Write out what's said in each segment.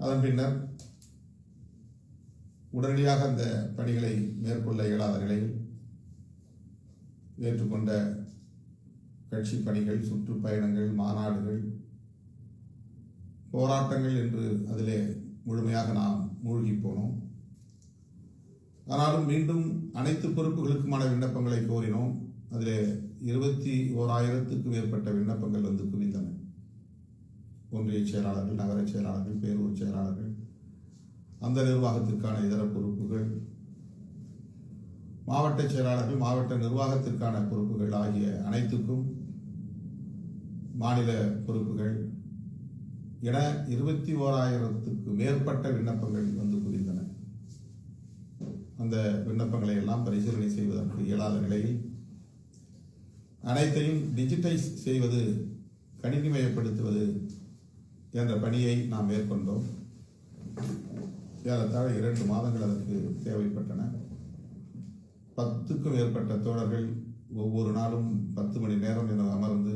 அதன் பின்னர் உடனடியாக அந்த பணிகளை மேற்கொள்ள இயலாத நிலையில் ஏற்றுக்கொண்ட கட்சி பணிகள், சுற்றுப்பயணங்கள், மாநாடுகள், போராட்டங்கள் என்று அதிலே முழுமையாக நாம் மூழ்கி போனோம். ஆனாலும் மீண்டும் அனைத்து பொறுப்புகளுக்குமான விண்ணப்பங்களை கோரினோம். அதிலே 21,000க்கும் மேற்பட்ட விண்ணப்பங்கள் வந்து குவிந்தன. ஒன்றிய செயலாளர்கள், நகர செயலாளர்கள், பேரூர் செயலாளர்கள், அந்த நிர்வாகத்திற்கான இதர பொறுப்புகள், மாவட்ட செயலாளர்கள், மாவட்ட நிர்வாகத்திற்கான பொறுப்புகள் ஆகிய அனைத்துக்கும் மாநில பொறுப்புகள் என 21,000க்கும் மேற்பட்ட விண்ணப்பங்கள் வந்து குவிந்தன. அந்த விண்ணப்பங்களை எல்லாம் பரிசீலனை செய்வதற்கு இயலாத நிலையில் அனைத்தையும் டிஜிட்டைஸ் செய்வது, கணினிமயப்படுத்துவது என்ற பணியை நாம் மேற்கொண்டோம். ஏறத்தாழ 2 மாதங்கள் அதற்கு தேவைப்பட்டன. 10க்கும் மேற்பட்ட தோழர்கள் ஒவ்வொரு நாளும் 10 மணி நேரம் என அமர்ந்து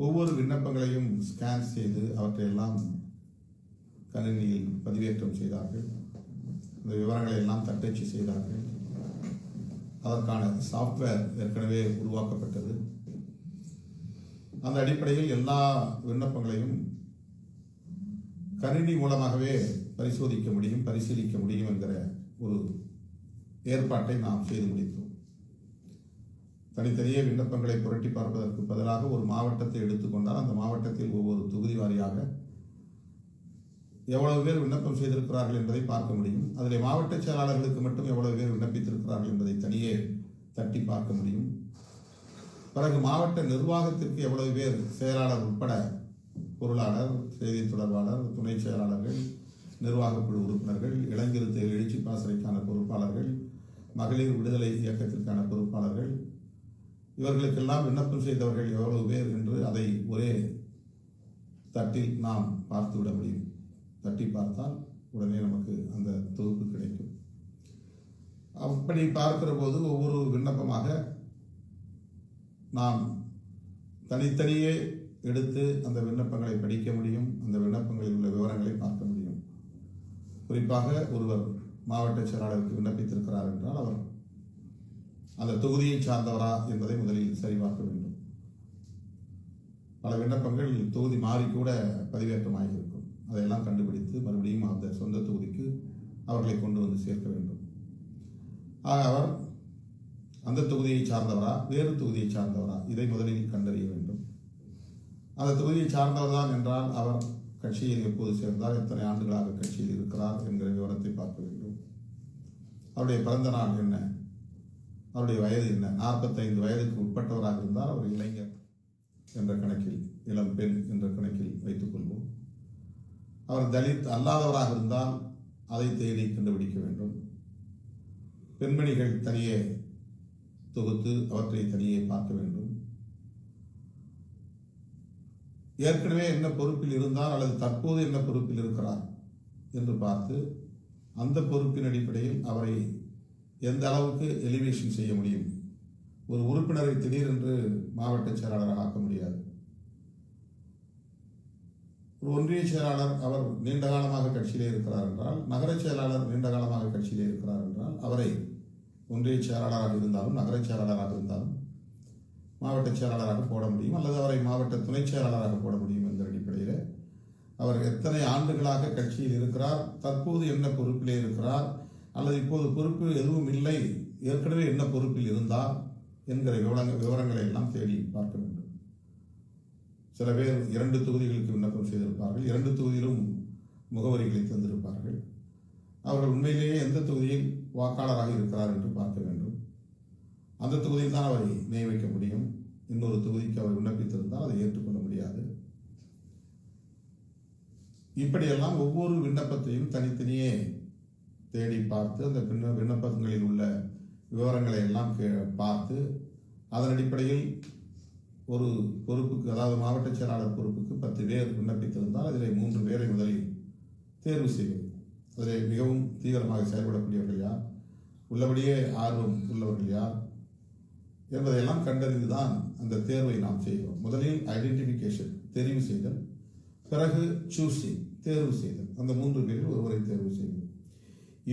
ஒவ்வொரு விண்ணப்பங்களையும் ஸ்கேன் செய்து அவற்றையெல்லாம் கணினியில் பதிவேற்றம் செய்தார்கள். இந்த விவரங்களை எல்லாம் தட்டச்சு செய்தார்கள். அதற்கான சாஃப்ட்வேர் ஏற்கனவே உருவாக்கப்பட்டது. அந்த அடிப்படையில் எல்லா விண்ணப்பங்களையும் கணினி மூலமாகவே பரிசோதிக்க முடியும், பரிசீலிக்க முடியும் என்கிற ஒரு ஏற்பாட்டை நாம் செய்து முடித்தோம். தனித்தனியே விண்ணப்பங்களை புரட்டி பார்ப்பதற்கு பதிலாக ஒரு மாவட்டத்தை எடுத்துக்கொண்டால் அந்த மாவட்டத்தில் ஒவ்வொரு தொகுதி வாரியாக எவ்வளவு பேர் விண்ணப்பம் செய்திருக்கிறார்கள் என்பதை பார்க்க முடியும். அதில் மாவட்ட செயலாளர்களுக்கு மட்டும் எவ்வளவு பேர் விண்ணப்பித்திருக்கிறார்கள் என்பதை தனியே தட்டி பார்க்க முடியும். பிறகு மாவட்ட நிர்வாகத்திற்கு எவ்வளவு பேர், செயலாளர் உட்பட பொருளாளர், செய்தி தொடர்பாளர், துணை செயலாளர்கள், நிர்வாக குழு உறுப்பினர்கள், இளைஞர் எழுச்சி பாசறைக்கான பொறுப்பாளர்கள், மகளிர் விடுதலை இயக்கத்திற்கான பொறுப்பாளர்கள், இவர்களுக்கெல்லாம் விண்ணப்பம் செய்தவர்கள் எவ்வளவு பேர் என்று அதை ஒரே தட்டில் நாம் பார்த்துவிட முடியும். தட்டி பார்த்தால் உடனே நமக்கு அந்த தொகுப்பு கிடைக்கும். அப்படி பார்க்கிற போது ஒவ்வொரு விண்ணப்பமாக நாம் தனித்தனியே எடுத்து அந்த விண்ணப்பங்களை படிக்க முடியும். அந்த விண்ணப்பங்களில் உள்ள விவரங்களை பார்க்க முடியும். குறிப்பாக ஒருவர் மாவட்ட செயலாளருக்கு விண்ணப்பித்திருக்கிறார் என்றால் அவர் அந்த தொகுதியை சார்ந்தவரா என்பதை முதலில் சரிபார்க்க வேண்டும். பல விண்ணப்பங்கள் தொகுதி மாறி கூட பதிவேற்றமாகியிருக்கும். அதையெல்லாம் கண்டுபிடித்து மறுபடியும் அந்த சொந்த தொகுதிக்கு அவர்களை கொண்டு வந்து சேர்க்க வேண்டும். ஆக அவர் அந்த தொகுதியை சார்ந்தவரா, வேறு தொகுதியை சார்ந்தவரா, இதை முதலில் கண்டறிய வேண்டும். அந்த தொகுதியை சார்ந்தவர் தான் என்றால் அவர் கட்சியில் எப்போது சேர்ந்தார், எத்தனை ஆண்டுகளாக கட்சியில் இருக்கிறார் என்கிற விவரத்தை பார்க்க வேண்டும். அவருடைய பிறந்த நாள் என்ன, அவருடைய வயது என்ன, 45 வயதுக்கு உட்பட்டவராக இருந்தால் அவர் இளைஞர் என்ற கணக்கில், இளம் பெண் என்ற கணக்கில் வைத்துக் கொள்வோம். அவர் தலித் அல்லாதவராக இருந்தால் அதை தேடி கண்டுபிடிக்க வேண்டும். பெண்மணிகள் தனியே தொகுத்து அவற்றை தனியே பார்க்க வேண்டும். ஏற்கனவே என்ன பொறுப்பில் இருந்தால் அல்லது தற்போது என்ன பொறுப்பில் இருக்கிறார் என்று பார்த்து அந்த பொறுப்பின் அடிப்படையில் அவரை எந்த அளவுக்கு எலிவேஷன் செய்ய முடியும். ஒரு உறுப்பினரை திடீரென்று மாவட்ட செயலாளராக ஆக்க முடியாது. ஒரு ஒன்றிய செயலாளர் அவர் நீண்ட காலமாக கட்சியிலே இருக்கிறார் என்றால், நகர செயலாளர் நீண்ட காலமாக கட்சியிலே இருக்கிறார் என்றால் அவரை ஒன்றிய செயலாளராக இருந்தாலும் நகர செயலாளராக இருந்தாலும் மாவட்ட செயலாளராக போட முடியும், அல்லது அவரை மாவட்ட துணை செயலாளராக போட முடியும் என்ற அடிப்படையில் அவர் எத்தனை ஆண்டுகளாக கட்சியில் இருக்கிறார், தற்போது என்ன பொறுப்பிலே இருக்கிறார், அல்லது இப்போது பொறுப்பு எதுவும் இல்லை, ஏற்கனவே என்ன பொறுப்பில் இருந்தார் என்கிற விவரங்களை எல்லாம் தேடி பார்க்க வேண்டும். சில பேர் 2 தொகுதிகளுக்கு விண்ணப்பம் செய்திருப்பார்கள், 2 தொகுதியிலும் முகவரிகளை தந்திருப்பார்கள். அவர்கள் உண்மையிலேயே எந்த தொகுதியில் வாக்காளராக இருக்கிறார் என்று பார்க்க வேண்டும். அந்த தொகுதியில் தான் அவரை நியமிக்க முடியும். இன்னொரு தொகுதிக்கு அவர் விண்ணப்பித்திருந்தால் அதை ஏற்றுக்கொள்ள முடியாது. இப்படியெல்லாம் ஒவ்வொரு விண்ணப்பத்தையும் தனித்தனியே தேடி பார்த்து அந்த விண்ணப்பங்களில் உள்ள விவரங்களை எல்லாம் பார்த்து அதன் அடிப்படையில் ஒரு பொறுப்புக்கு, அதாவது மாவட்ட செயலாளர் பொறுப்புக்கு 10 பேர் விண்ணப்பித்திருந்தால் அதில் 3 பேரை முதலில் தேர்வு செய்வது. அதில் மிகவும் தீவிரமாக செயல்படக்கூடியவர்கள் யார், உள்ளபடியே ஆர்வம் உள்ளவர்கள் யார் என்பதையெல்லாம் கண்டறிந்துதான் அந்த தேர்வை நாம் செய்கிறோம். முதலில் ஐடென்டிஃபிகேஷன், தெரிவு செய்தல், பிறகு சூஸிங், தேர்வு செய்தல். அந்த 3 பேரில் ஒருவரை தேர்வு செய்வது.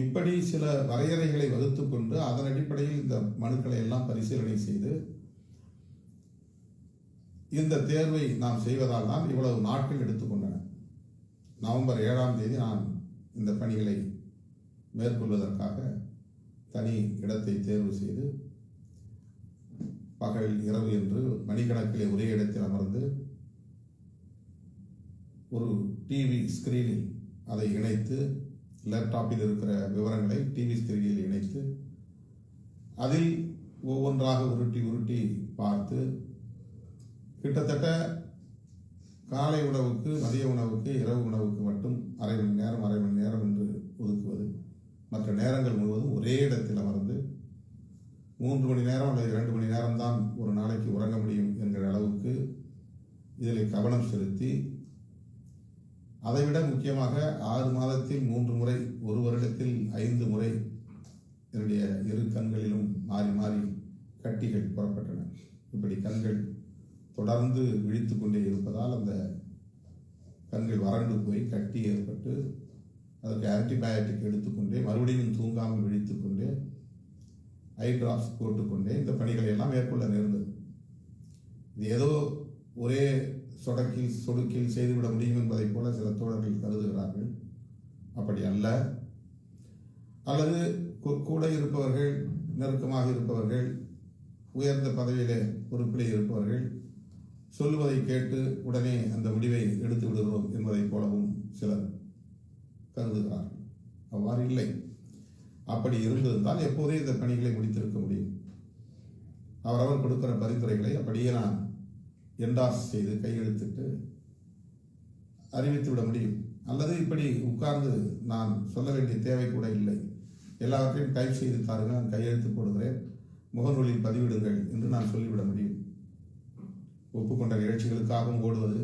இப்படி சில வரையறைகளை வகுத்து கொண்டு அதன் அடிப்படையில் இந்த மனுக்களை எல்லாம் பரிசீலனை செய்து இந்த தேர்வை நாம் செய்வதால் தான் இவ்வளவு நாட்கள் எடுத்துக்கொண்டன. நவம்பர் 7ஆம் தேதி நான் இந்த பணிகளை மேற்கொள்வதற்காக தனி இடத்தை தேர்வு செய்து பகல் இரவு என்று மணிக்கணக்கிலே ஒரே இடத்தில் அமர்ந்து ஒரு டிவி ஸ்கிரீனில் அதை இணைத்து, லேப்டாப்பில் இருக்கிற விவரங்களை டிவி ஸ்கிரீனில் இணைத்து அதில் ஒவ்வொன்றாக உருட்டி பார்த்து கிட்டத்தட்ட காலை உணவுக்கு, மதிய உணவுக்கு, இரவு உணவுக்கு மட்டும் அரை மணி நேரம் என்று ஒதுக்குவது, மற்ற நேரங்கள் முழுவதும் ஒரே இடத்தில் அமர்ந்து 3 மணி நேரம் அல்லது 2 மணி நேரம் தான் ஒரு நாளைக்கு உறங்க முடியும் என்கிற அளவுக்கு இதில் கவனம் செலுத்தி, அதைவிட முக்கியமாக 6 மாதத்தில் 3 முறை, ஒரு வருடத்தில் 5 முறை என்னுடைய இரு கண்களிலும் மாறி மாறி கட்டிகள் புறப்பட்டன. இப்படி கண்கள் தொடர்ந்து விழித்து கொண்டே இருப்பதால் அந்த கண்கள் வறண்டு போய் கட்டி ஏற்பட்டு அதற்கு ஆன்டிபயோட்டிக் எடுத்துக்கொண்டே மறுபடியும் தூங்காமல் விழித்துக்கொண்டே ஐ டிராப்ஸ் போட்டுக்கொண்டே இந்த பணிகளை எல்லாம் மேற்கொள்ள நேர்ந்தது. இது ஏதோ ஒரே சொடுக்கில் செய்துவிட முடியும் என்பதைப் போல சில தோழர்கள் கருதுகிறார்கள். அப்படி அல்ல. அல்லது கூட இருப்பவர்கள், நெருக்கமாக இருப்பவர்கள், உயர்ந்த பதவியிலே பொறுப்பிலே இருப்பவர்கள் சொல்லுவதை கேட்டு உடனே அந்த முடிவை எடுத்து விடுகிறோம் என்பதைப் போலவும் சிலர் கருதுகிறார்கள். அவ்வாறு இல்லை. அப்படி இருந்திருந்தால் எப்போதே இந்த பணிகளை முடித்திருக்க முடியும். அவரவர் கொடுக்கிற பரிந்துரைகளை அப்படியே நான் என்டாஸ் செய்து கையெழுத்திட்டு அறிவித்து விட முடியும். அல்லது இப்படி உட்கார்ந்து நான் சொல்ல வேண்டிய தேவை கூட இல்லை. எல்லாவற்றையும் டைப் செய்து தாருங்கள், நான் கையெழுத்து போடுகிறேன், முகநூலில் பதிவிடுங்கள் என்று நான் சொல்லிவிட முடியும். ஒப்புக்கொண்ட நிகழ்ச்சிகளுக்காகவும் ஓடுவது,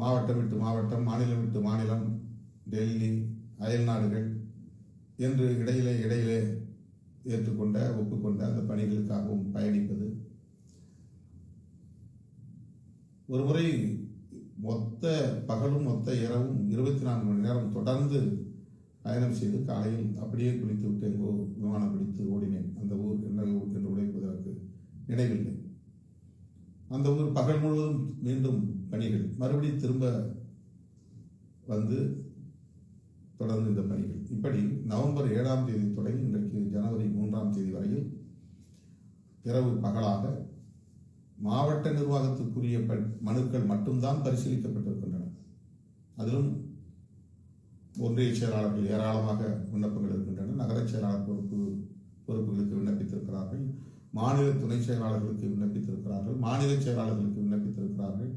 மாவட்டம் விட்டு மாவட்டம், மாநிலம் விட்டு மாநிலம், டெல்லி, அயல் நாடுகள் என்று இடையிலே ஒப்புக்கொண்ட அந்த பணிகளுக்காகவும் பயணிப்பது. ஒரு முறை மொத்த பகலும் மொத்த இரவும் 24 மணி நேரம் தொடர்ந்து பயணம் செய்து காலையில் அப்படியே குளித்து விட்டு எங்கோ விமானம் பிடித்து ஓடினேன். அந்த ஊர் என்ன ஊர் என்று உழைப்பதற்கு நினைவில்லை. அந்த ஊர் பகல் முழுவதும் மீண்டும் பணிகள், மறுபடியும் திரும்ப வந்து தொடர்ந்து இந்த பணிகள். இப்படி நவம்பர் 7ஆம் தேதி தொடங்கி இன்றைக்கு ஜனவரி 3ஆம் தேதி வரையில் இரவு பகலாக மாவட்ட நிர்வாகத்துக்குரிய மனுக்கள் மட்டும்தான் பரிசீலிக்கப்பட்டிருக்கின்றன. அதிலும் ஒன்றிய செயலாளர்கள் ஏராளமாக விண்ணப்பங்கள் இருக்கின்றன. நகர செயலாளர் பொறுப்புகளுக்கு விண்ணப்பித்திருக்கிறார்கள், மாநில துணை செயலாளர்களுக்கு விண்ணப்பித்திருக்கிறார்கள், மாநில செயலாளர்களுக்கு விண்ணப்பித்திருக்கிறார்கள்.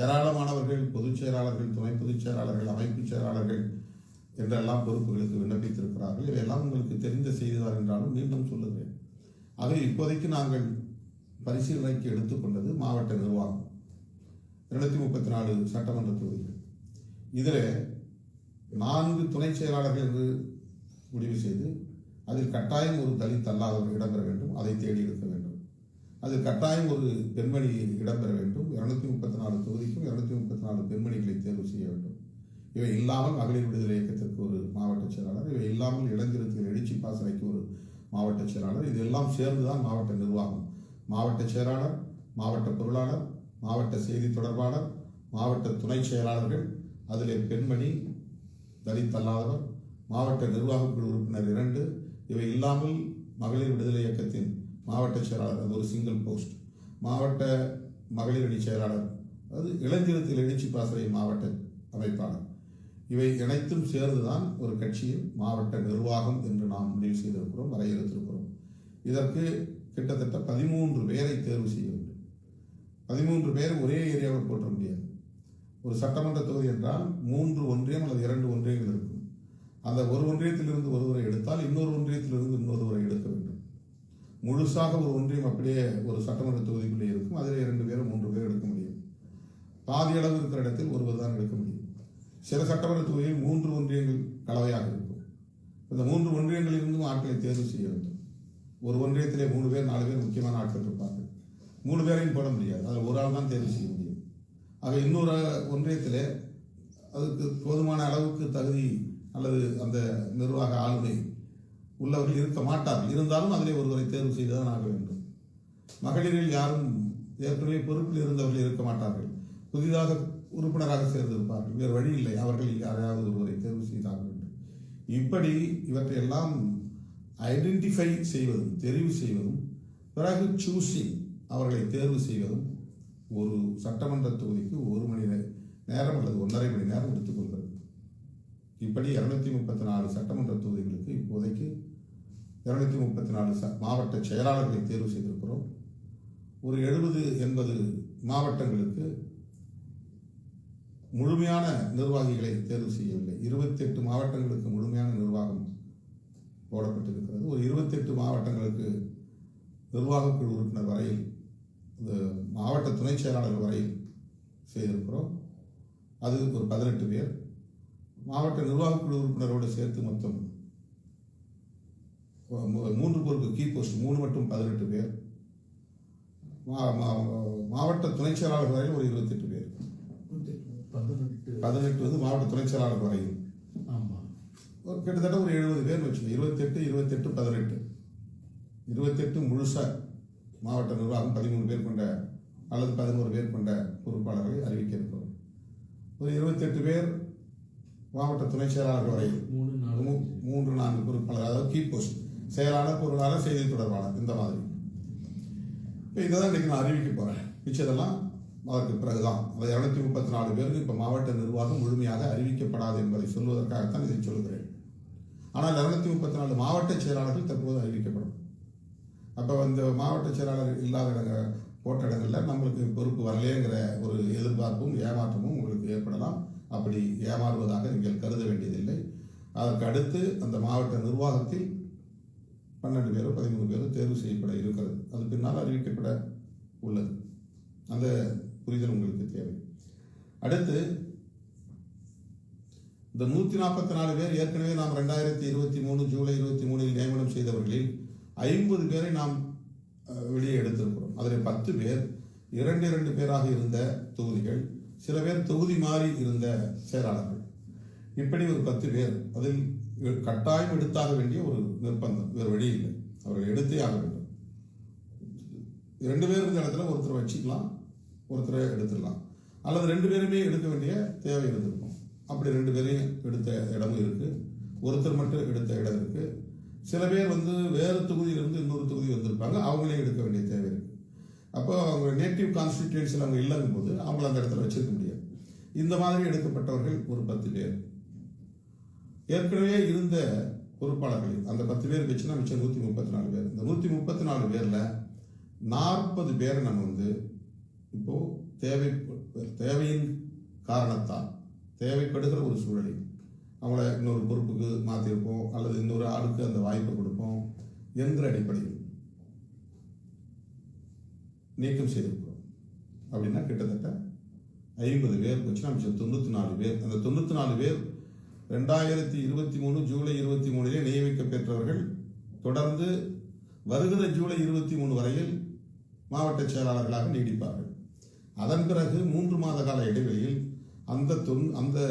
ஏராளமானவர்கள் பொதுச் செயலாளர்கள், துணை பொதுச் செயலாளர்கள், அமைப்பு செயலாளர்கள் என்றெல்லாம் பொறுப்புகளுக்கு விண்ணப்பித்திருக்கிறார்கள். இவையெல்லாம் உங்களுக்கு தெரிந்த செய்திதான் என்றாலும் மீண்டும் சொல்லுகிறேன். ஆக இப்போதைக்கு நாங்கள் பரிசீலனைக்கு எடுத்துக்கொண்டது மாவட்ட நிர்வாகம், 234 சட்டமன்ற தொகுதிகள். இதில் 4 துணை செயலாளர்கள் என்று முடிவு செய்து அதில் கட்டாயம் ஒரு தலித் அல்லாதவர் இடம்பெற வேண்டும், அதை தேடி எடுக்க வேண்டும். அதில் கட்டாயம் ஒரு பெண்மணி இடம்பெற வேண்டும். 234 தொகுதிக்கும் 234 பெண்மணிகளை தேர்வு செய்ய வேண்டும். இவை இல்லாமல் மகளிர் விடுதலை இயக்கத்திற்கு ஒரு மாவட்ட செயலாளர், இவை இல்லாமல் இளைஞருக்கு எழுச்சி பாசறைக்கு ஒரு மாவட்ட செயலாளர், இதெல்லாம் சேர்ந்துதான் மாவட்ட நிர்வாகம். மாவட்ட செயலாளர், மாவட்ட பொருளாளர், மாவட்ட செய்தி தொடர்பாளர், மாவட்ட துணை செயலாளர்கள், அதில் பெண்மணி, தலித் அல்லாதவர், மாவட்ட நிர்வாக குழு உறுப்பினர் 2, இவை இல்லாமல் மகளிர் விடுதலை இயக்கத்தின் மாவட்ட செயலாளர், அது ஒரு சிங்கிள் போஸ்ட், மாவட்ட மகளிர் அணி செயலாளர், அது இளைஞரத்தில் எழுச்சி பாசறை மாவட்ட அமைப்பாளர். இவை அனைத்தும் சேர்ந்துதான் ஒரு கட்சியின் மாவட்ட நிர்வாகம் என்று நாம் முடிவு செய்திருக்கிறோம், வரையறுத்திருக்கிறோம். இதற்கு கிட்டத்தட்ட 13 பேரை தேர்வு செய்ய வேண்டும். 13 பேர் ஒரே ஏரியாவில் போட்ட முடியாது. ஒரு சட்டமன்ற தொகுதி என்றால் 3 ஒன்றியம் அல்லது 2 ஒன்றியங்கள் இருக்கும். அந்த ஒரு ஒன்றியத்திலிருந்து ஒருவரை எடுத்தால் இன்னொரு ஒன்றியத்திலிருந்து இன்னொருவரை எடுக்க வேண்டும். முழுசாக ஒரு ஒன்றியம் அப்படியே ஒரு சட்டமன்ற தொகுதிக்குள்ளே இருக்கும். அதில் 2 பேர் 3 பேர் எடுக்க முடியும். பாதி அளவு இருக்கிற இடத்தில் ஒருவர் தான் எடுக்க முடியும். சில சட்டமன்ற தொகுதியில் 3 ஒன்றியங்கள் கலவையாக இருக்கும். இந்த 3 ஒன்றியங்களிலிருந்தும் ஆட்களை தேர்வு செய்ய வேண்டும். ஒரு ஒன்றியத்திலே 3 பேர் 4 பேர் முக்கியமான ஆட்கள் இருப்பார்கள். 3 பேரையும் போட முடியாது, அதில் ஒரு ஆள் தான் தேர்வு செய்ய முடியும். ஆக இன்னொரு ஒன்றியத்திலே அதுக்கு போதுமான அளவுக்கு தகுதி அல்லது அந்த நிர்வாக ஆளுமை உள்ளவர்கள் இருக்க மாட்டார்கள். இருந்தாலும் அதிலே ஒருவரை தேர்வு செய்துதான் ஆக வேண்டும். மகளிரில் யாரும் ஏற்கனவே பொறுப்பில் இருந்தவர்கள் இருக்க மாட்டார்கள். புதிதாக உறுப்பினராக சேர்ந்திருப்பார்கள். வேறு வழி இல்லை, அவர்களில் யாராவது ஒருவரை தேர்வு செய்தாக வேண்டும். இப்படி இவற்றையெல்லாம் ஐடென்டிஃபை செய்வதும் தெரிவு செய்வதும் பிறகு சூஸிங் அவர்களை தேர்வு செய்வதும் ஒரு சட்டமன்ற தொகுதிக்கு 1 மணி நேரம் அல்லது 1.5 மணி நேரம் எடுத்துக்கொள்கிறது. இப்படி 234 சட்டமன்ற தொகுதிகளுக்கு இப்போதைக்கு 234 மாவட்ட செயலாளர்களை தேர்வு செய்திருக்கிறோம். ஒரு 70-80 மாவட்டங்களுக்கு முழுமையான நிர்வாகிகளை தேர்வு செய்யவில்லை. 28 மாவட்டங்களுக்கு முழுமையான நிர்வாகம் போடப்பட்டிருக்கிறது. ஒரு 28 மாவட்டங்களுக்கு நிர்வாகக்குழு உறுப்பினர் வரையில் மாவட்ட துணை செயலாளர் வரையில் செய்திருக்கிறோம். அது ஒரு 18 பேர். மாவட்ட நிர்வாகக்குழு உறுப்பினரோடு சேர்த்து மொத்தம் 3 பொறுப்பு கீ போஸ்ட் 3 மட்டும் 18 பேர். மாவட்ட துணை செயலாளர் வரையில் ஒரு 28 பேர். 18 வந்து மாவட்ட துணை செயலாளர் வரையில் கிட்டத்தட்ட ஒரு 70 பேர் வச்சு 28 18 28 முழுசா மாவட்ட நிர்வாகம் 13 பேர் கொண்ட அல்லது 11 பேர் கொண்ட பொறுப்பாளர்களை அறிவிக்க இருக்கிறோம். ஒரு 28 பேர் மாவட்ட துணை செயலாளர் வரையில் 3-4 பொறுப்பாளர், அதாவது கீ போஸ்ட் செயலாளர், பொருளாளர், செய்தி தொடர்பாளர், இந்த மாதிரி. இதை தான் இன்னைக்கு நான் அறிவிக்க போறேன். மிச்சதெல்லாம் அதற்கு பிறகுதான். அந்த 234 பேருக்கு இப்போ மாவட்ட நிர்வாகம் முழுமையாக அறிவிக்கப்படாது என்பதை சொல்வதற்காகத்தான் இதை சொல்கிறேன். ஆனால் 234 மாவட்ட செயலாளர்கள் தற்போது அறிவிக்கப்படும். அப்போ இந்த மாவட்ட செயலாளர் இல்லாத போட்ட இடங்களில் நம்மளுக்கு பொறுப்பு வரலையேங்கிற ஒரு எதிர்பார்ப்பும் ஏமாற்றமும் உங்களுக்கு ஏற்படலாம். அப்படி ஏமாறுவதாக நீங்கள் கருத வேண்டியதில்லை. அதற்கு அடுத்து அந்த மாவட்ட நிர்வாகத்தில் 12 பேரோ 13 பேரோ தேர்வு செய்யப்பட இருக்கிறது. அது பின்னால் அறிவிக்கப்பட உள்ளது. அந்த புரிதல் உங்களுக்கு தேவை. அடுத்து இந்த 144 பேர் ஏற்கனவே நாம் 2023 ஜூலை 23 நியமனம் செய்தவர்களில் 50 பேரை நாம் வெளியே எடுத்திருக்கிறோம். அதில் 10 பேர் 2 பேராக இருந்த தொகுதிகள், சில பேர் தொகுதி மாறி இருந்த செயலாளர்கள். இப்படி ஒரு 10 பேர் அதில் கட்டாயம் எடுத்தாக வேண்டிய ஒரு நிர்பந்தம், வேறு வழி இல்லை, அவர்கள் எடுத்தே ஆக வேண்டும். 2 பேர் இருந்த இடத்துல ஒருத்தரை வச்சுக்கலாம், ஒருத்தரை எடுத்துடலாம், அல்லது 2 பேருமே எடுக்க வேண்டிய தேவை இருந்திருக்கும். அப்படி 2 பேரையும் எடுத்த இடமும் இருக்கு, ஒருத்தர் மட்டும் எடுத்த இடம் இருக்கு. சில பேர் வேறு தொகுதியிலிருந்து இன்னொரு தொகுதி வந்திருப்பாங்க, அவங்களே எடுக்க வேண்டிய தேவை இருக்கு. அப்போ அவங்க நேட்டிவ் கான்ஸ்டிடியூன்சியில் அவங்க இல்லைங்கும் போது அவங்கள அந்த இடத்துல வச்சிருக்க முடியாது. இந்த மாதிரி எடுக்கப்பட்டவர்கள் ஒரு 10 பேர். ஏற்கனவே இருந்த பொறுப்பாளர்கள் அந்த 10 பேர் வச்சுன்னா மிச்சம் 134 பேர். இந்த 134 பேர்ல 40 பேரை நம்ம இப்போ தேவையின் காரணத்தால், தேவைப்படுகிற ஒரு சூழலில் அவங்கள இன்னொரு பொறுப்புக்கு மாற்றிருப்போம் அல்லது இன்னொரு ஆளுக்கு அந்த வாய்ப்பை கொடுப்போம் என்ற அடிப்படையில் நீக்கம் செய்திருக்கிறோம். அப்படின்னா கிட்டத்தட்ட 50 பேர் வச்சுன்னா மிச்சம் 94 பேர். அந்த 94 பேர் 2023 ஜூலை 23 நியமிக்க பெற்றவர்கள் தொடர்ந்து வருகிற ஜூலை 23 வரையில் மாவட்ட செயலாளர்களாக நீடிப்பார்கள். அதன் பிறகு 3 மாத கால இடைவெளியில் அந்த 94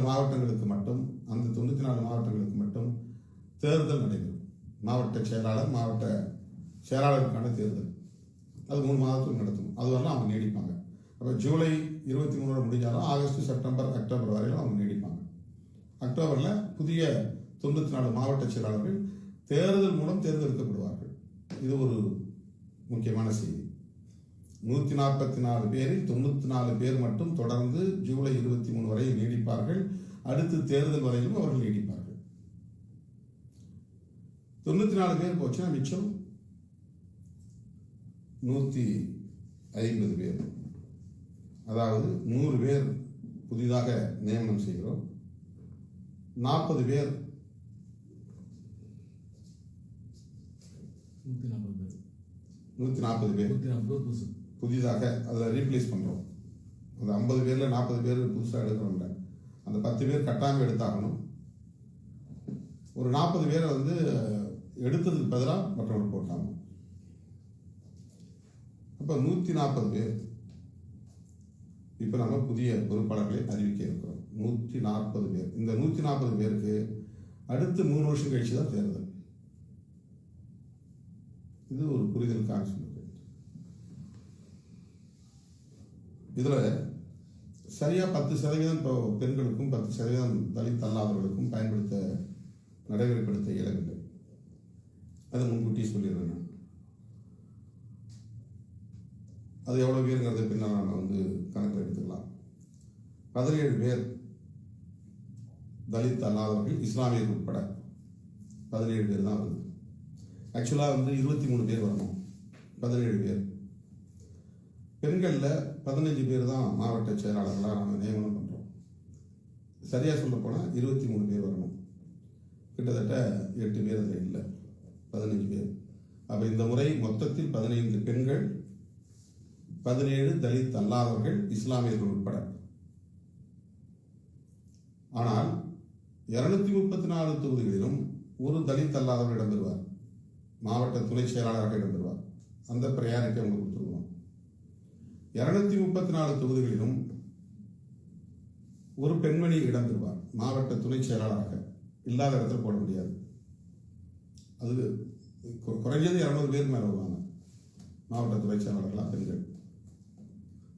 மாவட்டங்களுக்கு மட்டும் தேர்தல் நடைபெறும். மாவட்ட செயலாளருக்கான தேர்தல் அது 3 மாதத்துக்கு நடத்தணும். அதுவரெல்லாம் அவங்க நீடிப்பாங்க. அப்போ ஜூலை 23 முடிஞ்சாலும் ஆகஸ்ட், செப்டம்பர், அக்டோபர் வரையிலும் அவங்க நீடிப்பாங்க. அக்டோபரில் புதிய 94 மாவட்ட செயலாளர்கள் தேர்தல் மூலம் தேர்ந்தெடுக்கப்படுவார்கள். இது ஒரு முக்கியமான செய்தி. 144 பேரில் 94 பேர் மட்டும் தொடர்ந்து ஜூலை 23 வரை நீடிப்பார்கள். அடுத்து தேர்தல் வரையிலும் அவர்கள் நீடிப்பார்கள். 94 பேர் போச்சுன்னா மிச்சம் 150 பேர். அதாவது 100 பேர் புதிதாக நியமனம் செய்கிறோம். 40 பேர் 140 பேர் புதிதாக அதில் ரீப்ளேஸ் பண்ணுறோம். அந்த 50 பேரில் 40 பேர் புதுசாக எடுக்கிறோம்ல, அந்த 10 பேர் கட்டாயம் எடுத்தாகணும். ஒரு 40 பேரை எடுத்ததுக்கு பதிலாக மற்றவர்கள் போட்டாங்க. அப்போ 140 பேர் இப்போ நம்ம புதிய பொறுப்பாளர்களை அறிவிக்க இருக்கிறோம். 140 பேர். இந்த 140 பேருக்கு அடுத்து 3 வருஷம் கழிச்சு தான் தேர்தல். இது ஒரு புரிதலுக்காக சொல்லுது. இதில் சரியா 10% இப்போ பெண்களுக்கும் 10% தலித் அல்லாதவர்களுக்கும் பயன்படுத்த நடைமுறைப்படுத்த இயலவில்லை. அது முன்கூட்டி சொல்லிடுறேன். அது எவ்வளோ பேருங்கிறத பின்னால் நம்ம கணக்கில் எடுத்துக்கலாம். 17 பேர் தலித் அல்லாதவர்கள், இஸ்லாமியர்கள் உட்பட 17 பேர் தான் வருது. ஆக்சுவலாக 23 பேர் வரணும். 17 பேர். பெண்களில் 15 பேர் தான் மாவட்ட செயலாளர்களாக நம்ம நியமனம் பண்ணுறோம். சரியாக சொல்ல போனால் 23 பேர் வரணும். கிட்டத்தட்ட 8 பேர் அதில் இல்லை, 15 பேர். அப்போ இந்த முறை மொத்தத்தில் 15 பெண்கள், 17 தலித் அல்லாதவர்கள், இஸ்லாமியர்கள் உட்பட. ஆனால் 234 தொகுதிகளிலும் ஒரு தலித் அல்லாதவர் இடம்பெறுவார். மாவட்ட துணை செயலாளராக இடம்பெறுவார். அந்த பிரயாணிக்கை அவங்க கொடுத்துருவோம். 234 தொகுதிகளிலும் ஒரு பெண்மணி இடம்பெறுவார். மாவட்ட துணை செயலாளராக. இல்லாத இடத்துல போட முடியாது. அது குறைஞ்சது 200 பேருக்கு மேலே வருவாங்க மாவட்ட துணை செயலாளர்களாக பெண்கள்.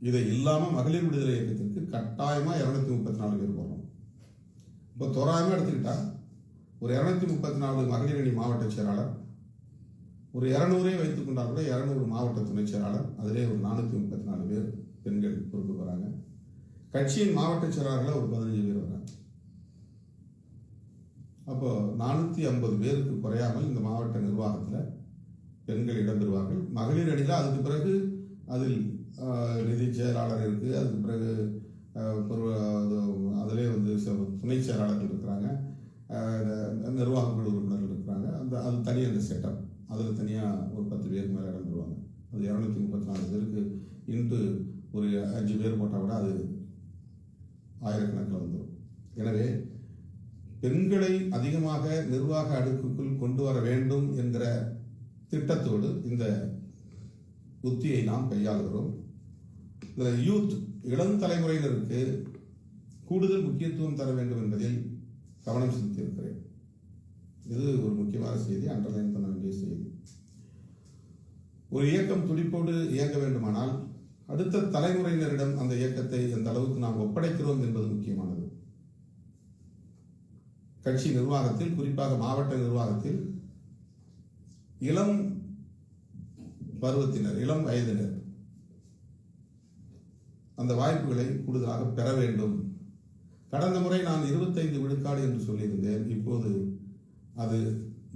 இதை இல்லாமல் மகளிர் விடுதலை இயக்கத்திற்கு கட்டாயமாக 234 பேர் போடுறோம். இப்போ தோராயமாக எடுத்துக்கிட்டா ஒரு 234 மகளிர் அணி மாவட்ட செயலாளர், ஒரு 200 வைத்துக் கொண்டால் கூட 200 மாவட்ட துணை செயலாளர், அதிலே ஒரு 434 பேர் பெண்கள் பொறுப்பு வராங்க. கட்சியின் மாவட்ட செயலாளர்கள் ஒரு 15 பேர் வராங்க. அப்போ 450 பேருக்கு குறையாமல் இந்த மாவட்ட நிர்வாகத்தில் பெண்கள் இடம்பெறுவார்கள். மகளிர் அணியில் அதுக்கு பிறகு அதில் நிதி செயலாளர் இருக்குது. அதுக்கு பிறகு அதிலே துணை செயலாளர்கள் இருக்கிறாங்க, நிர்வாக குழு உறுப்பினர்கள் இருக்கிறாங்க. அது தனியாக அந்த செட்டப். அதில் தனியாக ஒரு 10 பேருக்கு மேலே இடம்பெறுவாங்க. அது 234 பேருக்கு இன்று ஒரு 5 பேர் போட்டால் கூட அது ஆயிரக்கணக்கில் வந்துடும். எனவே பெண்களை அதிகமாக நிர்வாக அடுக்குக்குள் கொண்டு வர வேண்டும் என்கிற திட்டத்தோடு இந்த உத்தியை நாம் கையாளுகிறோம். இதில் யூத், இளம் தலைமுறையினருக்கு கூடுதல் முக்கியத்துவம் தர வேண்டும் என்பதில் கவனம் செலுத்தியிருக்கிறேன். இது ஒரு முக்கியமான செய்தி, அண்டர்லைன் பண்ண வேண்டிய செய்தி. ஒரு இயக்கம் துடிப்போடு இயங்க வேண்டுமானால் அடுத்த தலைமுறையினரிடம் அந்த இயக்கத்தை எந்த அளவுக்கு நாம் ஒப்படைக்கிறோம் என்பது முக்கியமானது. கட்சி நிர்வாகத்தில், குறிப்பாக மாவட்ட நிர்வாகத்தில் இளம் பருவத்தினர், இளம் வயதினர் அந்த வாய்ப்புகளை கூடுதலாக பெற வேண்டும். கடந்த முறை நான் 25 விழுக்காடு என்று சொல்லியிருந்தேன். இப்போது அது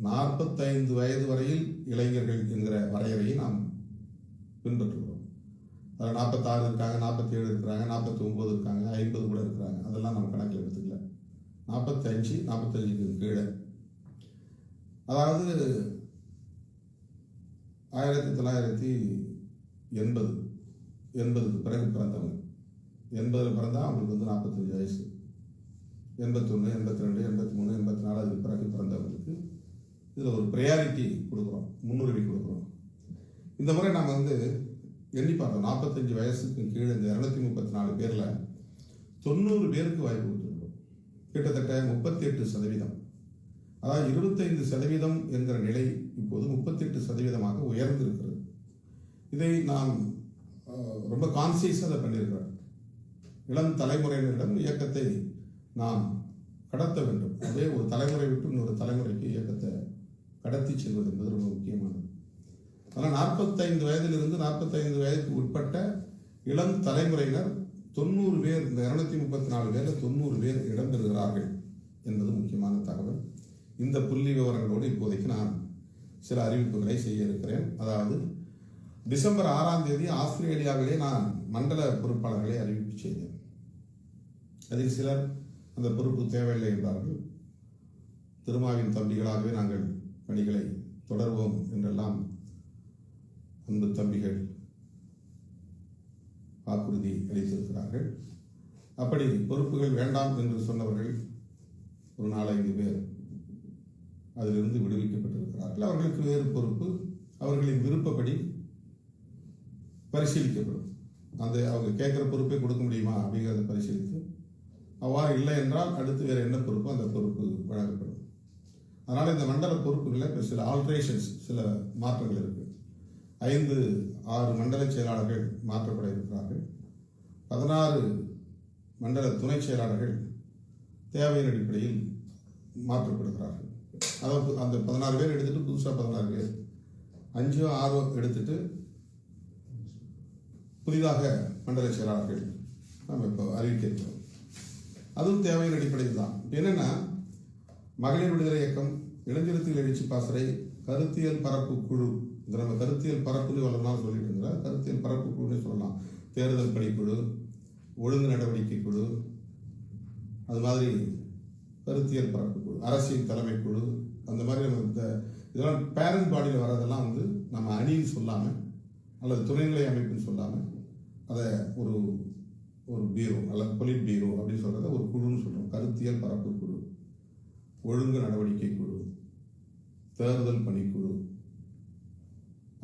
45 வயது வரையில் இளைஞர்கள் என்கிற வரையறையை நாம் பின்பற்றுகிறோம். அதில் 46 இருக்காங்க, 47 இருக்கிறாங்க, 49 இருக்காங்க, 50 கூட இருக்கிறாங்க. அதெல்லாம் நம்ம கணக்கில் எடுத்துக்கல. 45 கீழே, அதாவது 1980 பிறகு பிறந்தவங்க. 80 பிறந்தா அவங்களுக்கு 45 வயசு. 81, 82, 83, 84 அதுக்கு பிறகு பிறந்தவங்களுக்கு இதில் ஒரு ப்ரையாரிட்டி கொடுக்குறோம், முன்னுரிமை கொடுக்குறோம். இந்த முறை நம்ம எண்ணி பார்த்தோம். 45 வயசுக்கு கீழே இந்த 234 பேரில் 90 பேருக்கு வாய்ப்பு கொடுத்துருக்கோம். கிட்டத்தட்ட 38%. அதாவது 25% என்கிற நிலை இப்போது 38% உயர்ந்திருக்கிறது. இதை நாம் ரொம்ப கான்சியஸாக அதை பண்ணியிருக்கிறோம். இளம் தலைமுறையினரிடம் இயக்கத்தை நாம் கடத்த வேண்டும். அதே ஒரு தலைமுறை விட்டு இன்னொரு தலைமுறைக்கு இயக்கத்தை கடத்தி செல்வது என்பது ரொம்ப முக்கியமானது. ஆனால் 45 வயதிலிருந்து 45 வயதுக்கு உட்பட்ட இளம் தலைமுறையினர் 90 பேர், இந்த 234 பேரில் 90 பேர் இடம்பெறுகிறார்கள் என்பது முக்கியமான தகவல். இந்த புள்ளி விவரங்களோடு இப்போதைக்கு நான் சில அறிவிப்புகளை செய்ய இருக்கிறேன். அதாவது டிசம்பர் 6ஆம் தேதி ஆஸ்திரேலியாவிலே நான் மண்டல பொறுப்பாளர்களை அறிவிப்பு செய்தேன். அதில் சிலர் அந்த பொறுப்பு தேவையில்லை என்றார்கள். திருமாவின் தம்பிகளாகவே நாங்கள் பணிகளை தொடர்வோம் என்றெல்லாம் அன்பு தம்பிகள் வாக்குறுதி அளித்திருக்கிறார்கள். அப்படி பொறுப்புகள் வேண்டாம் என்று சொன்னவர்கள் ஒரு 4-5 பேர் அதிலிருந்து விடுவிக்கப்பட்டிருக்கிறார்கள். அவர்களுக்கு வேறு பொறுப்பு அவர்களின் விருப்பப்படி பரிசீலிக்கப்படும். அவங்க கேட்குற பொறுப்பை கொடுக்க முடியுமா அப்படிங்கிறத பரிசீலித்து அவ்வாறு இல்லை என்றால் அடுத்து வேறு என்ன பொறுப்போ அந்த பொறுப்பு வழங்கப்படும். அதனால் இந்த மண்டல பொறுப்புகளில் இப்போ சில ஆல்ட்ரேஷன்ஸ், சில மாற்றங்கள் இருக்குது. 5-6 மண்டல செயலாளர்கள் மாற்றப்பட இருக்கிறார்கள். 16 மண்டல துணை செயலாளர்கள் தேவையின் அடிப்படையில் மாற்றப்படுகிறார்கள். அதாவது அந்த 16 பேர் எடுத்துட்டு புதுசாக 16 பேர் 5-6 எடுத்துட்டு புதிதாக மண்டல செயலாளர்கள் நம்ம இப்போ அறிவிக்க இருக்கிறோம். அதுவும் தேவையின் அடிப்படையில் தான். என்னென்னா, மகளிர் விடுதலை இயக்கம், இளைஞரத்தில் எழுச்சி பாசறை, கருத்தியல் பரப்பு குழு, இந்த நம்ம கருத்தியல் பரப்புன்னு வரலாம் சொல்லிட்டு இருந்தால் கருத்தியல் பரப்பு குழுன்னு சொல்லலாம். தேர்தல் பணிக்குழு, ஒழுங்கு நடவடிக்கை குழு, அது மாதிரி கருத்தியல் பரப்பு குழு, அரசியல் தலைமை குழு, அந்த மாதிரி நம்ம இதெல்லாம் பேரண்ட் பாடியில் வர்றதெல்லாம் நம்ம அணின்னு சொல்லாமல் அல்லது துணைநிலை அமைப்புன்னு சொல்லாமல் அதை ஒரு பீரோ அல்லது பொலிட் பீரோ அப்படின்னு சொல்கிறத ஒரு குழுன்னு சொல்கிறோம். கருத்தியல் பரப்பு குழு, ஒழுங்கு நடவடிக்கை குழு, தேர்தல் பணிக்குழு,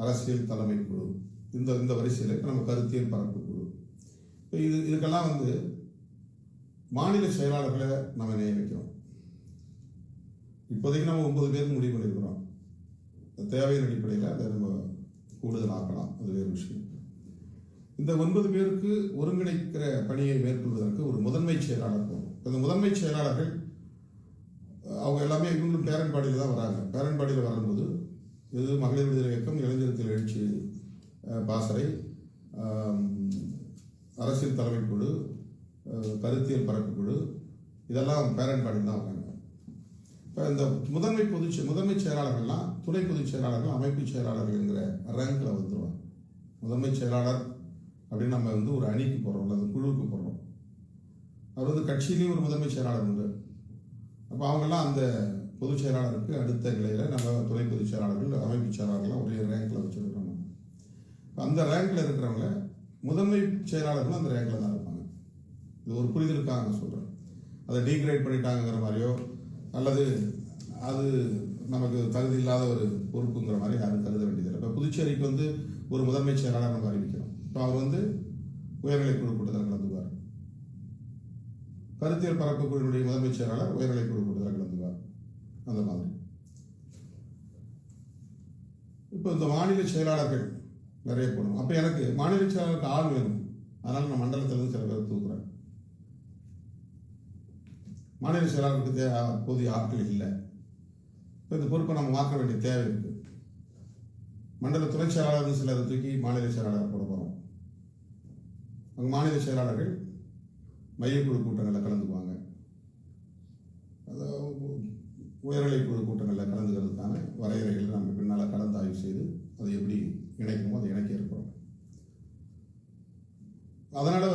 அரசியல் தலைமை குழு, இந்த வரிசையில் நம்ம கருத்தியல் பரப்பு குழு. இப்போ இதுக்கெல்லாம் மாநில செயலாளர்களை நம்ம நியமிக்கிறோம். இப்போதைக்கு நம்ம 9 பேருக்கு முடிவு பண்ணியிருக்கிறோம். தேவையின் அடிப்படையில் அதை நம்ம கூடுதல் ஆக்கலாம், அது வேறு விஷயம். இந்த 9 பேருக்கு ஒருங்கிணைக்கிற பணியை மேற்கொள்வதற்கு ஒரு முதன்மை செயலாளர் போகும். இந்த முதன்மை செயலாளர்கள் அவங்க எல்லாமே இவங்களும் பேரண்ட் பாடியில் தான் வராங்க. பேரண்ட் பாடியில் வரும்போது இது மகளிர் விடுதலை இயக்கம், இளைஞரத்தில் எழுச்சி பாசறை, அரசியல் தலைமை குழு, கருத்தியல் பரப்பு குழு, இதெல்லாம் பேரண்ட் பாடியில் தான் வராங்க. இப்போ இந்த முதன்மை செயலாளர்கள்லாம் துணை பொதுச் செயலாளர்கள், அமைப்பு செயலாளர்கள் என்கிற ரேங்கில் வந்துடுவாங்க. முதன்மை செயலாளர் அப்படின்னு நம்ம ஒரு அணிக்கு போடுறோம், அந்த குழுவுக்கு போடுறோம். அவர் கட்சியிலையும் ஒரு முதன்மை செயலாளர் உண்டு. அப்போ அவங்கெல்லாம் அந்த பொதுச் செயலாளருக்கு அடுத்த நிலையில் நம்ம துணை பொதுச் செயலாளர்கள், அமைப்பு செயலாளர்கள்லாம் ஒரே ரேங்கில் வச்சுருக்கிறோம். அந்த ரேங்கில் இருக்கிறவங்க முதன்மை செயலாளர்களும் அந்த ரேங்கில் தான் இருப்பாங்க. இது ஒரு புரிதலுக்காக நான் சொல்கிறேன். அதை டீக்ரேட் பண்ணிட்டாங்கிற மாதிரியோ அல்லது அது நமக்கு தகுதி இல்லாத ஒரு பொறுப்புங்கிற மாதிரி யாரும் கருத வேண்டியதில்லை. இப்போ புதுச்சேரிக்கு ஒரு முதன்மை செயலாளர் நம்ம அறிவிக்கிறோம். இப்போ அவர் உயர்நிலை குழு கூட்டத்தில் கலந்துவார். கருத்தியல் பரப்பு குழுவினுடைய முதன்மை செயலாளர் உயர்நிலை குழு கூட்டத்தில் கலந்துவார். அந்த மாதிரி இப்போ இந்த மாநில செயலாளர்கள் நிறைய போகணும். அப்போ எனக்கு மாநில செயலாளருக்கு ஆள் வேணும். அதனால நான் மண்டலத்திலிருந்து சில பேர் தூக்குறேன். மாநில செயலாளருக்கு போதிய ஆட்கள் இல்லை. இப்போ இந்த பொறுப்பை நம்ம மாற்ற வேண்டிய தேவை இருக்கு. மண்டல துணை செயலாளர் சிலரை தூக்கி மாநில செயலாளர் போட போகிறோம். அங்கே மாநில செயலாளர்கள் மையக்குழு கூட்டங்களில் கலந்துக்குவாங்க. உயர்நிலை குழு கூட்டங்களில் கலந்துக்கிறதுக்கான வரையறைகள் நம்ம பின்னால் கலந்து ஆய்வு செய்து அதை எப்படி இணைக்கணுமோ அதை இணைக்க இருக்கிறோம். அதனால்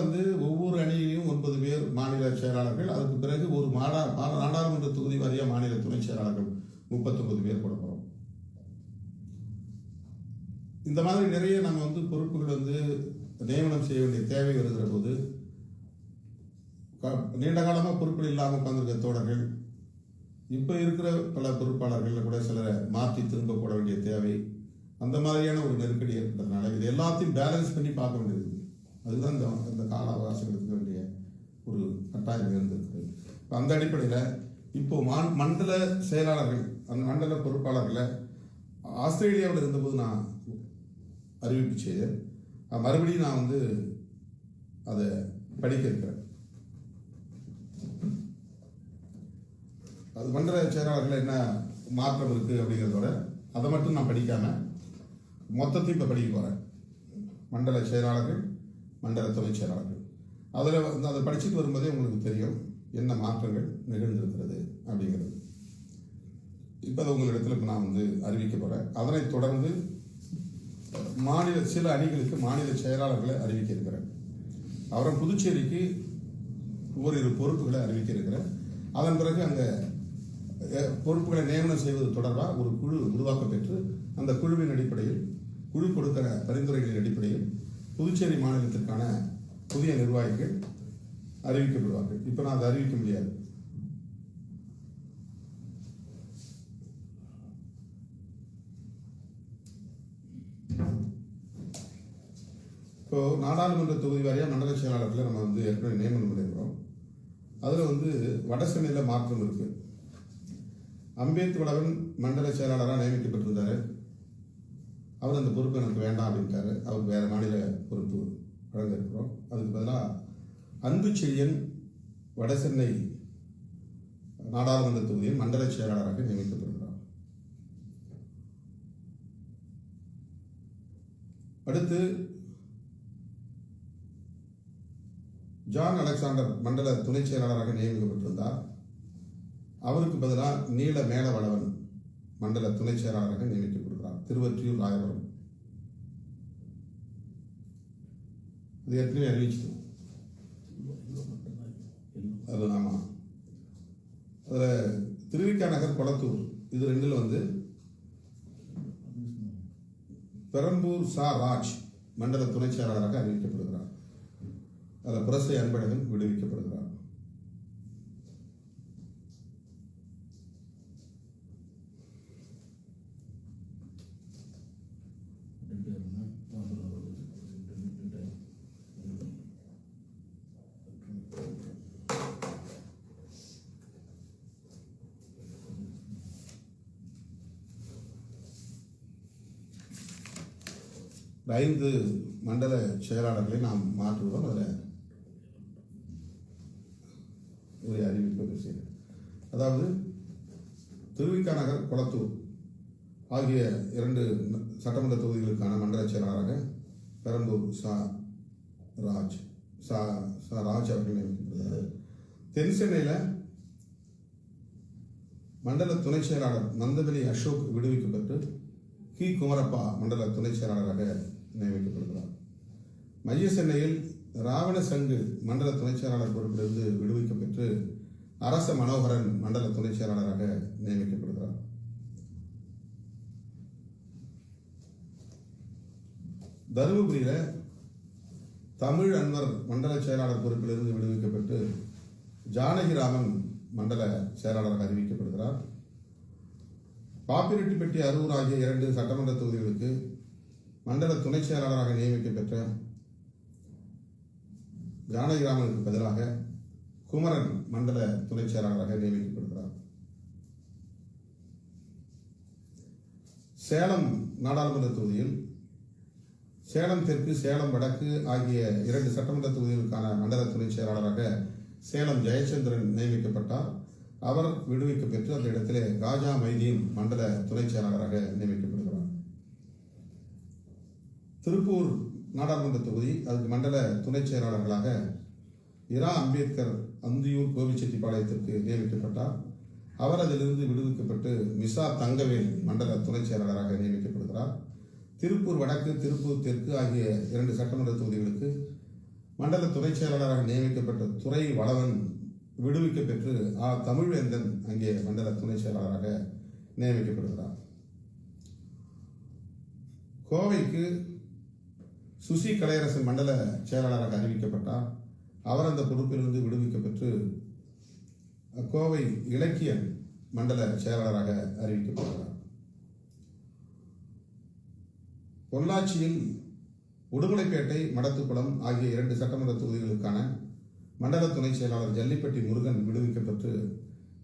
ஒவ்வொரு அணியிலையும் 9 பேர் மாநில செயலாளர்கள், அதுக்கு பிறகு ஒரு நாடாளுமன்ற தொகுதி வாரியாக மாநில துணை செயலாளர்கள் 39 பேர் போட போகிறோம். இந்த மாதிரி நிறைய நம்ம பொறுப்புகள் நியமனம் செய்ய வேண்டிய தேவை வருகிற போது நீண்ட காலமாக பொறுப்புகள் இல்லாமல் உட்கார்ந்துருக்க தோழர்கள், இப்போ இருக்கிற பல பொறுப்பாளர்கள் கூட சிலரை மாற்றி திரும்ப போட வேண்டிய தேவை, அந்த மாதிரியான ஒரு நெருக்கடி ஏற்பட்டதுனால இது எல்லாத்தையும் பேலன்ஸ் பண்ணி பார்க்க வேண்டியது. அதுதான் இந்த கால அவகாசம் எடுக்க வேண்டிய ஒரு கட்டாயம் இருந்திருக்கு. இப்போ அந்த அடிப்படையில் இப்போ மண்டல செயலாளர்கள், அந்த மண்டல பொறுப்பாளர்களை ஆஸ்திரேலியாவில் இருந்தபோது நான் அறிவிப்பு செய்தேன். மறுபடியும் நான் அதை படிக்க இருக்கிறேன். அது மண்டல செயலாளர்கள் என்ன மாற்றம் இருக்குது அப்படிங்கிறதோட அதை மட்டும் நான் படிக்காமல் மொத்தத்தையும் இப்போ படிக்க போகிறேன். மண்டல செயலாளர்கள், மண்டல துணை செயலாளர்கள், அதில் அதை படிச்சுட்டு வரும்போதே உங்களுக்கு தெரியும் என்ன மாற்றங்கள் நிகழ்ந்திருக்கிறது அப்படிங்கிறது. இப்போ அதை உங்களிடத்தில் இப்போ நான் அறிவிக்க போகிறேன். அதனைத் தொடர்ந்து சில அணிகளுக்கு மாநில செயலாளர்களை அறிவிக்க இருக்கிறேன். அப்புறம் புதுச்சேரிக்கு ஓரிரு பொறுப்புகளை அறிவிக்க இருக்கிறேன். அதன் பிறகு அந்த பொறுப்புகளை நியமனம் செய்வது தொடர்பாக ஒரு குழு உருவாக்க பெற்று அந்த குழுவின் அடிப்படையில், குழு கொடுக்கிற பரிந்துரைகளின் அடிப்படையில் புதுச்சேரி மாநிலத்திற்கான புதிய நிர்வாகிகள் அறிவிக்கப்படுவார்கள். இப்போ நான் அதை அறிவிக்க முடியாது. இப்போ நாடாளுமன்ற தொகுதி வாரியாக மண்டல செயலாளர்களை நம்ம வந்து ஏற்கனவே நியமனம் பண்ணியிருக்கிறோம். அதில் வட சென்னையில் மாற்றம் இருக்குது. அம்பேத் வளவன் மண்டல செயலாளராக நியமிக்கப்பட்டிருந்தார். அவர் அந்த பொறுப்பு எனக்கு வேண்டாம் அப்படின்ட்டாரு. அவருக்கு வேறு மாநில பொறுப்பு வழங்க இருக்கிறோம். அதுக்கு பதிலாக அன்பு செழியன் வட சென்னை நாடாளுமன்ற தொகுதியில் மண்டல செயலாளராக நியமிக்கப்படுகிறார். அடுத்து ஜான் அலெக்சாண்டர் மண்டல துணை செயலாளராக நியமிக்கப்பட்டிருந்தார். அவருக்கு பதிலாக நீல மேலவளவன் மண்டல துணை செயலாளராக நியமிக்கப்படுகிறார். திருவொற்றியூர் ராயபுரம். இது ஏற்கனவே அறிவிச்சது. அது ஆமாம். அதில் திருவிக்கா நகர் கொளத்தூர் இது ரெண்டில் வந்து பெரம்பூர் சா ராஜ் மண்டல துணை செயலாளராக அறிவிக்கப்படுகிறார். அதில் புரசை அன்பழகன் விடுவிக்கப்படுகிறார். ஐந்து மண்டல செயலாளர்களை நாம் மாற்றுவோம். அதில் ஒரு அறிவிப்பு செய்கிறேன். அதாவது திருவிக்கா நகர் கொளத்தூர் ஆகிய 2 சட்டமன்ற தொகுதிகளுக்கான மண்டல செயலாளராக பெரம்பூர் சா ராஜ் அவர்கள் நியமிக்கப்படுகிறார். தென் சென்னையில் மண்டல துணை செயலாளர் நந்தவெளி அசோக் விடுவிக்கப்பட்டு கி குமரப்பா மண்டல துணை செயலாளராக நியமிக்கப்படுகிறார். மைய சென்னையில் ராவண சங்கு மண்டல துணை செயலாளர் பொறுப்பிலிருந்து விடுவிக்கப்பட்டு அரச மனோகரன் மண்டல துணை செயலாளராக நியமிக்கப்படுகிறார். தருமபுரியில் தமிழ் அன்வர் மண்டல செயலாளர் பொறுப்பிலிருந்து விடுவிக்கப்பட்டு ஜானகிராமன் மண்டல செயலாளராக அறிவிக்கப்படுகிறார். பாப்பிரெட்டிப்பட்டி அரூர் ஆகிய 2 சட்டமன்ற தொகுதிகளுக்கு மண்டல துணை செயலாளராக நியமிக்கப்பெற்ற ஜானகிராமனுக்கு பதிலாக குமரன் மண்டல துணை செயலாளராக நியமிக்கப்படுகிறார். சேலம் நாடாளுமன்ற தொகுதியில் சேலம் தெற்கு சேலம் வடக்கு ஆகிய 2 சட்டமன்ற தொகுதிகளுக்கான மண்டல துணை செயலாளராக சேலம் ஜெயச்சந்திரன் நியமிக்கப்பட்டார். அவர் விடுவிக்கப்பெற்று அந்த இடத்திலே காஜா மைதீன் மண்டல துணை செயலாளராக நியமிக்கப்படுகிறார். திருப்பூர் நாடாளுமன்ற தொகுதி அதுக்கு மண்டல துணை செயலாளர்களாக இரா அம்பேத்கர் அந்தியூர் கோபிச்செட்டிப்பாளையத்திற்கு நியமிக்கப்பட்டார். அவர் அதிலிருந்து விடுவிக்கப்பட்டு மிசா தங்கவேல் மண்டல துணை செயலாளராக நியமிக்கப்படுகிறார். திருப்பூர் வடக்கு திருப்பூர் தெற்கு ஆகிய 2 சட்டமன்ற தொகுதிகளுக்கு மண்டல துணை செயலாளராக நியமிக்கப்பட்ட துறை வளவன் விடுவிக்கப்பெற்று தமிழ்வேந்தன் அங்கே மண்டல துணை செயலாளராக நியமிக்கப்படுகிறார். கோவைக்கு சுசி கலையரசன் மண்டல செயலாளராக அறிவிக்கப்பட்டார். அவர் அந்த பொறுப்பிலிருந்து விடுவிக்கப்பெற்று கோவை இலக்கியன் மண்டல செயலாளராக அறிவிக்கப்படுகிறார். பொள்ளாச்சியில் உடுமலைப்பேட்டை மடத்துக்குளம் ஆகிய 2 சட்டமன்ற தொகுதிகளுக்கான மண்டல துணை செயலாளர் ஜல்லிப்பட்டி முருகன் விடுவிக்கப்பட்டு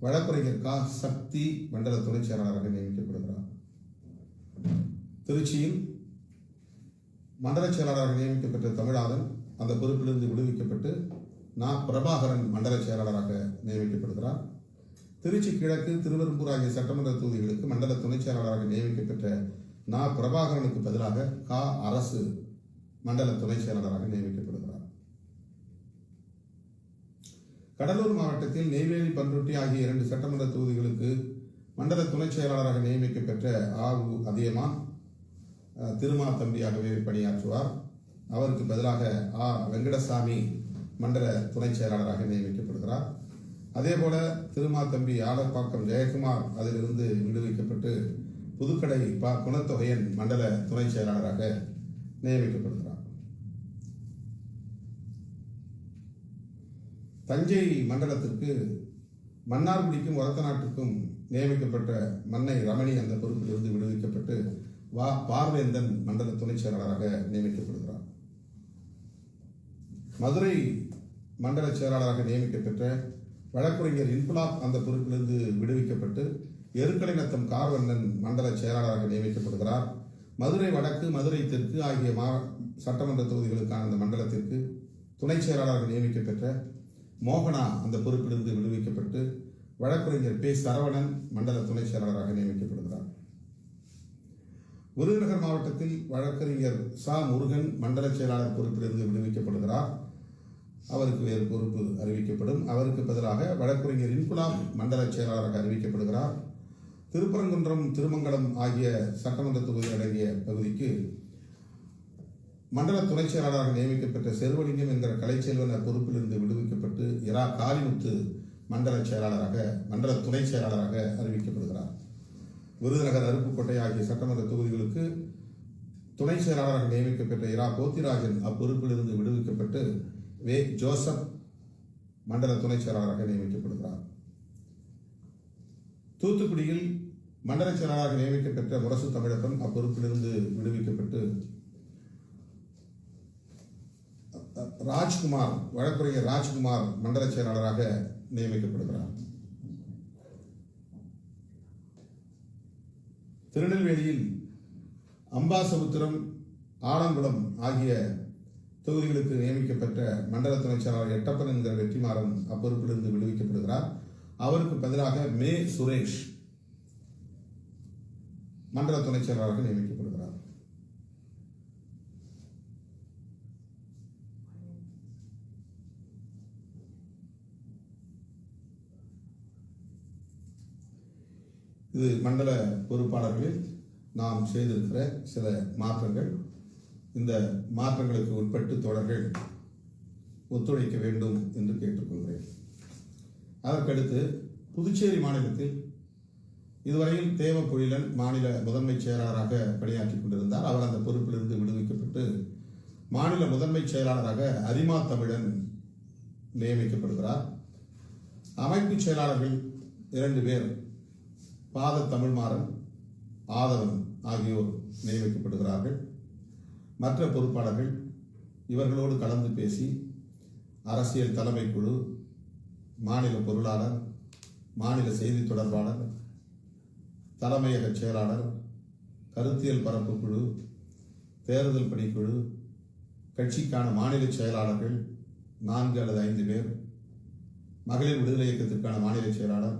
வழக்குரைஞர் கா சக்தி மண்டல துணை செயலாளராக நியமிக்கப்படுகிறார். திருச்சியில் மண்டல செயலாளராக நியமிக்கப்பட்ட தமிழாதன் அந்த பொறுப்பிலிருந்து விடுவிக்கப்பட்டு பிரபாகரன் மண்டல செயலாளராக நியமிக்கப்படுகிறார். திருச்சி கிழக்கு திருவெரும்பூர் ஆகிய சட்டமன்ற தொகுதிகளுக்கு மண்டல துணை செயலாளராக நியமிக்கப்பட்ட பிரபாகரனுக்கு பதிலாக கா அரசு மண்டல துணை செயலாளராக நியமிக்கப்படுகிறார். கடலூர் மாவட்டத்தில் நெய்வேலி பன்ருட்டி ஆகிய 2 சட்டமன்ற தொகுதிகளுக்கு மண்டல துணை செயலாளராக நியமிக்கப்பெற்ற அதியமா திருமா தம்பியாகவே பணியாற்றுவார். அவருக்கு பதிலாக வெங்கடசாமி மண்டல துணை செயலாளராக நியமிக்கப்படுகிறார். அதேபோல திருமா தம்பி ஆலப்பாக்கம் ஜெயக்குமார் அதிலிருந்து விடுவிக்கப்பட்டு புதுக்கடை குணத்தொகையன் மண்டல துணை செயலாளராக நியமிக்கப்படுகிறார். தஞ்சை மண்டலத்திற்கு மன்னார்குடிக்கும் ஒரத்தநாட்டுக்கும் நியமிக்கப்பட்ட மன்னை ரமணி அந்த பொறுப்பிலிருந்து விடுவிக்கப்பட்டு பார்வேந்தன் மண்டல துணை செயலாளராக நியமிக்கப்படுகிறார். மதுரை மண்டல செயலாளராக நியமிக்கப்பெற்ற வழக்குரைஞர் இன்குலாப் அந்த பொறுப்பிலிருந்து விடுவிக்கப்பட்டு எருக்கலைநத்தம் கார்வண்ணன் மண்டல செயலாளராக நியமிக்கப்படுகிறார். மதுரை வடக்கு, மதுரை தெற்கு ஆகிய சட்டமன்ற தொகுதிகளுக்கான அந்த மண்டலத்திற்கு துணை செயலாளராக நியமிக்கப்பெற்ற மோகனா அந்த பொறுப்பிலிருந்து விடுவிக்கப்பட்டு வழக்குரைஞர் பே. சரவணன் மண்டல துணை செயலாளராக நியமிக்கப்படுகிறார். விருதுநகர் மாவட்டத்தில் வழக்கறிஞர் சா. முருகன் மண்டல செயலாளர் பொறுப்பிலிருந்து விடுவிக்கப்படுகிறார். அவருக்கு வேறு பொறுப்பு அறிவிக்கப்படும். அவருக்கு பதிலாக வழக்குரைஞர் இன்குலாப் மண்டல செயலாளராக அறிவிக்கப்படுகிறார். திருப்பரங்குன்றம், திருமங்கலம் ஆகிய சட்டமன்ற தொகுதி அடங்கிய பகுதிக்கு மண்டல துணை செயலாளராக நியமிக்கப்பட்ட செல்வலிங்கம் என்கிற கலைச்செல்வன் பொறுப்பிலிருந்து விடுவிக்கப்பட்டு இரா. காளிமுத்து மண்டல துணை செயலாளராக அறிவிக்கப்படுகிறார். விருதுநகர், அருப்புக்கோட்டை ஆகிய சட்டமன்ற தொகுதிகளுக்கு துணை செயலாளராக நியமிக்கப்பட்ட இரா. போத்திராஜன் அப்பொறுப்பிலிருந்து விடுவிக்கப்பட்டு வே. ஜோசப் மண்டல துணை செயலாளராக நியமிக்கப்படுகிறார். தூத்துக்குடியில் மண்டல செயலாளராக நியமிக்கப்பட்ட முரசு தமிழப்பன் அப்பொறுப்பிலிருந்து விடுவிக்கப்பட்டு ராஜ்குமார், வழக்குரைஞர் ராஜ்குமார் மண்டல செயலாளராக நியமிக்கப்படுகிறார். திருநெல்வேலியில் அம்பாசமுத்திரம், ஆலங்குளம் ஆகிய தொகுதிகளுக்கு நியமிக்கப்பட்ட மண்டல துணை செயலாளர் எட்டப்பன் என்கிற வெற்றிமாறன் அப்பொறுப்பிலிருந்து விடுவிக்கப்படுகிறார். அவருக்கு பதிலாக மே. சுரேஷ் மண்டல துணை செயலாளராக நியமிக்கப்படுகிறார். இது மண்டல பொறுப்பாளர்களில் நாம் செய்திருக்கிற சில மாற்றங்கள். இந்த மாற்றங்களுக்கு உட்பட்டு தோழர்கள் ஒத்துழைக்க வேண்டும் என்று கேட்டுக்கொள்கிறேன். அதற்கடுத்து புதுச்சேரி மாநிலத்தில் இதுவரையில் தேவபொழிலன் மாநில முதன்மை செயலாளராக பணியாற்றிக் கொண்டிருந்தார். அவர் அந்த பொறுப்பிலிருந்து விடுவிக்கப்பட்டு மாநில முதன்மை செயலாளராக அரிமா தமிழன் நியமிக்கப்படுகிறார். அமைப்பு செயலாளர்கள் 2 பேர், பாத தமிழ்மாறன், ஆதவன் ஆகியோர் நியமிக்கப்படுகிறார்கள். மற்ற பொறுப்பாளர்கள் இவர்களோடு கலந்து பேசி அரசியல் தலைமை குழு, மாநில பொருளாளர், மாநில செய்தி தொடர்பாளர், தலைமையக செயலாளர், கருத்தியல் பரப்பு குழு, தேர்தல் பணிக்குழு, கட்சிக்கான மாநில செயலாளர்கள் 4 அல்லது 5 பேர், மகளிர் விடுதலை இயக்கத்திற்கான மாநில செயலாளர்,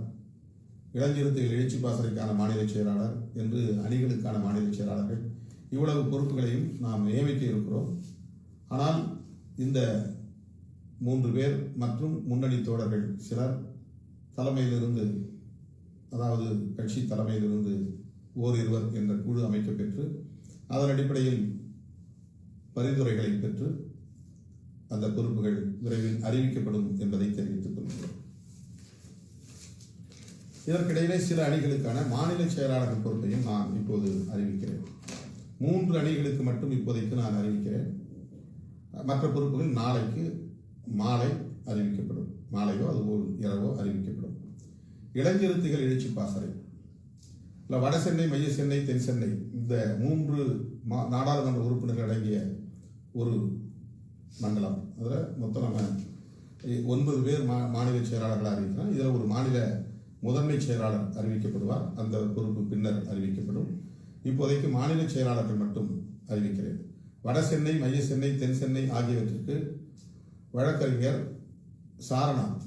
இளஞ்சிறுத்தைகள் எழுச்சி பாசறைக்கான மாநில செயலாளர் என்று அணிகளுக்கான மாநில செயலாளர்கள், இவ்வளவு பொறுப்புகளையும் நாம் நியமிக்க இருக்கிறோம். ஆனால் இந்த 3 பேர் மற்றும் முன்னணி தோழர்கள் சிலர் தலைமையிலிருந்து, அதாவது கட்சி தலைமையிலிருந்து ஓரிருவர் என்ற குழு அமைக்கப்பெற்று அதன் அடிப்படையில் பரிந்துரைகளை பெற்று அந்த பொறுப்புகள் விரைவில் அறிவிக்கப்படும் என்பதை தெரிவித்துக் கொள்கிறோம். இதற்கிடையிலே சில அணிகளுக்கான மாநில செயலாளர்கள் பொறுப்பையும் நான் இப்போது அறிவிக்கிறேன். 3 அணிகளுக்கு மட்டும் இப்போதைக்கு நான் அறிவிக்கிறேன். மற்ற பொறுப்புகள் நாளைக்கு மாலை அறிவிக்கப்படும். மாலையோ அதுபோல் இரவோ அறிவிக்கப்படும். இளஞ்சிறுத்தைகள் எழுச்சி பாசறை, இல்லை வட சென்னை, மைய சென்னை, தென் சென்னை, இந்த 3 நாடாளுமன்ற உறுப்பினர்கள் அடங்கிய ஒரு மண்டலம். அதில் மொத்தம் நம்ம 9 பேர் மாநில செயலாளர்களாக அறிவிக்கிறோம். இதில் ஒரு மாநில முதன்மை செயலாளர் அறிவிக்கப்படுவார். அந்த பொறுப்பு பின்னர் அறிவிக்கப்படும். இப்போதைக்கு மாநில செயலாளர்கள் மட்டும் அறிவிக்கிறேன். வட சென்னை, மைய சென்னை, தென் சென்னை ஆகியவற்றிற்கு வழக்கறிஞர் சாரநாத்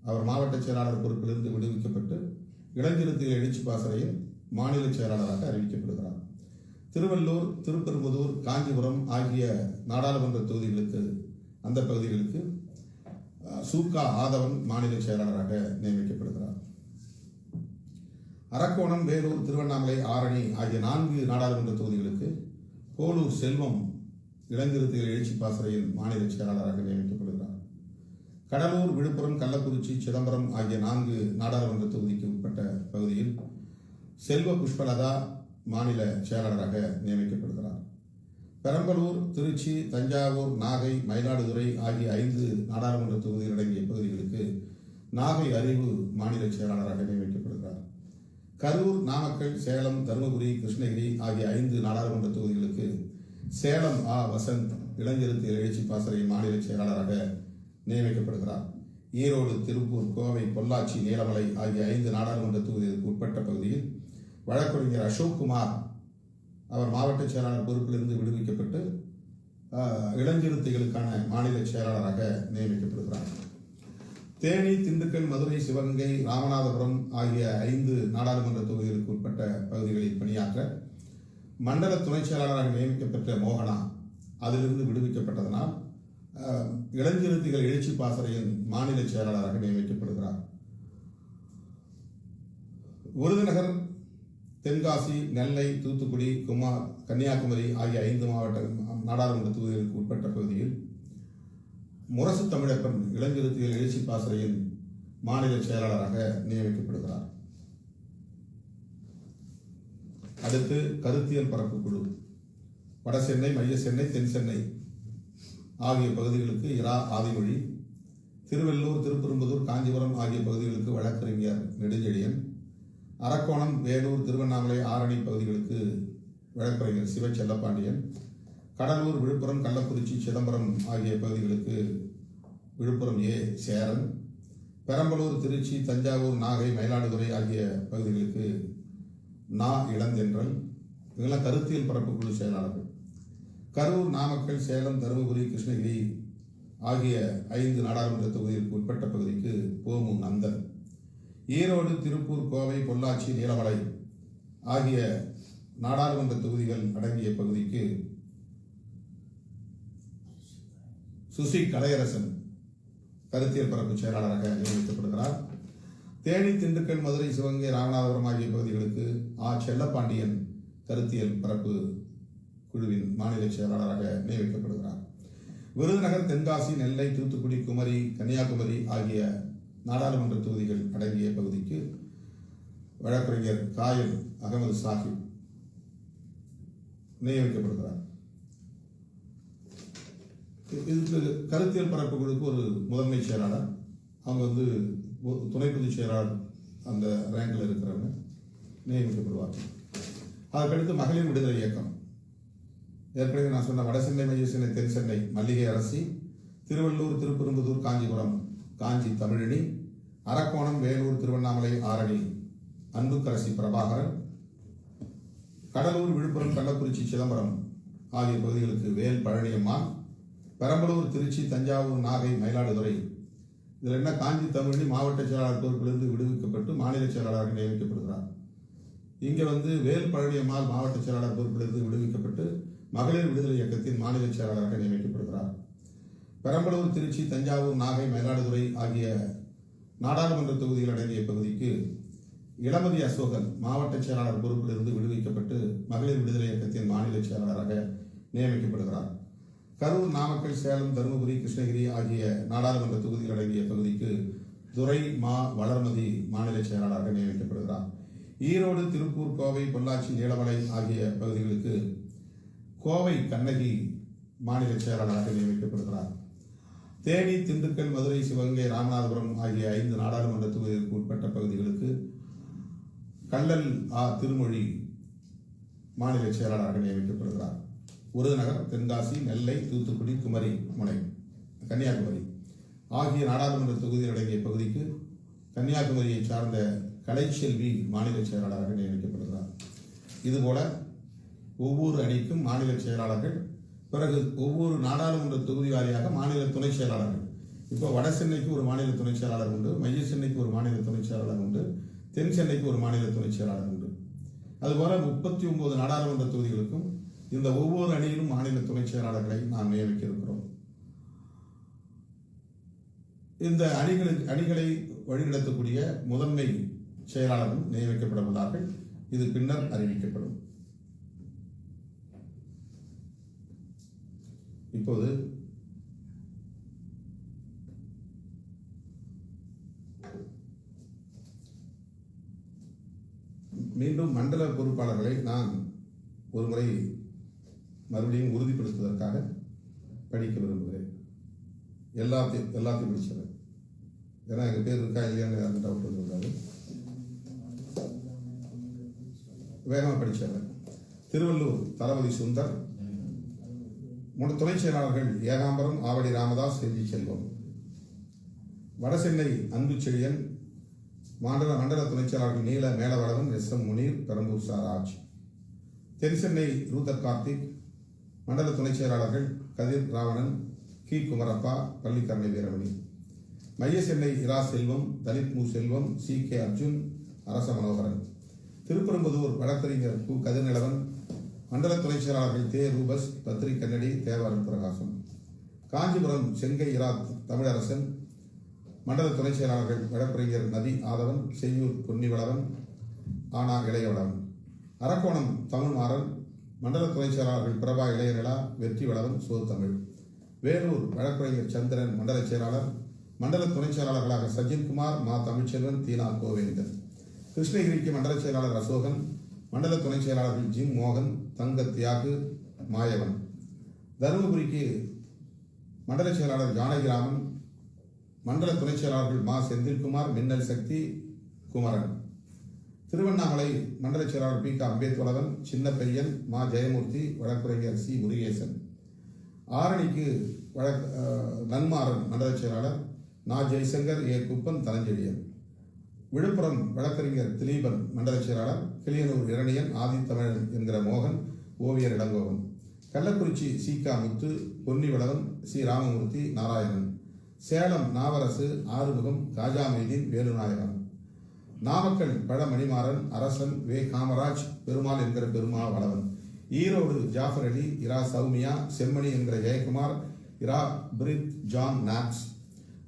அவர் மாவட்ட செயலாளர் பொறுப்பிலிருந்து விடுவிக்கப்பட்டு இளஞ்சிறுத்தைகள் எழுச்சி பாசறையில் மாநில செயலாளராக அறிவிக்கப்படுகிறார். திருவள்ளூர், திருப்பெரும்புதூர், காஞ்சிபுரம் ஆகிய நாடாளுமன்ற தொகுதிகளுக்கு, அந்த பகுதிகளுக்கு சூகா ஆதவன் மாநில செயலாளராக நியமிக்கப்படுகிறார். அரக்கோணம், வேலூர், திருவண்ணாமலை, ஆரணி ஆகிய 4 நாடாளுமன்ற தொகுதிகளுக்கு போலூர் செல்வம் இளஞ்சிறுத்தைகள் எழுச்சி பாசறையில் மாநில செயலாளராக நியமிக்கப்படுகிறார். கடலூர், விழுப்புரம், கள்ளக்குறிச்சி, சிதம்பரம் ஆகிய 4 நாடாளுமன்ற தொகுதிக்கு உட்பட்ட பகுதியில் செல்வ புஷ்பலதா மாநில செயலாளராக நியமிக்கப்படுகிறார். பெரம்பலூர், திருச்சி, தஞ்சாவூர், நாகை, மயிலாடுதுறை ஆகிய 5 நாடாளுமன்ற தொகுதிகள் அடங்கிய பகுதிகளுக்கு நாகை அறிவு மாநில செயலாளராக நியமிக்கப்படுகிறார். கரூர், நாமக்கல், சேலம், தருமபுரி, கிருஷ்ணகிரி ஆகிய 5 நாடாளுமன்ற தொகுதிகளுக்கு சேலம் ஆ. வசந்த் இளஞ்சிறுத்தைகள் எழுச்சி பாசறையின் மாநில செயலாளராக நியமிக்கப்படுகிறார். ஈரோடு, திருப்பூர், கோவை, பொள்ளாச்சி, நீலமலை ஆகிய 5 நாடாளுமன்ற தொகுதிகளுக்கு உட்பட்ட பகுதியில் வழக்கறிஞர் அசோக்குமார் அவர் மாவட்ட செயலாளர் பொறுப்பிலிருந்து விடுவிக்கப்பட்டு இளஞ்சிறுத்தைகளுக்கான மாநில செயலாளராக நியமிக்கப்படுகிறார். தேனி, திண்டுக்கல், மதுரை, சிவகங்கை, ராமநாதபுரம் ஆகிய 5 நாடாளுமன்ற தொகுதிகளுக்கு உட்பட்ட பகுதிகளில் பணியாற்ற மண்டல துணை செயலாளராக நியமிக்கப்பட்ட மோகனா அதிலிருந்து விடுவிக்கப்பட்டதனால் இளஞ்சிறுத்தைகள் எழுச்சி பாசறையின் மாநில செயலாளராக நியமிக்கப்படுகிறார். விருதுநகர், தென்காசி, நெல்லை, தூத்துக்குடி, கன்னியாகுமரி ஆகிய 5 மாவட்ட நாடாளுமன்ற தொகுதிகளுக்கு உட்பட்ட பகுதியில் முரசு தமிழப்பன் இளஞ்சிறுத்தைகள் எழுச்சி பாசறையின் மாநில செயலாளராக நியமிக்கப்படுகிறார். அடுத்து கருத்தியல் பரப்பு குழு. வட சென்னை, மைய சென்னை, தென் சென்னை ஆகிய பகுதிகளுக்கு இரா ஆதிமொழி, திருவள்ளூர், திருப்பெரும்புதூர், காஞ்சிபுரம் ஆகிய பகுதிகளுக்கு வழக்கறிஞர் நெடுஞ்செழியன், அரக்கோணம், வேலூர், திருவண்ணாமலை, ஆரணி பகுதிகளுக்கு வழக்கறிஞர் சிவ செல்லப்பாண்டியன், கடலூர், விழுப்புரம், கள்ளக்குறிச்சி, சிதம்பரம் ஆகிய பகுதிகளுக்கு விழுப்புரம் ஏ சேரன், பெரம்பலூர், திருச்சி, தஞ்சாவூர், நாகை, மயிலாடுதுறை ஆகிய பகுதிகளுக்கு நா இளந்தென்றல். இதெல்லாம் கருத்தியல் பரப்பு குழு செயலாளர்கள். கரூர், நாமக்கல், சேலம், தருமபுரி, கிருஷ்ணகிரி ஆகிய 5 நாடாளுமன்ற தொகுதிகளுக்கு உட்பட்ட பகுதிக்கு போமு நந்தன். ஈரோடு, திருப்பூர், கோவை, பொள்ளாச்சி, நீலமலை ஆகிய நாடாளுமன்ற தொகுதிகள் அடங்கிய பகுதிக்கு சுசி கலையரசன் கருத்தியல் பரப்பு செயலாளராக நியமிக்கப்படுகிறார். தேனி, திண்டுக்கல், மதுரை, சிவகங்கை, ராமநாதபுரம் ஆகிய பகுதிகளுக்கு செல்லப்பாண்டியன் கருத்தியல் பரப்பு குழுவின் மாநில செயலாளராக நியமிக்கப்படுகிறார். விருதுநகர், தென்காசி, நெல்லை, தூத்துக்குடி, குமரி, கன்னியாகுமரி ஆகிய நாடாளுமன்ற தொகுதிகள் அடங்கிய பகுதிக்கு வழக்கறிஞர் காயல் அகமது சாஹிப் நியமிக்கப்படுகிறார். இதுக்கு கருத்தியல் பரப்பு குழுக்கு ஒரு முதன்மை செயலாளர், அவங்க துணை பொதுச் செயலாளர் அந்த ரேங்கில் இருக்கிறவங்க நியமிக்கப்படுவார். அதற்கடுத்து மகளிர் விடுதலை இயக்கம். ஏற்கனவே நான் சொன்ன வடசென்னை, மைய சென்னை, தென் சென்னை மல்லிகை அரசி, திருவள்ளூர், திருப்பெரும்புதூர், காஞ்சிபுரம் காஞ்சி தமிழினி, அரக்கோணம், வேலூர், திருவண்ணாமலை, ஆரணி அன்புக்கரசி பிரபாகரன், கடலூர், விழுப்புரம், கள்ளக்குறிச்சி, சிதம்பரம் ஆகிய பகுதிகளுக்கு வேல் பழனியம்மாள், பெரம்பலூர், திருச்சி, தஞ்சாவூர், நாகை, மயிலாடுதுறை இதில் என்ன காஞ்சி தமிழினி மாவட்ட செயலாளர் பொறுப்பிலிருந்து விடுவிக்கப்பட்டு மாநில செயலாளராக நியமிக்கப்படுகிறார். இங்கே வேல் பழனியம்மாள் மாவட்ட செயலாளர் பொறுப்பிலிருந்து விடுவிக்கப்பட்டு மகளிர் விடுதலை இயக்கத்தின் மாநில செயலாளராக நியமிக்கப்படுகிறார். பெரம்பலூர், திருச்சி, தஞ்சாவூர், நாகை, மயிலாடுதுறை ஆகிய நாடாளுமன்ற தொகுதிகள் அடங்கிய பகுதிக்கு இளமதி அசோகன் மாவட்ட செயலாளர் பொறுப்பிலிருந்து விடுவிக்கப்பட்டு மகளிர் விடுதலை இயக்கத்தின் மாநில செயலாளராக நியமிக்கப்படுகிறார். கரூர், நாமக்கல், சேலம், தருமபுரி, கிருஷ்ணகிரி ஆகிய நாடாளுமன்ற தொகுதிகள் அடங்கிய பகுதிக்கு துரை மா வளர்மதி மாநில செயலாளராக நியமிக்கப்படுகிறார். ஈரோடு, திருப்பூர், கோவை, பொள்ளாச்சி, நீலமலை ஆகிய பகுதிகளுக்கு கோவை கண்ணகி மாநில செயலாளராக நியமிக்கப்படுகிறார். தேனி, திண்டுக்கல், மதுரை, சிவகங்கை, ராமநாதபுரம் ஆகிய 5 நாடாளுமன்ற தொகுதிகளுக்கு உட்பட்ட பகுதிகளுக்கு கள்ளல் திருமொழி மாநில செயலாளராக நியமிக்கப்படுகிறார். விருதுநகர், தென்காசி, நெல்லை, தூத்துக்குடி, குமரி முனை, கன்னியாகுமரி ஆகிய நாடாளுமன்ற தொகுதிகள் அடங்கிய பகுதிக்கு கன்னியாகுமரியை சார்ந்த கலைச்செல்வி மாநில செயலாளராக நியமிக்கப்படுகிறார். இதுபோல ஒவ்வொரு அணிக்கும் மாநில செயலாளர்கள், பிறகு ஒவ்வொரு நாடாளுமன்ற தொகுதி வாரியாக மாநில துணை செயலாளர்கள். இப்போ வட சென்னைக்கு ஒரு மாநில துணை செயலாளர் உண்டு, மைய சென்னைக்கு ஒரு மாநில துணை செயலாளர் உண்டு, தென் சென்னைக்கு ஒரு மாநில துணை செயலாளர் உண்டு. அதுபோல 39 நாடாளுமன்ற தொகுதிகளுக்கும் இந்த ஒவ்வொரு அணியிலும் மாநில துணை செயலாளர்களை நாம் நியமிக்க இருக்கிறோம். இந்த அணிகளை வழிநடத்தக்கூடிய முதன்மை செயலாளர்கள் நியமிக்கப்பட உள்ளார்கள். இது பின்னர் அறிவிக்கப்படும். இப்போது மீண்டும் மண்டல பொறுப்பாளர்களை நான் ஒரு முறை மறுபடியும் உறுதிப்படுத்துவதற்காக படிக்க விரும்புகிறேன். எல்லாத்தையும் படிச்சிடறேன். ஏன்னா எங்கள் பேர் இருக்கா இல்லையான்னு டவுட் வந்துருக்காரு. வேகமாக படிச்சிடறேன். திருவள்ளூர் தளபதி சுந்தர், துணை செயலாளர்கள் ஏகாம்பரம், ஆவடி ராமதாஸ், செல்வி செல்வம். வடசென்னை அன்பு செழியன். மண்டல துணை செயலாளர்கள் நீல மேலவளவன், எஸ்.எம். முனீர், பெரம்பூர் ராஜ். தென்சென்னை ரூதர் கார்த்திக். மண்டல துணை செயலாளர்கள் கதிர் ராவணன், கி. குமரப்பா, பள்ளிக்கரணை வீரமணி. மைய சென்னை இரா செல்வம், தலித் மு செல்வம், சி.கே. அர்ஜுன், அரச மனோகரன். திருப்பெரும்புதூர் வழக்கறிஞர் கு. கதிர்நிலவன். மண்டல துணை செயலாளர்கள் தே. ரூபஸ், பத்ரி கன்னடி, தேவாரன் பிரகாசம். காஞ்சிபுரம் செங்கை இரா தமிழரசன். மண்டல துணை செயலாளர்கள் வழக்கறிஞர் நதி ஆதவன், செய்யூர் பொன்னிவளவன், ஆனா இளையவளவன். அரக்கோணம் தமிழ்மாறன். மண்டல துணை செயலாளர்கள் பிரபா இளையநிலா, வெற்றி வளவன், சோர் தமிழ். வேலூர் வழக்கறிஞர் சந்திரன் மண்டல செயலாளர். மண்டல துணை செயலாளர்களாக சஜின்குமார், மா. தமிழ்ச்செல்வன், தீனா கோவேந்தன். கிருஷ்ணகிரிக்கு மண்டல செயலாளர் அசோகன். மண்டல துணை செயலாளர்கள் ஜிம் மோகன், தங்க தியாகு, மாயவன். தருமபுரிக்கு மண்டல செயலாளர் ஜானகிராமன். மண்டல துணை செயலாளர்கள் மா. செந்தில்குமார், மின்னல் சக்தி, குமரன். திருவண்ணாமலை மண்டல செயலாளர் பி. க. அம்பேத்வளவன், சின்ன பையன், மா. ஜெயமூர்த்தி, வழக்குரைஞர் சி. முருகேசன். ஆரணிக்கு நன்மாறன் மண்டல செயலாளர் நா. ஜெய்சங்கர், ஏ. குப்பன், தனஞ்செழியன். விழுப்புரம் வழக்கறிஞர் திலீபன் மண்டல செயலாளர். கிளியனூர் இரணியன், ஆதித்தமிழன் என்கிற மோகன், ஓவியர் இளங்கோவன். கள்ளக்குறிச்சி சி. க. முத்து, பொன்னிவளவன், சி. ராமமூர்த்தி, நாராயணன். சேலம் நாவரசு, ஆறுமுகம், காஜாமைதீன், வேலுநாயகம். நாமக்கல் பழ மணிமாறன், அரசன், வே. காமராஜ், பெருமாள் என்கிற பெருமா வளவன். ஈரோடு ஜாஃபர் அலி, இரா சௌமியா, செம்மணி என்கிற ஜெயக்குமார், இரா பிரித் ஜான் நாக்ஸ்.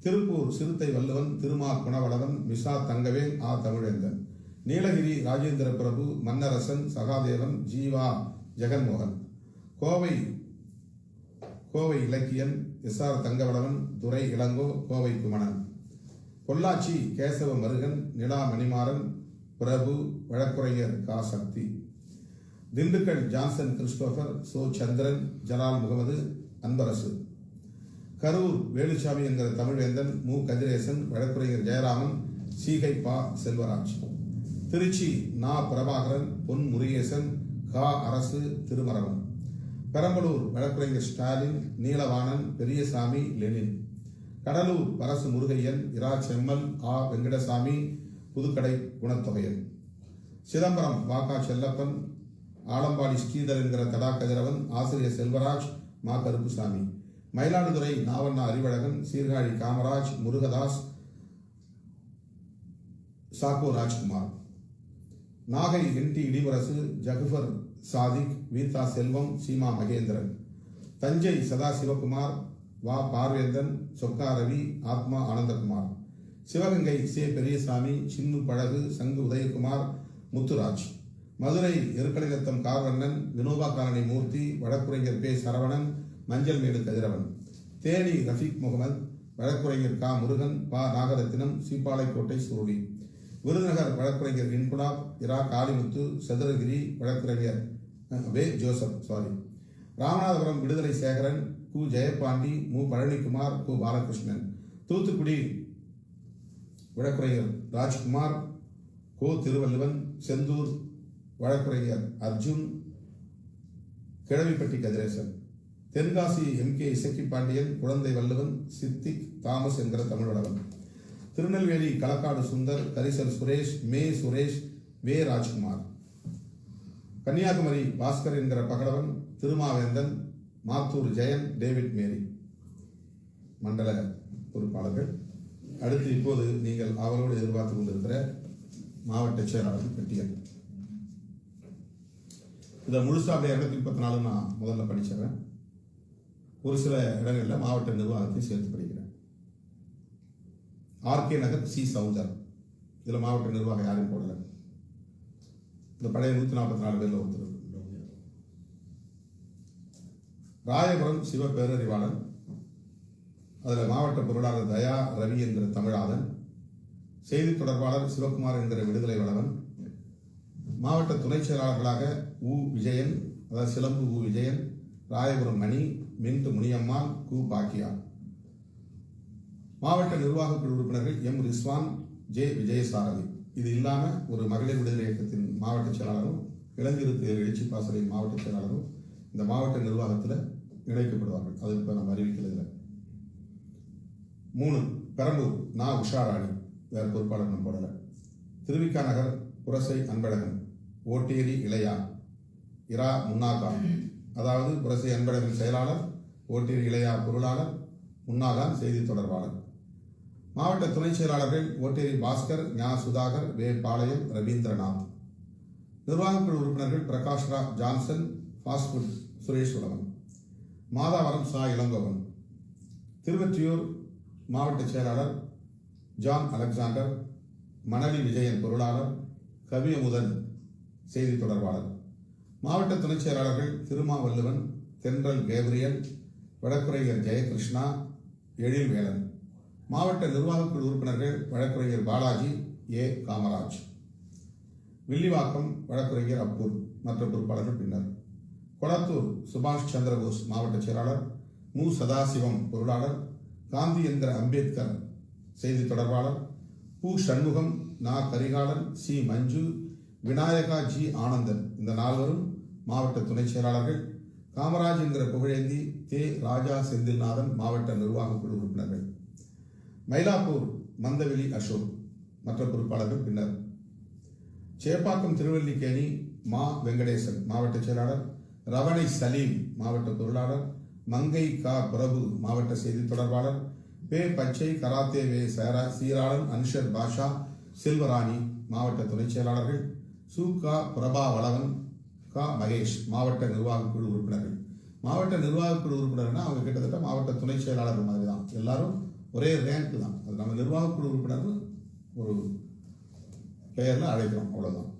திருப்பூர் சிறுத்தை வல்லுவன், திருமா குணவளவன், மிசா தங்கவேல், ஆ. தமிழேந்தன். நீலகிரி ராஜேந்திர பிரபு, மன்னரசன், சகாதேவன், ஜீவா ஜெகன்மோகன். கோவை இலக்கியன், எஸ். ஆர். தங்கவளவன், துரை இளங்கோ, கோவை குமணன். பொள்ளாச்சி கேசவ மருகன், நிலா மணிமாறன், பிரபு, வழக்குரைஞர் கா. சக்தி. திண்டுக்கல் ஜான்சன் கிறிஸ்டோபர், சோ. சந்திரன், ஜலால் முகமது, அன்பரசு. கரூர் வேலுசாமி என்கிற தமிழ்வேந்தன், மு. கதிரேசன், வழக்குரைஞர் ஜெயராமன், சீகை பா. செல்வராஜ். திருச்சி நா. பிரபாகரன், பொன் முருகேசன், கா. அரசு, திருமரவன். பெரம்பலூர் வழக்குரைஞர் ஸ்டாலின், நீலவாணன், பெரியசாமி, லெனின். கடலூர் பரசு முருகையன், இரா செம்மல், ஆ. வெங்கடசாமி, புதுக்கடை குணத்தொகையன். சிதம்பரம் வாகா செல்லப்பன், ஆலம்பாடி ஸ்ரீதர் என்கிற தடா கதிரவன், ஆசிரியர் செல்வராஜ், மா. கருப்புசாமி. மயிலாடுதுறை நாவண்ணா அறிவழகன், சீர்காழி காமராஜ், முருகதாஸ், சாக்கோ ராஜ்குமார். நாகை என்.டி. இடிவரசு, ஜகுஃபர் சாதிக், வீதா செல்வம், சீமா மகேந்திரன். தஞ்சை சதாசிவகுமார், வா. பார்வேந்தன், சொக்கா ரவி, ஆத்மா ஆனந்தகுமார். சிவகங்கை சே. பெரியசாமி, சின்னு பழகு, சங்கு உதயகுமார், முத்துராஜ். மதுரை எருக்கலிநத்தம் கார்வண்ணன், வினோபா காலனி மூர்த்தி, வழக்குரைஞர் பே. சரவணன், மஞ்சள் மேடு கதிரவன். தேனி ரஃபீக் முகமது, வழக்குரைஞர் கா. முருகன், பா. நாகரத்தினம், சீப்பாலைக்கோட்டை சுருளி. விருதுநகர் வழக்குரைஞர் இன்குலாப், இரா. காளிமுத்து, சதுரகிரி வழக்குரைஞர் வே. ஜோசப். ராமநாதபுரம் விடுதலை சேகரன், கு. ஜெயபாண்டி, மு. பழனிக்குமார், கு. பாலகிருஷ்ணன். தூத்துக்குடி வழக்குரைஞர் ராஜ்குமார், கோ. திருவள்ளுவன். செந்தூர் வழக்குரைஞர் அர்ஜுன், கிழவிப்பட்டி கதிரேசன். தென்காசி எம்.கே. இசக்கி பாண்டியன், குழந்தை வள்ளுவன், சித்திக் தாமஸ் என்கிற தமிழ்வளவன். திருநெல்வேலி களக்காடு சுந்தர், கரிசல் சுரேஷ், மே. சுரேஷ், வே. ராஜ்குமார். கன்னியாகுமரி பாஸ்கர் என்கிற பகலவன், திருமாவேந்தன், மாத்தூர் ஜெயன், டேவிட் மேரி. மண்டல பொறுப்பாளர்கள். அடுத்து இப்போது நீங்கள் அவரோடு எதிர்பார்த்து கொண்டிருக்கிற மாவட்ட செயலாளர்கள் பட்டியல். இதை முழுசா அப்படியே 234 நான் முதல்ல படிச்சிடறேன். ஒரு சில இடங்களில் மாவட்ட நிர்வாகத்தை சேர்த்து படிக்கிறேன். ஆர்கே நகர் சி. சௌதர், இதில் மாவட்ட நிர்வாகம் யாரும் போடல. இந்த பழைய 144 பேர்ல ஒருத்தர். ராயபுரம் சிவ பேரறிவாளன், அதில் மாவட்ட பொருளாளர் தயா ரவி என்கிற தமிழாளன், செய்தி தொடர்பாளர் சிவகுமார் என்கிற விடுதலை வளவன், மாவட்ட துணை செயலாளர்களாக உ. விஜயன், அதாவது சிலம்பு உ. விஜயன், ராயபுரம் மணி, மின்ட்டு முனியம்மாள், கு. பாக்கியா. மாவட்ட நிர்வாக குழு உறுப்பினர்கள் எம். ரிஸ்வான், ஜே. விஜயசாரதி. இது இல்லாமல் ஒரு மகளிர் விடுதலை இயக்கத்தின் மாவட்ட செயலாளரும், இளைஞருக்கு எழுச்சி பாசறையின் மாவட்ட செயலாளரும் இந்த மாவட்ட நிர்வாகத்தில் இணைக்கப்படுவார்கள். அது இப்போ நம்ம அறிவிக்கல. 3 பெரம்பூர் நா உஷாராணி, வேறு பொறுப்பாளர் நம்ம போடலை. திருவிக்கா நகர் புரசை அன்பழகன், ஓட்டேரி இளையா, இரா முன்னாகான், அதாவது புரசை அன்பழகன் செயலாளர், ஓட்டேரி இளையா பொருளாளர், முன்னாகான் செய்தி தொடர்பாளர். மாவட்ட துணை செயலாளர்கள் ஓட்டேரி பாஸ்கர், ஞா சுதாகர், வே பாளையம், ரவீந்திரநாத். நிர்வாகக்குழு உறுப்பினர்கள் பிரகாஷ் ரா ஜான்சன், ஃபாஸ்ட்ஃபுட் சுரேஷ் உலவன், மாதாவரம் சா இளங்கோவன். திருவொற்றியூர் மாவட்ட செயலாளர் ஜான் அலெக்சாண்டர், மணலி விஜயன் பொருளாளர், கவியமுதன் செய்தி தொடர்பாளர். மாவட்ட துணைச் செயலாளர்கள் திருமாவல்லுவன், தென்றல் கேப்ரியல், வழக்குரைஞர் ஜெயகிருஷ்ணா, எழில்வேலன். மாவட்ட நிர்வாகக்குழு உறுப்பினர்கள் வழக்குரைஞர் பாலாஜி, ஏ காமராஜ். வில்லிவாக்கம் வழக்குரைஞர் அப்பூர். மற்ற பொறுப்பாளர்கள் பின்னர். கொளத்தூர் சுபாஷ் சந்திரபோஸ் மாவட்ட செயலாளர், மு சதாசிவம் பொருளாளர், காந்தி என்கிற அம்பேத்கர் செய்தி தொடர்பாளர், பூ சண்முகம், நா கரிகாலன், சி மஞ்சு, விநாயகா ஜி ஆனந்தன். இந்த 4வரும் மாவட்ட துணை செயலாளர்கள். காமராஜ் என்கிற புகழேந்தி, தே ராஜா செந்தில்நாதன் மாவட்ட நிர்வாகக்குழு உறுப்பினர்கள். மயிலாப்பூர் மந்தவெளி அசோக். மற்ற பொறுப்பாளர்கள் பின்னர். சேப்பாக்கம் திருவல்லிக்கேணி மா வெங்கடேசன் மாவட்ட செயலாளர், ரவணை சலீம் மாவட்ட பொருளாளர், மங்கை கா பிரபு மாவட்ட செய்தி தொடர்பாளர், பே பச்சை கராத்தே வே சீராளன், அன்ஷர் பாஷா, செல்வராணி மாவட்ட துணை செயலாளர்கள். சு கா பிரபா வளவன், கா மகேஷ் மாவட்ட நிர்வாகக்குழு உறுப்பினர்கள். மாவட்ட நிர்வாகக்குழு உறுப்பினர்னா அவங்க கிட்டத்தட்ட மாவட்ட துணை செயலாளர் மாதிரி தான், எல்லாரும் ஒரே ரேங்க் தான். அது நம்ம நிர்வாகக்குழு உறுப்பினர் ஒரு பெயரில் அழைக்கிறோம், அவ்வளோதான்.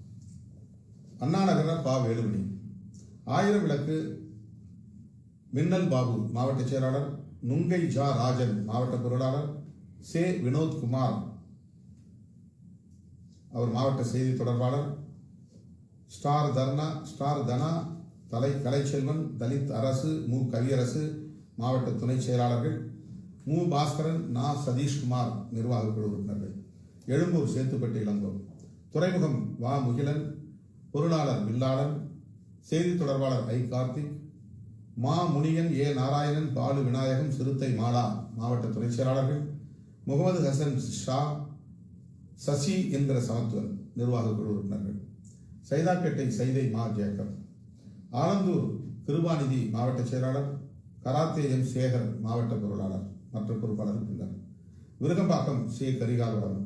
அண்ணா நகர பா வேலுமணி. 1000 விளக்கு மின்னல் பாபு மாவட்ட செயலாளர், நுங்கை ஜா ராஜன் மாவட்ட பொருளாளர், சே வினோத்குமார் அவர் மாவட்ட செய்தி தொடர்பாளர், ஸ்டார் தனா கலைச்செல்வன், தலித் அரசு, மு கவியரசு மாவட்ட துணை செயலாளர்கள், மு பாஸ்கரன், நா சதீஷ்குமார் நிர்வாகக்குழு உறுப்பினர்கள். எழும்பூர் சேத்துப்பட்டி இளங்கோ. துறைமுகம் வா முகிலன் பொருளாளர், வில்லாளன் செய்தி தொடர்பாளர், ஐ கார்த்திக், மா முனியன், ஏ நாராயணன், பாலு விநாயகம், சிறுத்தை மாலா மாவட்ட துணை செயலாளர்கள். முகமது ஹசன் ஷா, சசி என்கிற சமத்துவன் நிர்வாகக்குழு உறுப்பினர்கள். சைதாப்பேட்டை சைதை மா ஜேக்கப். ஆலந்தூர் கிருபாநிதி மாவட்ட செயலாளர், கராத்தே எம் சேகர் மாவட்ட பொருளாளர். மற்ற பொறுப்பாளர்கள் பின்னர். விருகம்பாக்கம் சே கரிகாலவரம்.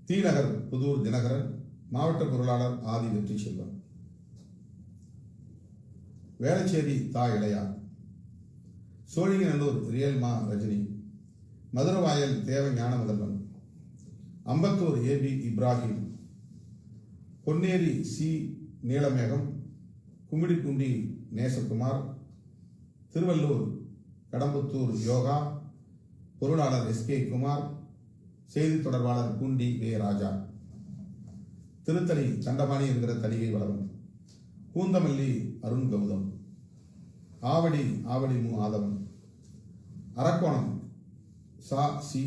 தீநகர் புதூர் தினகரன் மாவட்ட பொருளாளர், ஆதி வெற்றி செல்வன். வேளச்சேரி தா இளையா. சோழிங்கநல்லூர் ரியல் மா ரஜினி. மதுரவாயல் தேவ ஞான முதல்வன். அம்பத்தூர் ஏபி இப்ராஹிம். பொன்னேரி சி நீலமேகம், கும்மிடிப்பூண்டி நேசகுமார். திருவள்ளூர் கடம்புத்தூர் யோகா பொருளாளர், எஸ்கே குமார் செய்தி தொடர்பாளர், பூண்டி வே ராஜா. திருத்தணி தண்டபாணி என்கிற தனிகை வளவன். பூந்தமல்லி அருண் கௌதம். ஆவடி மு ஆதவன். அரக்கோணம் சா சி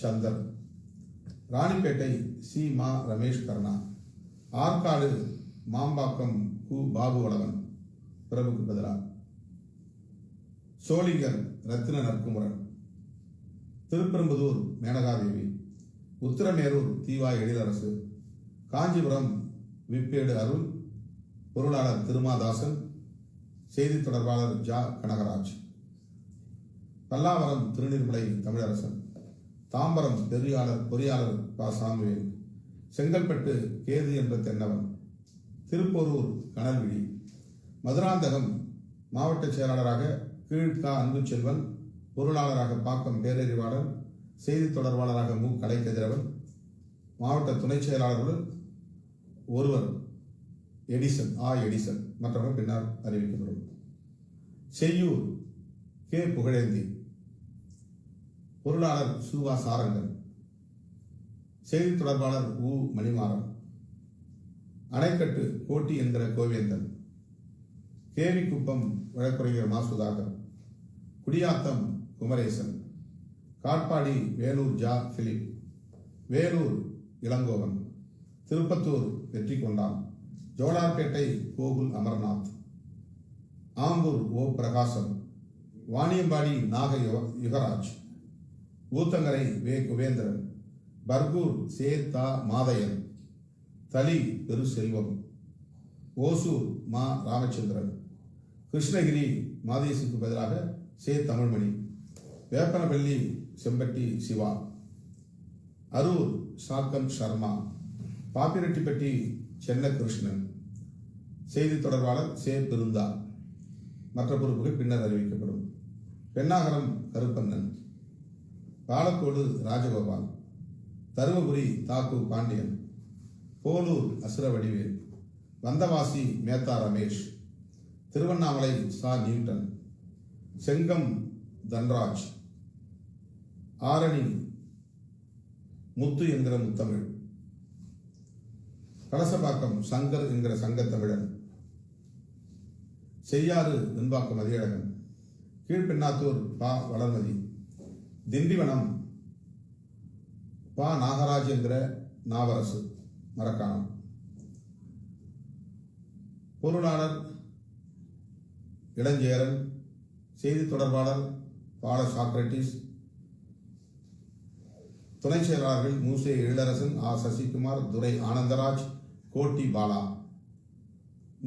சந்தர். ராணிப்பேட்டை சி மா ரமேஷ் கர்ணா. ஆற்காடு மாம்பாக்கம் கு பாபு வளவன் பிரபுக்கு பதிலாக. சோளிங்கர் ரத்தின நற்குமரன். திருப்பெரும்புதூர் மேனகாதேவி. உத்திரமேரூர் தீவா எழிலரசு. காஞ்சிபுரம் விப்பேடு அருள் பொருளாளர், திருமாதாசன் செய்தி தொடர்பாளர், ஜா கனகராஜ். பல்லாவரம் திருநீர்மலை தமிழரசன். தாம்பரம் பொறியாளர் பா சாமுவேல். செங்கல்பட்டு கேது என்ற தென்னவன். திருப்போரூர் கனல்விழி. மதுராந்தகம் மாவட்ட செயலாளராக கீழ்கா அன்புச்செல்வன், பொருளாளராக பாக்கம் பேரறிவாளன், செய்தி தொடர்பாளராக மு கலைக்கதிரவன். மாவட்ட துணை செயலாளர்களுடன் ஒருவர் எடிசன், மற்றவர்கள் பின்னால் அறிவிக்கப்படும். செய்யூர் கே புகழேந்தி, பொருளாளர் சுவா சாரங்கன், செய்தி தொடர்பாளர் உ மணிமாறன். அணைக்கட்டு கோட்டி என்கிற கோவேந்தன். கேவிக்குப்பம் வழக்குரைஞர் மா சுதாகர். குடியாத்தம் குமரேசன். காட்பாடி வேலூர் ஜா பிலிப். வேலூர் இளங்கோவன். திருப்பத்தூர் வெற்றி கொண்டான். ஜோலார்பேட்டை கோகுல் அமர்நாத். ஆம்பூர் ஓ பிரகாசம், வாணியம்பாடி நாக யுகராஜ், ஊத்தங்கரை வே குபேந்திரன், பர்கூர் சே தா மாதையன், தளி பெரு செல்வம், ஓசூர் மா ராமச்சந்திரன், கிருஷ்ணகிரி மாதேசுக்கு பதிலாக சே தமிழ்மணி, வேப்பனப்பள்ளி செம்பட்டி சிவா, அரூர் சாக்கன் சர்மா, பாப்பிரெட்டிப்பட்டி சென்னகிருஷ்ணன், செய்தி தொடர்பாளர் சே பெருந்தா. மற்ற பொறுப்புகள் பின்னர் அறிவிக்கப்படும். பெண்ணாகரம் கருப்பண்ணன், பாலக்கோடு ராஜகோபால், தருமபுரி தாக்கு பாண்டியன், போலூர் அசுரவடிவேல், வந்தவாசி மேத்தா ரமேஷ், திருவண்ணாமலை சா நியூட்டன், செங்கம் தன்ராஜ், ஆரணி முத்து என்கிற முத்தமிழ், கலசபாக்கம் சங்கர் என்கிற சங்கத்தமிழன், செய்யாறு வெண்பாக்கம் மதியழகன், கீழ்பெண்ணாத்தூர் பா வளர்மதி, திண்டிவனம் பா நாகராஜ் என்கிற நாவரசு மரக்காணம், பொருளாளர் இளஞ்சேரன், செய்தி தொடர்பாளர் பால சாக்ரட்டிஸ், துணை செயலாளர்கள் மூசே எழிலரசன், ஆ சசிகுமார், துரை ஆனந்தராஜ், கோட்டி பாலா.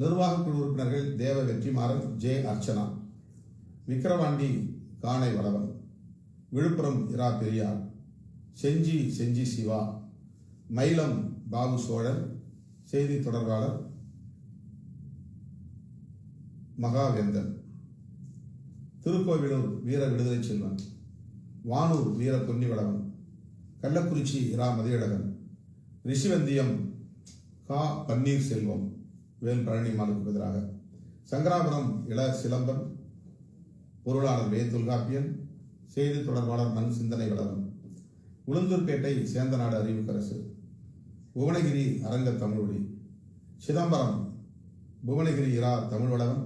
நிர்வாக குழு உறுப்பினர்கள் தேவ வெற்றிமாறன், ஜே அர்ச்சனா, விக்கிரவாண்டி காணை வளவன், விழுப்புரம் இரா பெரியார், செஞ்சி சிவா, மயிலம் பாபு சோழன், செய்தி தொடர்பாளர் மகாவேந்தன், திருக்கோவிலூர் வீர விடுதலை செல்வன், வானூர் வீர பொன்னிவளவன், கள்ளக்குறிச்சி இரா மதியழகன், ரிஷிவந்தியம் கா பன்னீர் செல்வம் வேல் பழனிமாலுக்கு எதிராக, சங்கராபுரம் இள சிலம்பன், பொருளாளர் வே தொல்காப்பியன், செய்தி தொடர்பாளர் மண் சிந்தனை வளவன், உளுந்தூர்பேட்டை சேந்தநாடு அறிவுக்கரசு, புவனகிரி அரங்க தமிழ்மொழி, சிதம்பரம் புவனகிரி இரா தமிழ்வளவன்,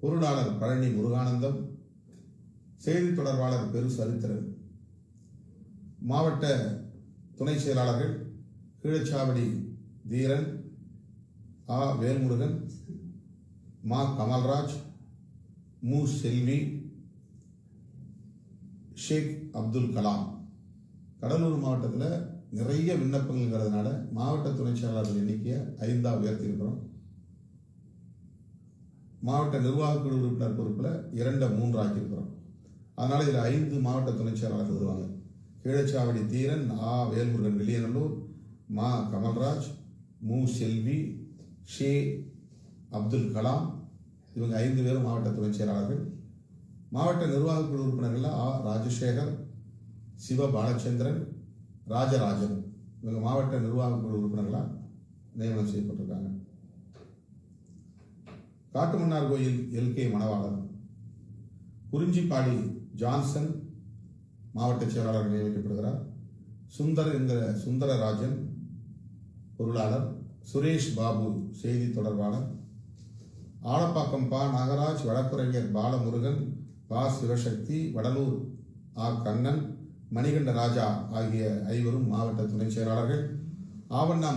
பொருளாளர் பழனி முருகானந்தம், செய்தி தொடர்பாளர் பெரு சரித்திரன். மாவட்ட துணை செயலாளர்கள் கீழச்சாவடி தீரன், ஆ வேல்முருகன், மா கமல்ராஜ், மு செல்வி, ஷேக் அப்துல் கலாம். கடலூர் மாவட்டத்தில் நிறைய விண்ணப்பங்கள்ங்கிறதுனால மாவட்ட துணை செயலாளர்கள் எண்ணிக்கையை 5 உயர்த்தியிருக்கிறோம். மாவட்ட நிர்வாக குழு உறுப்பினர் பொறுப்பில் 2 3 ஆக்கியிருக்கிறோம். அதனால் இதில் 5 மாவட்ட துணை செயலாளர்கள் வருவாங்க. கீழச்சாவடி தீரன், ஆ வேல்முருகன் வெளியநல்லூர், மா கமல்ராஜ், மு செல்வி, ஷே அப்துல் கலாம், இவங்க 5 பேரும் மாவட்ட துணை செயலாளர்கள். மாவட்ட நிர்வாக குழு உறுப்பினர்கள் ஆ ராஜசேகர், சிவ பாலச்சந்திரன், ராஜராஜன், இவங்க மாவட்ட நிர்வாக குழு உறுப்பினர்களாக நியமனம் செய்யப்பட்டிருக்காங்க. காட்டுமன்னார் கோயில் எல்கே மணவாளன், குறிஞ்சிப்பாடி ஜான்சன் மாவட்ட செயலாளர் நியமிக்கப்படுகிறார். சுந்தர் என்கிற சுந்தரராஜன் பொருளாளர், சுரேஷ் பாபு செய்தி தொடர்பாளர், ஆலப்பாக்கம் பா நாகராஜ், வழக்குரைஞர் பாலமுருகன், பா சிவசக்தி, வடலூர் ஆ கண்ணன், மணிகண்ட ராஜா ஆகிய 5 மாவட்ட துணை செயலாளர்கள். ஆவண்ணா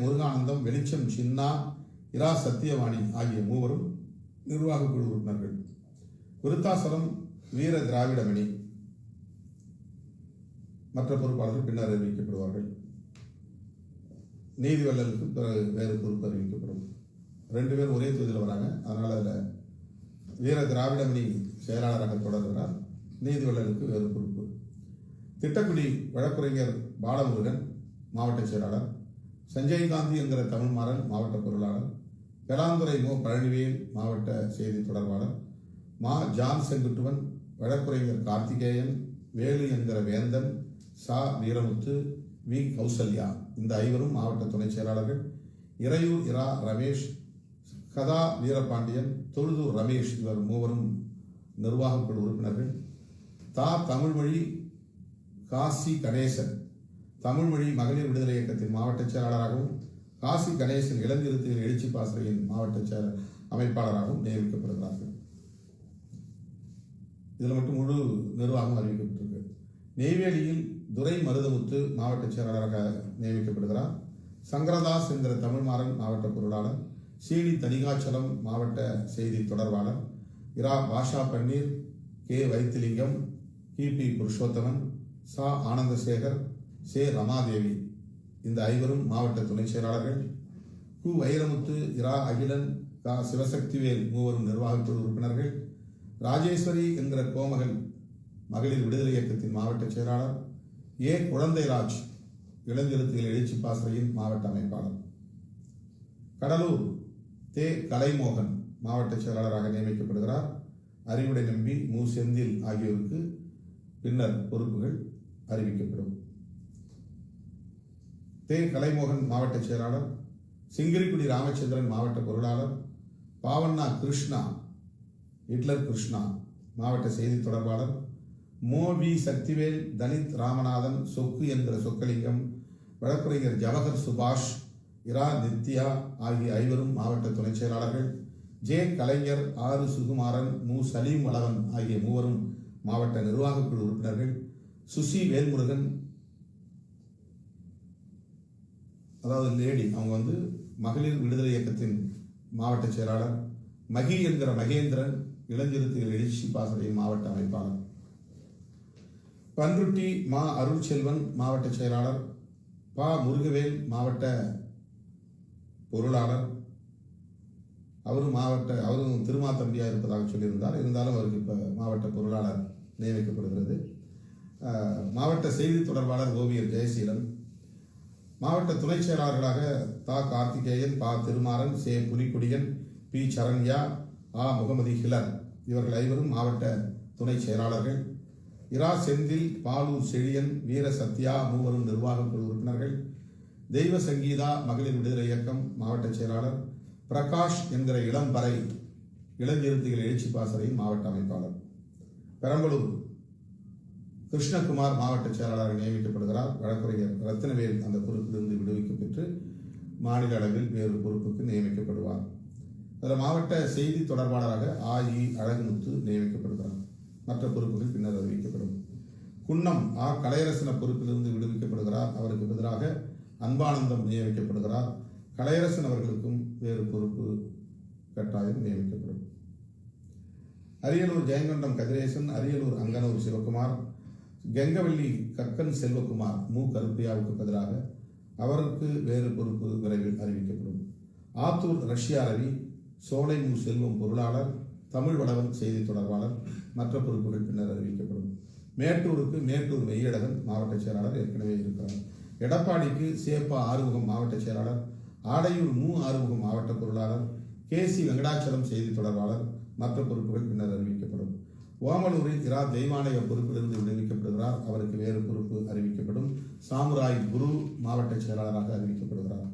முருகானந்தம், வெளிச்சம் சின்னா, இரா சத்தியவாணி ஆகிய 3 நிர்வாக குழு உறுப்பினர்கள். விருத்தாசலம் வீர திராவிடமணி. மற்ற பொறுப்பாளர்கள் பின்னர் அறிவிக்கப்படுவார்கள். நீதிவள்ளலுக்கு வேறு பொறுப்பு அறிவிக்கப்படும். 2 பேர் ஒரே தொகுதியில் வராங்க. அதனால் அதில் வீர திராவிடமணி செயலாளராக தொடர்கிறார். நீதிவள்ளலுக்கு வேறு பொறுப்பு. திட்டக்குடி வழக்குரைஞர் பாலமுருகன் மாவட்ட செயலாளர், சஞ்சய் காந்தி என்கிற தமிழ்மாறன் மாவட்ட பொருளாளர், பெலாந்துறை மோ பழனிவேல் மாவட்ட செய்தி தொடர்பாளர், மா ஜான் செங்குட்டுவன் வழக்குரைஞர் கார்த்திகேயன், வேலு என்கிற வேந்தன், சா வீரமுத்து, வி கௌசல்யா, இந்த 5 மாவட்ட துணை செயலாளர்கள். இறையூர் இரா ரமேஷ், கதா வீரபாண்டியன், தொழுதூர் ரமேஷ், இவர் 3 நிர்வாக குழு உறுப்பினர்கள். தா தமிழ்மொழி காசி கணேசன் தமிழ்மொழி மகளிர் விடுதலை இயக்கத்தின் மாவட்ட செயலாளராகவும், காசி கணேசன் இளந்திருத்திகள் எழுச்சி பாசறையின் மாவட்ட அமைப்பாளராகவும் நியமிக்கப்படுகிறார்கள். இதில் மட்டும் முழு நிர்வாகம் அறிவிக்கப்பட்டிருக்கு. நெய்வேலியில் துரை மருதமுத்து மாவட்ட செயலாளராக நியமிக்கப்படுகிறார். சங்கரதாஸ் என்கிற தமிழ்மாறன் மாவட்ட பொருளாளர், சீனி தணிகாச்சலம் மாவட்ட செய்தி தொடர்பாளர், இரா பாஷா பன்னீர், கே வைத்திலிங்கம், கிபி புருஷோத்தமன், சா ஆனந்தசேகர், சே ரமாதேவி இந்த 5 மாவட்ட துணை செயலாளர்கள். கு வைரமுத்து, இரா அகிலன், கா சிவசக்திவேல் 3 நிர்வாகக்குழு உறுப்பினர்கள். ராஜேஸ்வரி என்கிற கோமகள் மகளிர் விடுதலை இயக்கத்தின் மாவட்ட செயலாளர். ஏ குழந்தைராஜ் இளஞ்சிறுத்தைகள் எழுச்சி பாசறையின் மாவட்ட அமைப்பாளர். கடலூர் தே கலைமோகன் மாவட்ட செயலாளராக நியமிக்கப்படுகிறார். அறிவுடை நம்பி, மு செந்தில் ஆகியோருக்கு பின்னர் பொறுப்புகள் அறிவிக்கப்படும். தே கலைமோகன் மாவட்ட செயலாளர். சிங்கிரிக்குடி ராமச்சந்திரன் மாவட்ட பொருளாளர். பாவண்ணா கிருஷ்ணா, ஹிட்லர் கிருஷ்ணா மாவட்ட செய்தி தொடர்பாளர். மோ வி சக்திவேல், தலித் ராமநாதன், சொக்கு என்கிற சொக்கலிங்கம், வழக்குரைஞர் ஜவஹர் சுபாஷ், இரா நித்யா ஆகிய 5 மாவட்ட துணை செயலாளர்கள். ஜே கலைஞர், ஆறு சுகுமாரன், மு சலீம் வளவன் ஆகிய 3 மாவட்ட நிர்வாகக்குழு உறுப்பினர்கள். சுசி வேல்முருகன், அதாவது லேடி, அவங்க மகளிர் விடுதலை இயக்கத்தின் மாவட்ட செயலாளர். மகி என்கிற மகேந்திரன் இளஞ்சிறுத்தைகள் எழுச்சி பாசறையின் மாவட்ட அமைப்பாளர். பன்ருட்டி மா அருள்செல்வன் மாவட்ட செயலாளர். பா முருகவேல் மாவட்ட பொருளாளர். அவரும் திருமாத்தம்பியாக இருப்பதாக சொல்லியிருந்தார். இருந்தாலும் அவருக்கு இப்போ மாவட்ட பொருளாளர் நியமிக்கப்படுகிறது. மாவட்ட செய்தி தொடர்பாளர் ஓவியர் ஜெயசீலன். மாவட்ட துணை செயலாளர்களாக தா கார்த்திகேயன், பா திருமாறன், சே புலிக்குடியன், பி சரண்யா, ஆ முகமதி ஹிலர் இவர்கள் 5 மாவட்ட துணை செயலாளர்கள். இரா செந்தில், பாலூர் செழியன், வீர சத்யா 3 நிர்வாகக்குழு உறுப்பினர்கள். தெய்வ சங்கீதா மகளிர் விடுதலை இயக்கம் மாவட்ட செயலாளர். பிரகாஷ் என்கிற இளம்பறை இளஞ்சிறுத்தைகள் எழுச்சி பாசறையின் மாவட்ட அமைப்பாளர். பெரம்பலூர் கிருஷ்ணகுமார் மாவட்ட செயலாளர் நியமிக்கப்படுகிறார். வழக்குரைஞர் ரத்தினவேல் அந்த பொறுப்பிலிருந்து விடுவிக்கப்பட்டு மாநில அளவில் வேறு பொறுப்புக்கு நியமிக்கப்படுவார். அதில் மாவட்ட செய்தி தொடர்பாளராக ஆ.இ. அழகுமுத்து நியமிக்கப்படுகிறார். மற்ற பொறுப்புகள் பின்னர் அறிவிக்கப்படும். குன்னம் ஆ. கலையரசன பொறுப்பிலிருந்து விடுவிக்கப்படுகிறார். அவருக்கு பதிலாக அன்பானந்தம் நியமிக்கப்படுகிறார். கலையரசன் அவர்களுக்கும் வேறு பொறுப்பு கட்டாயம் நியமிக்கப்படும். அரியலூர் ஜெயங்கொண்டம் கதிரேசன், அரியலூர் அங்கனூர் சிவகுமார், கெங்கவள்ளி கக்கன் செல்வகுமார் மு கருப்பையாவுக்கு பதிலாக அவருக்கு வேறு பொறுப்பு விரைவில் அறிவிக்கப்படும். ஆத்தூர் ரஷ்யா ரவி, சோலை மு செல்வம் பொருளாளர், தமிழ் வளவன் செய்தி தொடர்பாளர். மற்ற பொறுப்புகள் பின்னர் அறிவிக்கப்படும். மேட்டூருக்கு மேட்டூர் வெய்யழகன் மாவட்ட செயலாளர் ஏற்கனவே இருக்கிறார். எடப்பாடிக்கு சேப்பா ஆறுமுகம் மாவட்ட செயலாளர். ஆடையூர் மு ஆறுமுகம் மாவட்ட பொருளாளர். கே.சி. வெங்கடாச்சலம் செய்தி தொடர்பாளர். மற்ற பொறுப்புகள் பின்னர் அறிவிக்கப்படும். ஓமலூரில் இரா தெய்வானைய பொறுப்பிலிருந்து விடுவிக்கப்படுகிறார். அவருக்கு வேறு பொறுப்பு அறிவிக்கப்படும். சாமுராய் குரு மாவட்ட செயலாளராக அறிவிக்கப்படுகிறார்.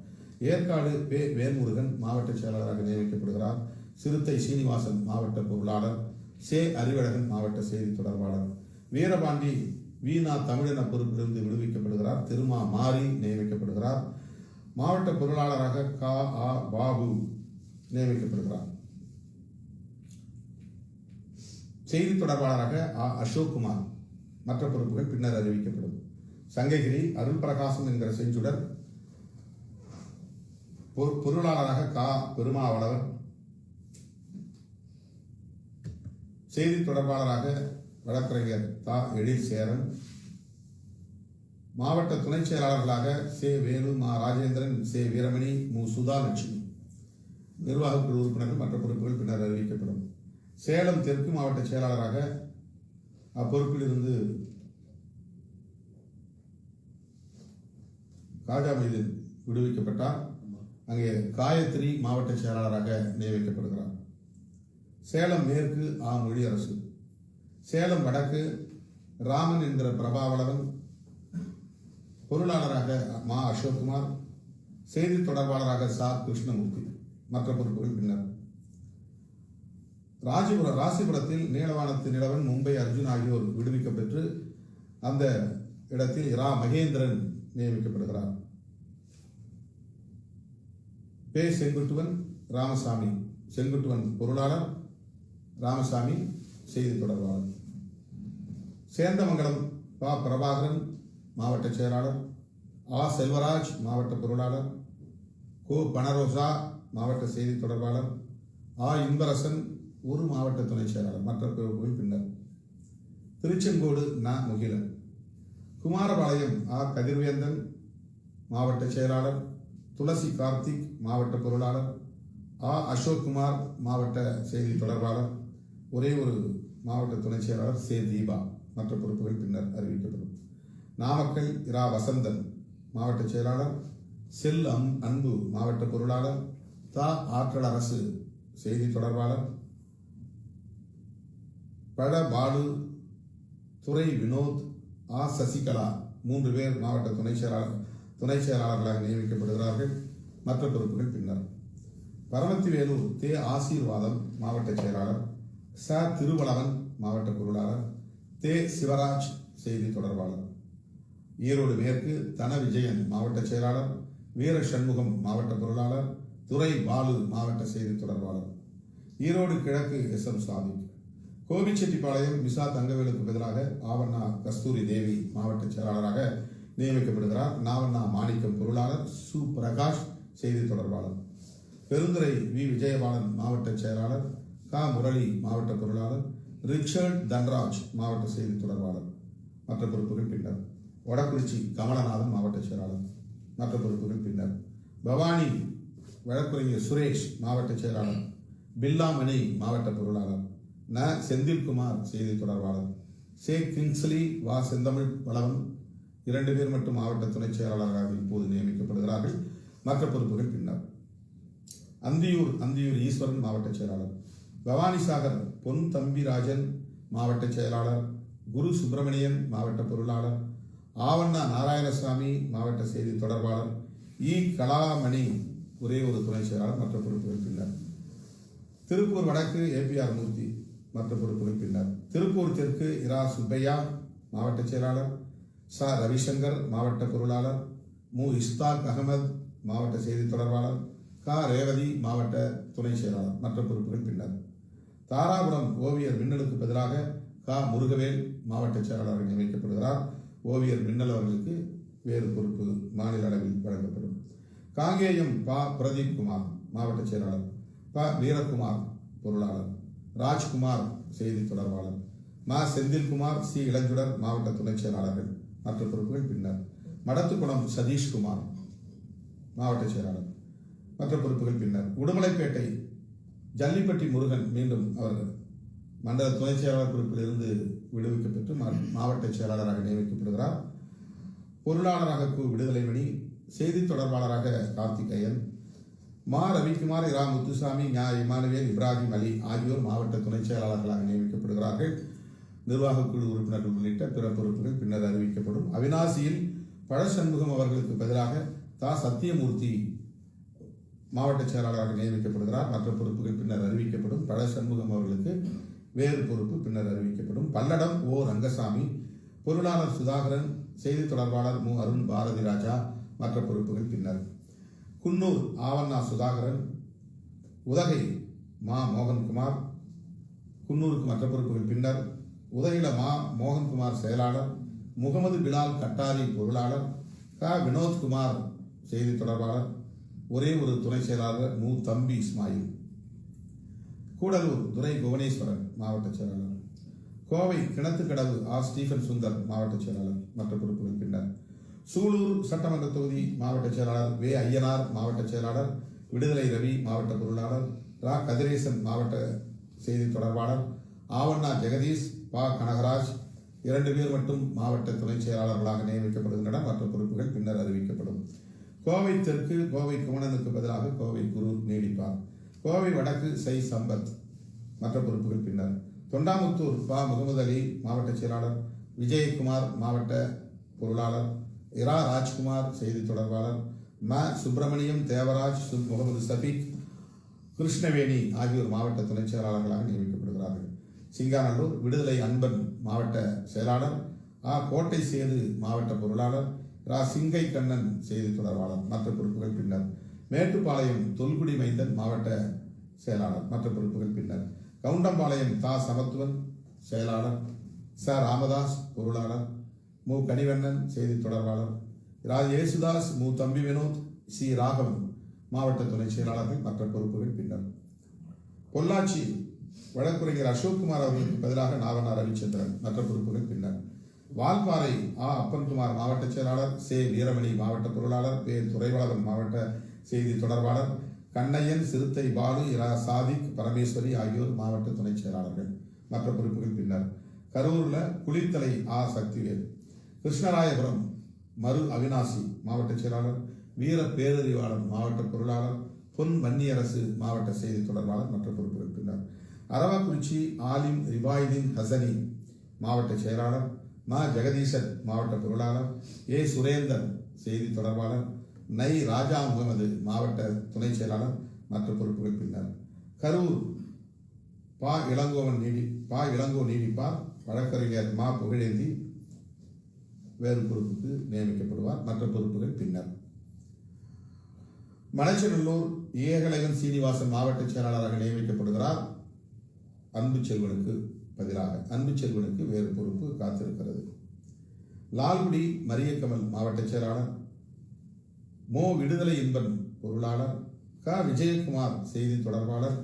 ஏற்காடு பே வேல்முருகன் மாவட்ட செயலாளராக நியமிக்கப்படுகிறார். சிறுத்தை சீனிவாசன் மாவட்ட பொருளாளர். சே அறிவழகன் மாவட்ட செய்தி தொடர்பாளர். வீரபாண்டி வீணா தமிழின பொறுப்பிலிருந்து விடுவிக்கப்படுகிறார். திருமா மாரி நியமிக்கப்படுகிறார். மாவட்ட பொருளாளராக கா. ஆ. பாபு நியமிக்கப்படுகிறார். செய்தி தொடர்பாளராக ஆ. அசோக்குமார். மற்ற பொறுப்புகள் பின்னர் அறிவிக்கப்படும். சங்ககிரி அருள் பிரகாசம் என்கிற செஞ்சுடர் பொருளாளராக கா. பெருமாவளவர். செய்தி தொடர்பாளராக வழக்கறிஞர் தா. எழில் சேரன். மாவட்ட துணை செயலாளர்களாக சே. வேலு, மா. ராஜேந்திரன், சே. வீரமணி, மு. சுதாலட்சுமி. நிர்வாகக்குழு உறுப்பினர்கள் மற்ற பொறுப்புகள் பின்னர் அறிவிக்கப்படும். சேலம் தெற்கு மாவட்ட செயலாளராக அப்பொறுப்பிலிருந்து காஜா மீது விடுவிக்கப்பட்டார். அங்கே காயத்ரி மாவட்ட செயலாளராக நியமிக்கப்படுகிறார். சேலம் மேற்கு ஆ. மொழியரசு. சேலம் வடக்கு ராமன் என்கிற பிரபாவளவன். பொருளாளராக மா. அசோக்குமார். செய்தி தொடர்பாளராக சா. கிருஷ்ணமூர்த்தி. மற்ற பொறுப்புகள் பின்னர். ராசிபுரத்தில் நீலவானத்து நிலவன், மும்பை அர்ஜுன் ஆகியோர் விடுவிக்கப்பெற்று அந்த இடத்தில் இரா மகேந்திரன் நியமிக்கப்படுகிறார். பே. செங்குட்டுவன் ராமசாமி. செங்குட்டுவன் பொருளாளர், ராமசாமி செய்தி தொடர்பாளர். சேந்தமங்கலம் பா. பிரபாகரன் மாவட்ட செயலாளர். ஆ. செல்வராஜ் மாவட்ட பொருளாளர். கோ. பனரோசா மாவட்ட செய்தி தொடர்பாளர். இன்பரசன் ஒரு மாவட்ட துணை செயலாளர். மற்ற பொறுப்புகள் பின்னர். திருச்செங்கோடு முகிலன். குமாரபாளையம் கதிர்வேந்தன் மாவட்ட செயலாளர். துளசி கார்த்திக் மாவட்ட பொருளாளர். அசோக்குமார் மாவட்ட செய்தி தொடர்பாளர். ஒரே ஒரு மாவட்ட துணை செயலாளர் தீபா. மற்ற பொறுப்புகள் பின்னர் அறிவிக்கப்படும். நாமக்கல் வசந்தன் மாவட்ட செயலாளர். செல் அன்பு மாவட்ட பொருளாளர். ஆற்றல் அரசு செய்தி தொடர்பாளர். பாலு, துரை வினோத், சசிகலா 3 பேர் மாவட்ட துணை செயலாளர்களாக நியமிக்கப்படுகிறார்கள். மற்ற பொறுப்புகள் பின்னர். பரமத்திவேலூர் ஆசீர்வாதம் மாவட்ட செயலாளர். திருவளவன் மாவட்ட பொருளாளர். சிவராஜ் செய்தி தொடர்பாளர். ஈரோடு மேற்கு தன விஜயன் மாவட்ட செயலாளர். வீர சண்முகம் மாவட்ட பொருளாளர். துரை பாலு மாவட்ட செய்தி தொடர்பாளர். ஈரோடு கிழக்கு சாதிக். கோபிச்செட்டிப்பாளையம் மிசா தங்கவேலுக்கு பதிலாக ஆவண்ணா கஸ்தூரி தேவி மாவட்ட செயலாளராக நியமிக்கப்படுகிறார். நாவண்ணா மாணிக்கம் பொருளாளர். பிரகாஷ் செய்தி தொடர்பாளர். பெருந்துறை விஜயபாலன் மாவட்ட செயலாளர். முரளி மாவட்ட பொருளாளர். ரிச்சர்ட் தன்ராஜ் மாவட்ட செய்தி தொடர்பாளர். மற்ற பொறுப்புகள் பின்னர். வடக்குறிச்சி கமலநாதன் மாவட்ட செயலாளர். மற்ற பொறுப்புகள் பின்னர். பவானி வழக்குரைஞர் சுரேஷ் மாவட்ட செயலாளர். பில்லாமணி மாவட்ட பொருளாளர். செந்தில்குமார் செய்தி தொடர்பாளர். கிங்ஸ்லி செந்தமிழ் வளவன் 2 பேர் மட்டும் மாவட்ட துணை செயலாளராக இப்போது நியமிக்கப்படுகிறார்கள். மற்ற பொறுப்புகள் பின்னர். அந்தியூர் ஈஸ்வரன் மாவட்ட செயலாளர். பவானிசாகர் பொன் தம்பிராஜன் மாவட்ட செயலாளர். குரு சுப்பிரமணியன் மாவட்ட பொருளாளர். ஆவண்ணா நாராயணசாமி மாவட்ட செய்தி தொடர்பாளர். கலாமணி ஒரே ஒரு துணை செயலாளர். மற்ற பொறுப்புகள் பின்னர். திருப்பூர் வடக்கு ஏபிஆர் மூர்த்தி. மற்ற பொறுப்புகள் பின்னர். திருப்பூர் தெற்கு சுப்பையா மாவட்ட செயலாளர். ரவிசங்கர் மாவட்ட பொருளாளர். இஸ்தாக் அகமது மாவட்ட செய்தி தொடர்பாளர். ரேவதி மாவட்ட துணை செயலாளர். மற்ற பொறுப்புகள் பின்னர். தாராபுரம் ஓவியர் மின்னலுக்கு பதிலாக முருகவேல் மாவட்ட செயலாளர் நியமிக்கப்படுகிறார். ஓவியர் மின்னல் அவர்களுக்கு வேறு பொறுப்பு மாநில அளவில் வழங்கப்படும். காங்கேயம் பிரதீப் குமார் மாவட்ட செயலாளர். வீரகுமார் பொருளாளர். ராஜ்குமார் செய்தி தொடர்பாளர். செந்தில்குமார் இளஞ்சுடர் மாவட்ட துணை செயலாளர்கள். மற்ற பொறுப்புகள் பின்னர். மடத்துக்குளம் சதீஷ்குமார் மாவட்ட செயலாளர். மற்ற பொறுப்புகள் பின்னர். உடுமலைப்பேட்டை ஜல்லிப்பட்டி முருகன் மீண்டும் அவர் மண்டல துணை செயலாளர் பொறுப்பில் இருந்து விடுவிக்கப்பட்டு மாவட்ட செயலாளராக நியமிக்கப்படுகிறார். பொருளாளராக விடுதலைமணி. செய்தி தொடர்பாளராக கார்த்திகேயன். ரவிக்குமார், முத்துசாமி, இமானுவேல், இப்ராஹிம் அலி ஆகியோர் மாவட்ட துணை செயலாளர்களாக நியமிக்கப்படுகிறார்கள். நிர்வாக குழு உறுப்பினர்கள் உள்ளிட்ட பிற பொறுப்புகள் பின்னர் அறிவிக்கப்படும். அவினாசியில் பழசண்முகம் அவர்களுக்கு பதிலாக சத்தியமூர்த்தி மாவட்ட செயலாளராக நியமிக்கப்படுகிறார். மற்ற பொறுப்புகள் பின்னர் அறிவிக்கப்படும். பழசண்முகம் அவர்களுக்கு வேறு பொறுப்பு பின்னர் அறிவிக்கப்படும். பல்லடம் ரங்கசாமி பொருளாளர். சுதாகரன் செய்தி தொடர்பாளர். அருண் பாரதி ராஜா. மற்ற பொறுப்புகள் பின்னர். குன்னூர் ஆவண்ணா சுதாகரன். உதகை மோகன்குமார். குன்னூருக்கு மற்ற பொறுப்புகள் பின்னர். உதகையில மோகன்குமார் செயலாளர். முகமது பிலால் கட்டாரி பொருளாளர். வினோத்குமார் செய்தி தொடர்பாளர். ஒரே ஒரு துணை செயலாளர் தம்பி இஸ்மாயில். கூடலூர் துரை புவனேஸ்வரன் மாவட்ட செயலாளர். கோவை கிணத்துக்கடவு ஸ்டீபன் சுந்தர் மாவட்ட செயலாளர். மற்ற பொறுப்புகள் பின்னர். சூலூர் சட்டமன்ற தொகுதி மாவட்ட செயலாளர் ஐயனார் மாவட்ட செயலாளர். விடுதலை ரவி மாவட்ட பொருளாளர். கதிரேசன் மாவட்ட செய்தி தொடர்பாளர். ஆவண்ணா ஜெகதீஷ், கனகராஜ் 2 பேர் மட்டும் மாவட்ட துணை செயலாளர்களாக நியமிக்கப்படுகின்றனர். மற்ற பொறுப்புகள் பின்னர் அறிவிக்கப்படும். கோவை தெற்கு கோவை குமணனுக்கு பதிலாக கோவை குரு நீடிப்பார். கோவை வடக்கு சம்பத். மற்ற பொறுப்புகள் பின்னர். தொண்டாமுத்தூர் முகமது அலி மாவட்ட செயலாளர். விஜயகுமார் மாவட்ட பொருளாளர். ராஜ்குமார் செய்தி தொடர்பாளர். சுப்பிரமணியம், தேவராஜ், முகமது சபீக், கிருஷ்ணவேணி ஆகியோர் மாவட்ட துணை செயலாளர்களாக நியமிக்கப்படுகிறார்கள். சிங்காநல்லூர் விடுதலை அன்பன் மாவட்ட செயலாளர். கோட்டை சேது மாவட்ட பொருளாளர். சிங்கை கண்ணன் செய்தி தொடர்பாளர். மற்ற பொறுப்புகள் பின்னர். மேட்டுப்பாளையம் தொல்குடி மைந்தன் மாவட்ட செயலாளர். மற்ற பொறுப்புகள் பின்னர். கவுண்டம்பாளையம் சமத்துவன் செயலாளர். ராமதாஸ் பொருளாளர். கனிவண்ணன் செய்தி தொடர்பாளர். ஏசுதாஸ், தம்பி வினோத், ராகவன் மாவட்ட துணை செயலாளர்கள் மற்ற பொறுப்புகள் பின்னர். பொள்ளாச்சி வழக்குரைஞர் அசோக்குமார் அவர்களுக்கு பதிலாக நாவண்ணா ரவிச்சந்திரன் மற்ற பொறுப்புகள் பின்னர். வால்பாறை அப்பன்குமார் மாவட்ட செயலாளர், சே வீரமணி மாவட்ட பொருளாளர், பே துரைவளவன் மாவட்ட செய்தி தொடர்பாளர், கண்ணையன், சிறுத்தை பாலு, இரா சாதிக், பரமேஸ்வரி ஆகியோர் மாவட்ட துணை செயலாளர்கள் மற்ற பொறுப்புகள் பின்னர். கரூர்ல குளித்தலை சக்திவேல், கிருஷ்ணராயபுரம் மரு அவினாசி மாவட்ட செயலாளர், வீர பேரறிவாளன் மாவட்ட பொருளாளர், பொன் வன்னியரசு மாவட்ட செய்தி தொடர்பாளர் மற்ற பொறுப்புகள் பின்னர். அரவக்குறிச்சி ஆலிம் ரிவாயுதீன் ஹசனி மாவட்ட செயலாளர், மா ஜெகதீசன் மாவட்ட பொருளாளர், ஏ சுரேந்தர் செய்தி தொடர்பாளர், நை ராஜா முகமது மாவட்ட துணை செயலாளர் மற்ற பொறுப்புகள் பின்னர். கரூர் பா இளங்கோ நீடிப்பார், வழக்கறிஞர் மா புகழேந்தி வேறு பொறுப்புக்கு நியமிக்கப்படுவார் மற்ற பொறுப்புகள் பின்னர். மணச்சநல்லூர் ஏகலைவன் சீனிவாசன் மாவட்ட செயலாளராக நியமிக்கப்படுகிறார். அன்பு செல்வனுக்கு பதிலாக அன்பு செல்வனுக்கு வேறு பொறுப்பு காத்திருக்கிறது. லால்குடி மரியக்கமல் மாவட்ட செயலாளர், மோ விடுதலை இன்பன் பொருளாளர், க விஜயகுமார் செய்தி தொடர்பாளர்,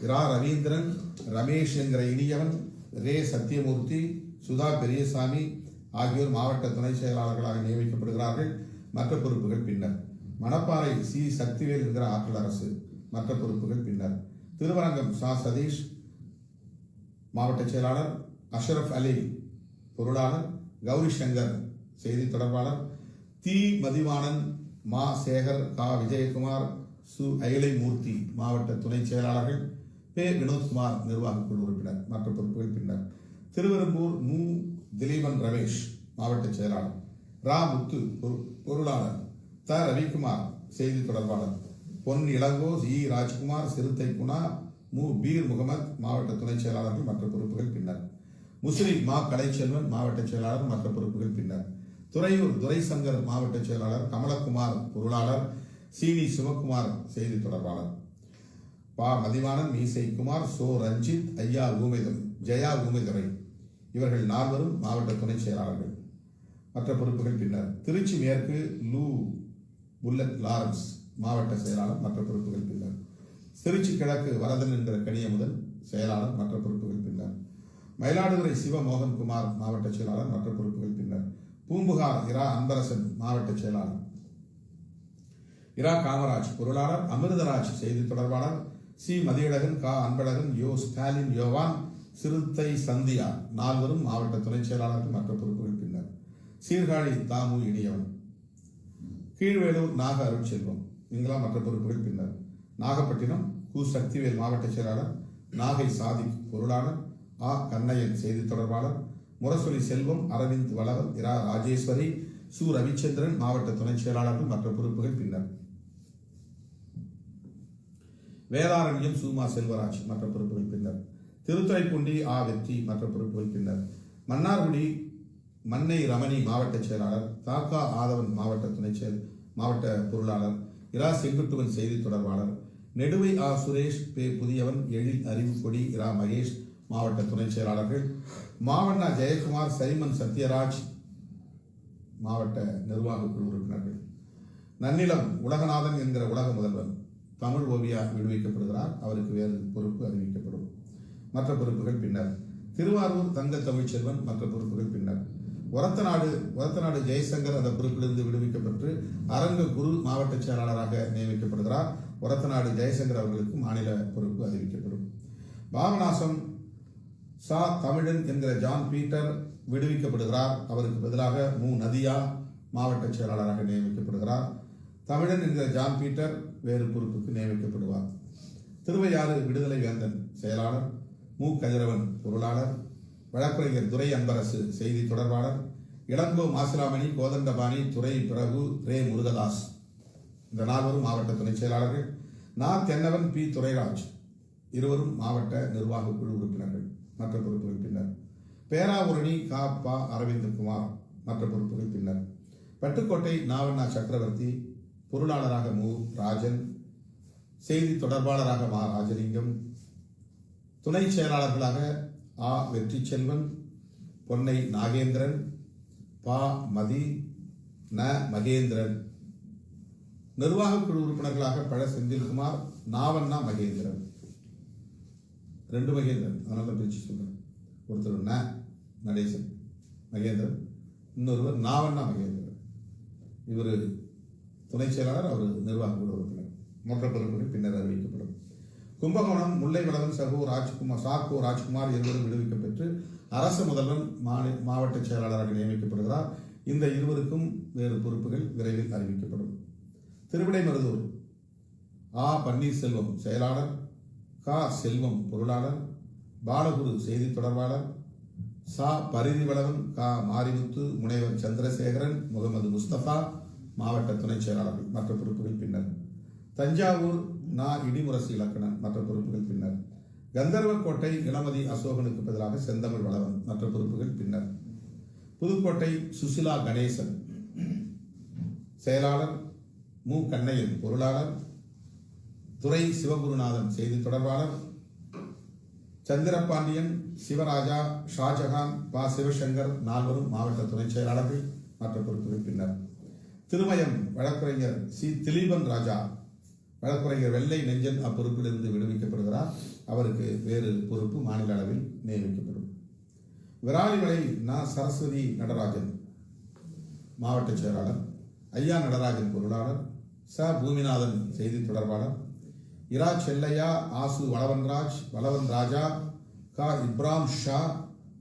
இரா ரவீந்திரன், ரமேஷ் என்கிற இனியவன், ரே சத்தியமூர்த்தி, சுதா பெரியசாமி ஆகியோர் மாவட்ட துணை செயலாளர்களாக நியமிக்கப்படுகிறார்கள் மற்ற பொறுப்புகள் பின்னர். மணப்பாறை சி சக்திவேல் என்கிற ஆற்றல் அரசு மற்ற பொறுப்புகள் பின்னர். திருவரங்கம் சா சதீஷ் மாவட்ட செயலாளர், அஷரப் அலி பொருளாளர், கௌரி சங்கர் செய்தி தொடர்பாளர், தி மதிவாணன், மா சேகர், கா விஜயகுமார், சு அயிலைமூர்த்தி மாவட்ட துணை செயலாளர்கள், பே வினோத்குமார் நிர்வாக குழு உறுப்பினர் மற்ற பொறுப்புகள் பின்னர். திருவெரும்பூர் மு திலீபன் ரமேஷ் மாவட்ட செயலாளர், ரா முத்து பொருளாளர், த ரவிக்குமார் செய்தி தொடர்பாளர், பொன் இளங்கோ, இ ராஜ்குமார், சிறுத்தை குணா, மு பீர் முகமது மாவட்ட துணை செயலாளர்கள் மற்ற பொறுப்புகள் பின்னர். முஸ்லிம் மா கலைச்செல்வன் மாவட்ட செயலாளர் மற்ற பொறுப்புகள் பின்னர். துறையூர் துரைசங்கர் மாவட்ட செயலாளர், கமலகுமார் பொருளாளர், சீனி சிவகுமார் செய்தி தொடர்பாளர், பா மதிவாணன், மீசை குமார், சோ ரஞ்சித், ஐயா ஜெயா ஊமைதுரை இவர்கள் 4 மாவட்ட துணை செயலாளர்கள் மற்ற பொறுப்புகள் பின்னர். திருச்சி மேற்கு லூ புல்லட் லாரன்ஸ் மாவட்ட செயலாளர் மற்ற பொறுப்புகள் பின்னர். திருச்சி கிழக்கு வரதன் என்கிற கனியமுதன் செயலாளர் மற்ற பொறுப்புகள் பின்னர். மயிலாடுதுறை சிவ மோகன்குமார் மாவட்ட செயலாளர் மற்ற பொறுப்புகள் பின்னர். பூம்புகார் இரா அன்பரசன் மாவட்ட செயலாளர், இரா காமராஜ் பொருளாளர், அமிர்தராஜ் செய்தி தொடர்பாளர், சி மதியழகன், கா அன்பழகன், யோ ஸ்டாலின் யோவான், சிறுத்தை சந்தியா 4 மாவட்ட துணை செயலாளர்கள் மற்ற பொறுப்புகள் பின்னர். சீர்காழி தாமு இனியவன், கீழ்வேலூர் நாக அருட்செல்வம் இங்கெல்லாம் மற்ற பொறுப்புகள் பின்னர். நாகப்பட்டினம் கு சக்திவேல் மாவட்ட செயலாளர், நாகை சாதிக் பொருளாளர், ஆ கண்ணையன் செய்தி தொடர்பாளர், முரசொலி செல்வம், அரவிந்த் வளவன், இரா ராஜேஸ்வரி, சு ரவிச்சந்திரன் மாவட்ட துணை செயலாளர்கள் மற்ற பொறுப்புகள் பின்னர். வேதாரண்யம் சுமா செல்வராஜ் மற்ற பொறுப்புகள் பின்னர். திருத்துறைப்பூண்டி ஆ வெற்றி மற்ற பொறுப்புகள் பின்னர். மன்னார்குடி மன்னை ரமணி மாவட்ட செயலாளர், தாக்கா ஆதவன் மாவட்ட பொருளாளர், இரா செங்குட்டுவன் செய்தி தொடர்பாளர், நெடுவை ஆ சுரேஷ், பே புதியவன், எழில் அறிவுக்கொடி, இரா மகேஷ் மாவட்ட துணை செயலாளர்கள். மாவண்ணா ஜெயக்குமார், சைமன் சத்யராஜ் மாவட்ட நிர்வாக குழு உறுப்பினர்கள். நன்னிலம் உலகநாதன் என்கிற உலக முதல்வன் தமிழ் ஓவியா விடுவிக்கப்படுகிறார், அவருக்கு வேறு பொறுப்பு அறிவிக்கப்படும் மற்ற பொறுப்புகள் பின்னர். திருவாரூர் தங்க தமிழ்ச்செல்வன் மற்ற பொறுப்புகள் பின்னர். ஒரத்தநாடு ஜெயசங்கர் அந்த பொறுப்பிலிருந்து விடுவிக்கப்பட்டு அரங்க குரு மாவட்ட செயலாளராக நியமிக்கப்படுகிறார். ஒரத்தநாடு ஜெயசங்கர் அவர்களுக்கு மாநில பொறுப்பு அறிவிக்கப்படும். பாபநாசம் சா தமிழன் என்கிற ஜான் பீட்டர் விடுவிக்கப்படுகிறார், அவருக்கு பதிலாக மு நதியா மாவட்ட செயலாளராக நியமிக்கப்படுகிறார். தமிழன் என்கிற ஜான் பீட்டர் வேறு பொறுப்புக்கு நியமிக்கப்படுவார். திருவையாறு விடுதலை வேந்தன் செயலாளர், மு கதிரவன் பொருளாளர், வழக்குரைஞர் துரை அன்பரசு செய்தி தொடர்பாளர், இளங்கோ மாசிலாமணி, கோதண்டபாணி, துரை பிரபு, ரே முருகதாஸ் இந்த 4 மாவட்ட துணை செயலாளர்கள். நா தென்னவன், பி துரைராஜ் இருவரும் மாவட்ட நிர்வாக குழு உறுப்பினர்கள் மற்ற பொறுப்புகள் பின்னர். பேராவூரணி கா பா அரவிந்தகுமார் மற்ற பொறுப்புகள் பின்னர். பட்டுக்கோட்டை நாவண்ணா சக்கரவர்த்தி பொருளாளராக மு ராஜன், செய்தி தொடர்பாளராக மா ராஜலிங்கம், துணை செயலாளர்களாக ஆ வெற்றி செல்வன், பொன்னை நாகேந்திரன், பா மதி, ந மகேந்திரன் நிர்வாக குழு உறுப்பினர்களாக பழ செந்தில்குமார், நாவண்ணா மகேந்திரன். 2 மகேந்திரன், அதனால தான் பிரிச்சு சொல்றேன். ஒருத்தர் நடேசன் மகேந்திரன், இன்னொருவர் நாவண்ணா மகேந்திரன். இவர் துணை செயலாளர், அவர் நிர்வாக குழு உறுப்பினர். மற்ற பொறுப்புகள் பின்னர் அறிவிக்கப்படும். கும்பகோணம் முல்லை வளவன் சாக்கோ ராஜ்குமார் இருவரும் விடுவிக்க பெற்று அரசு முதல்வன் மாவட்ட செயலாளராக நியமிக்கப்படுகிறார். இந்த இருவருக்கும் வேறு பொறுப்புகள் விரைவில் அறிவிக்கப்படும். திருவிடைமருதூர் ஆ. பன்னீர்செல்வம் செயலாளர், கா. செல்வம் பொருளாளர், பாலகுரு செய்தி தொடர்பாளர், சா. பரிதிவளவன், கா. மாரிமுத்து, முனைவர் சந்திரசேகரன், முகமது முஸ்தபா மாவட்ட துணை செயலாளர்கள். மற்ற பொறுப்புகள் பின்னர். தஞ்சாவூர் நா. இடிமுரசு இலக்கணன். மற்ற பொறுப்புகள் பின்னர். கந்தர்வக்கோட்டை இளமதி அசோகனுக்கு பதிலாக செந்தமிழ் வளவன். மற்ற பொறுப்புகள் பின்னர். புதுக்கோட்டை சுசிலா கணேசன் செயலாளர், மு. கண்ணையன் பொருளாளர், துரை சிவகுருநாதன் செய்தி தொடர்பாளர், சந்திரபாண்டியன், சிவராஜா, ஷாஜகான், பா. சிவசங்கர் நால்வரும் மாவட்ட துணை செயலாளர்கள். மற்ற பொறுப்புகள் பின்னர். திருமயம் வழக்குரைஞர் சி. திலீபன் ராஜா, வழக்குரைஞர் வெள்ளை நெஞ்சன் அப்பொறுப்பிலிருந்து விடுவிக்கப்படுகிறார். அவருக்கு வேறு பொறுப்பு மாநில அளவில் நியமிக்கப்படும். விராலிமலை நா. சரஸ்வதி நடராஜன் மாவட்ட செயலாளர், ஐயா நடராஜன் பொருளாளர், ச. பூமிநாதன் செய்தி தொடர்பாளர், இரா. செல்லையா, ஆசு வளவன் ராஜா, கா. இப்ராம் ஷா,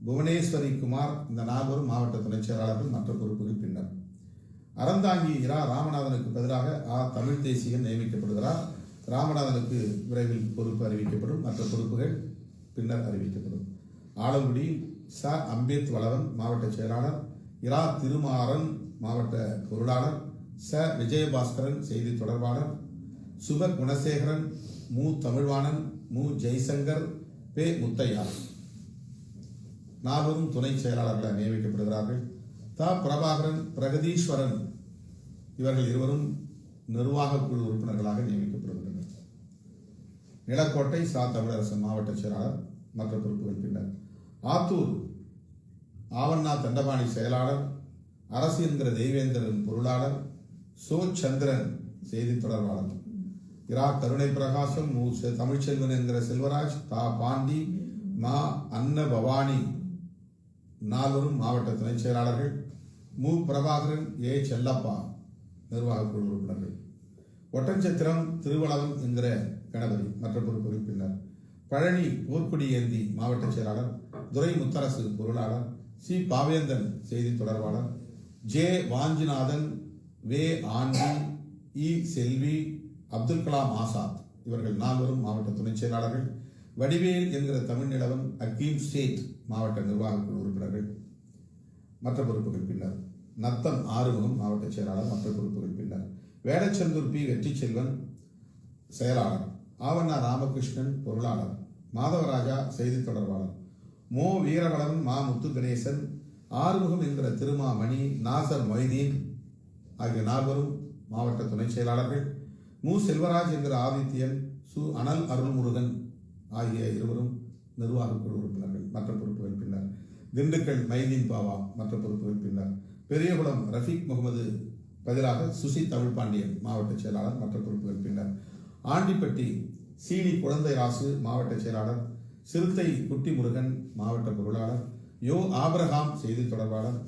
புவனேஸ்வரி குமார் இந்த நால்வரும் மாவட்ட துணை செயலாளர்கள். மற்ற பொறுப்புகள் பின்னர். அறந்தாங்கி இரா. ராமநாதனுக்கு பதிலாக ஆ. தமிழ் தேசியன் நியமிக்கப்படுகிறார். ராமநாதனுக்கு விரைவில் பொறுப்பு அறிவிக்கப்படும். மற்ற பொறுப்புகள் பின்னர் அறிவிக்கப்படும். ஆலங்குடி ச. அம்பேத் வளவன் மாவட்ட செயலாளர், இரா. திருமாறன் மாவட்ட பொருளாளர், ச. விஜயபாஸ்கரன் செய்தி தொடர்பாளர், சுப குணசேகரன், மு. தமிழ்வாணன், மு. ஜெய்சங்கர், பே. முத்தையா நால்வரும் துணை செயலாளர்களாக நியமிக்கப்படுகிறார்கள். த. பிரபாகரன், பிரகதீஸ்வரன் இவர்கள் இருவரும் நிர்வாக குழு உறுப்பினர்களாக நியமிக்கப்படுகின்றனர். நிலக்கோட்டை சா. தமிழரசன் மாவட்ட செயலாளர். மற்ற பொறுப்புகள் பின்னர். ஆத்தூர் ஆவண்ணா தண்டபாணி செயலாளர், அரசு என்கிற தெய்வேந்திரன் பொருளாளர், சோ. சந்திரன் செய்தி தொடர்பாளர், இரா. கருணை பிரகாசம், மு. தமிழ்ச்செல்வன் என்கிற செல்வராஜ், தா. பாண்டி, மா. அன்ன பவானி நால்வரும் மாவட்ட துணை செயலாளர்கள். மு. பிரபாகரன், ஏ. செல்லப்பா நிர்வாக குழு உறுப்பினர்கள். ஒட்டன்சத்திரம் திருவளவன் என்கிற கணபதி. மற்ற பொறுப்புகள் பின்னர். பழனி போர்க்குடி ஏந்தி மாவட்ட செயலாளர், துரை முத்தரசு பொருளாளர், சி. பாவேந்தன் செய்தி தொடர்பாளர், ஜே. வாஞ்சிநாதன், வே. ஆண்டி, இ. செல்வி, அப்துல் கலாம் ஆசாத் இவர்கள் நால்வரும் மாவட்ட துணை செயலாளர்கள். வடிவேல் என்கிற தமிழ்நிலவன், அக்கீம் ஸ்டேட் மாவட்ட நிர்வாக குழு உறுப்பினர்கள். மற்ற பொறுப்புகள் பின்னர். நத்தம் ஆறுமுகம் மாவட்ட செயலாளர். மற்ற பொறுப்புகள் பின்னர். வேடச்சந்தூர் பி. வெற்றி செல்வன் செயலாளர், ஆவண்ணா ராமகிருஷ்ணன் பொருளாளர், மாதவராஜா செய்தி தொடர்பாளர், மோ. வீரவளவன், மா. முத்து கணேசன், ஆறுமுகம் என்கிற திருமாமணி, நாசர் மொய்தீன் ஆகிய நால்வரும் மாவட்ட துணை செயலாளர்கள். மு. செல்வராஜ் என்கிற ஆதித்யன், சு. அனல் அருள்முருகன் ஆகிய இருவரும் நிர்வாக குழு உறுப்பினர்கள். மற்ற பொறுப்புகள் பின்னர். திண்டுக்கல் மைதீன் பாவா. மற்ற பொறுப்புகள் பின்னர். பெரியகுளம் ரஃபீக் முகமது பதிலாக சுசி தமிழ்பாண்டியன் மாவட்ட செயலாளர். மற்ற பொறுப்புகள் பின்னர். ஆண்டிப்பட்டி சீனி குழந்தை ராசு மாவட்ட செயலாளர், சிறுத்தை குட்டி முருகன் மாவட்ட பொருளாளர், யோ. ஆபிரகாம் செய்தி தொடர்பாளர்,